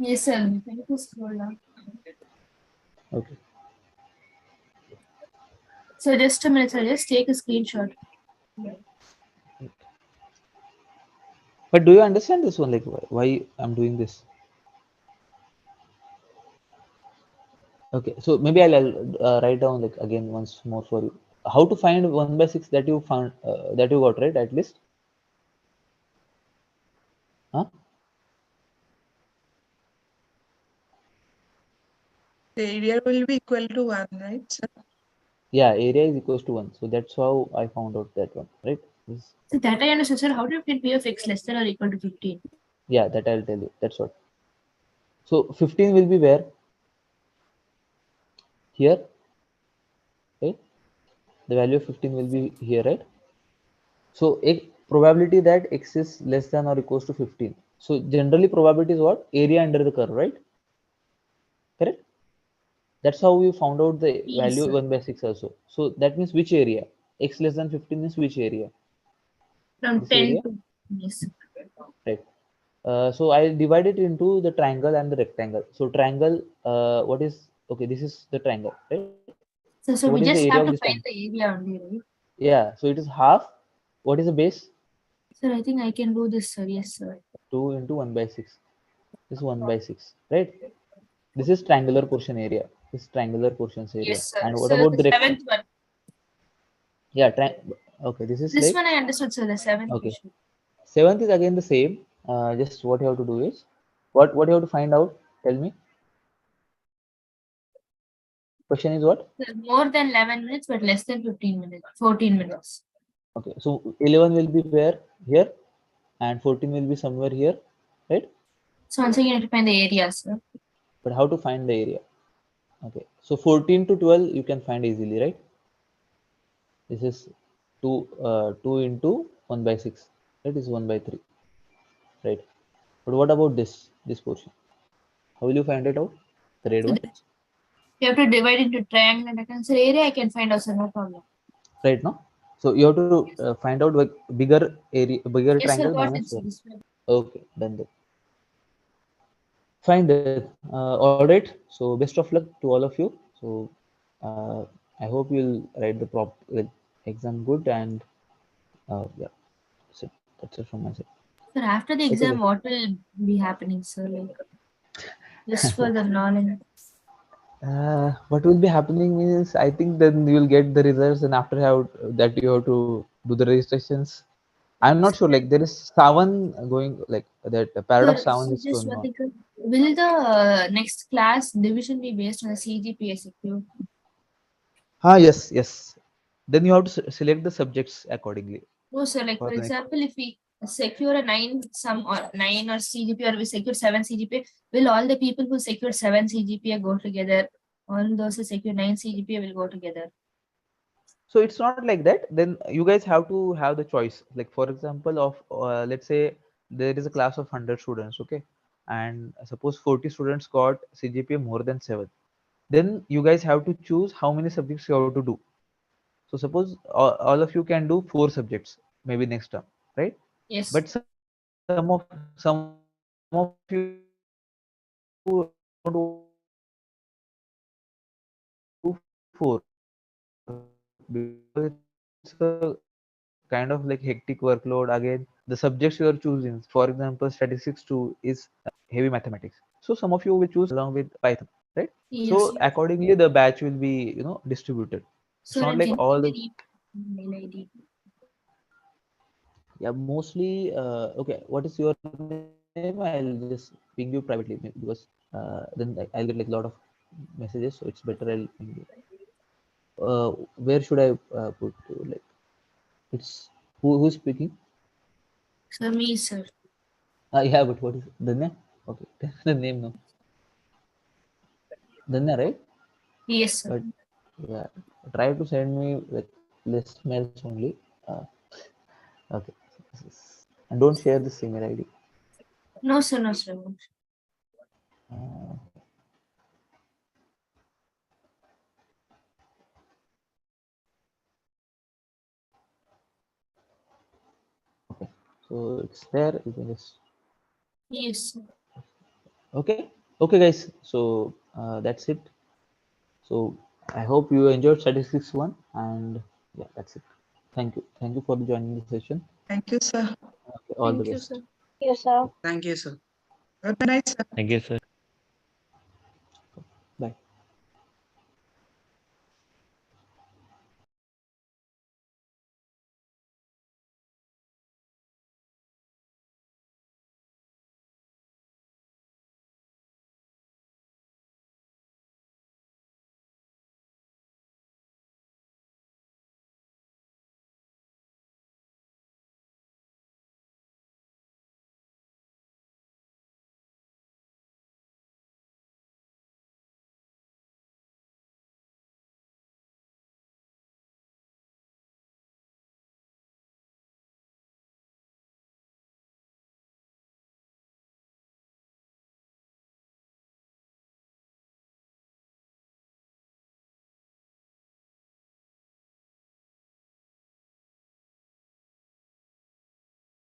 Yes, sir. Can you please scroll down? Okay. So just a minute, sir. Just take a screenshot. But do you understand this one? Like why I'm doing this? Okay, so maybe I'll write down like again once more for you. How to find 1 by 6 that you found that you got, right? At least. Huh? The area will be equal to 1, right, sir? Yeah, area is equals to 1. So that's how I found out that one, right? So that I understand, sir. How do you get P of x less than or equal to 15? Yeah, that I'll tell you. That's what. So 15 will be where? Here, right? The value of 15 will be here, right? So a probability that x is less than or equals to 15. So generally probability is what? Area under the curve, right? Correct? That's how we found out the value Yes, 1 by 6 also. So that means which area? X less than 15 means which area? from This 10 area? to yes. Right. So I divide it into the triangle and the rectangle. So triangle, what is, okay, this is the triangle, right? So what we is the just area have of to this find triangle? the area only, right? Yeah, so it is half. What is the base? Sir, I think I can do this, sir. Yes, sir. 2 into 1 by 6. This is 1 by 6, right? This is triangular portion area. This triangular portions area. Yes, sir. And what So about the the seventh one. Yeah, okay, this is This like, one I understood, sir. The seventh okay. question. 7th is again the same. Just what you have to do is, what you have to find out? Tell me. Question is what? Sir, more than 11 minutes, but less than 15 minutes. 14 minutes. Okay, so 11 will be where? Here, and 14 will be somewhere here, right? So once again, you have to find the area, sir. But how to find the area? Okay, so 14 to 12 you can find easily, right? This is 2 into 1 by 6. That is 1 by 3, right? But what about this portion? How will you find it out? The red So one, you have to divide into triangle and rectangle area. I can find out, sir, no problem. right? No. So you have to find out like bigger area, bigger Yes, sir, triangle got minus it, sir. one. Okay, done that. Fine then. All right. So best of luck to all of you. So I hope you'll write the exam good and yeah. That's it from my side. Sir, after the Okay, exam, then. what will be happening, sir? Like, just for the knowledge. What will be happening is I think then you will get the results and after that you have to do the registrations. I'm not sure. Like there is Savan going like that paradox Sir, Savan so is just going one on. thing, sir. Will the next class division be based on the CGPA secure? Yes, yes. Then you have to select the subjects accordingly. No, sir. Like For for the next. example, if we secure a 9 some or 9 or CGPA, or we secure 7 CGPA, will all the people who secure 7 CGPA go together? All those who secure 9 CGPA will go together. So it's not like that. Then you guys have to have the choice. Like for example, of let's say there is a class of 100 students, okay, and suppose 40 students got CGPA more than 7. Then you guys have to choose how many subjects you have to do. So suppose all of you can do 4 subjects maybe next term, right? Yes. But some of you don't want to do 4 because it's a kind of like hectic workload. Again, the subjects you are choosing, for example, statistics 2 is heavy mathematics. So some of you will choose along with Python, right? Yes. So accordingly, the batch will be distributed. It's Sir, not and like can all you the mail ID? yeah mostly okay. What is your name? I'll just ping you privately because then I'll get like a lot of messages. So it's better I'll ping you. Where should I put like it's who's speaking? Sir, me, sir. Yeah, but what is Danya? Okay, that's the name now. Danya, right? Yes, sir. But yeah, try to send me like list mails only. Okay, and don't share this email ID. No, sir, no, sir. Uh, so it's there. You can just Yes, sir. okay, guys. So that's it. So I hope you enjoyed statistics 1, and yeah, that's it. Thank you for joining the session. Thank you, sir. Okay, all the Thank you, best. sir. Yes, sir. Thank you, sir. Good night, sir. Thank you, sir.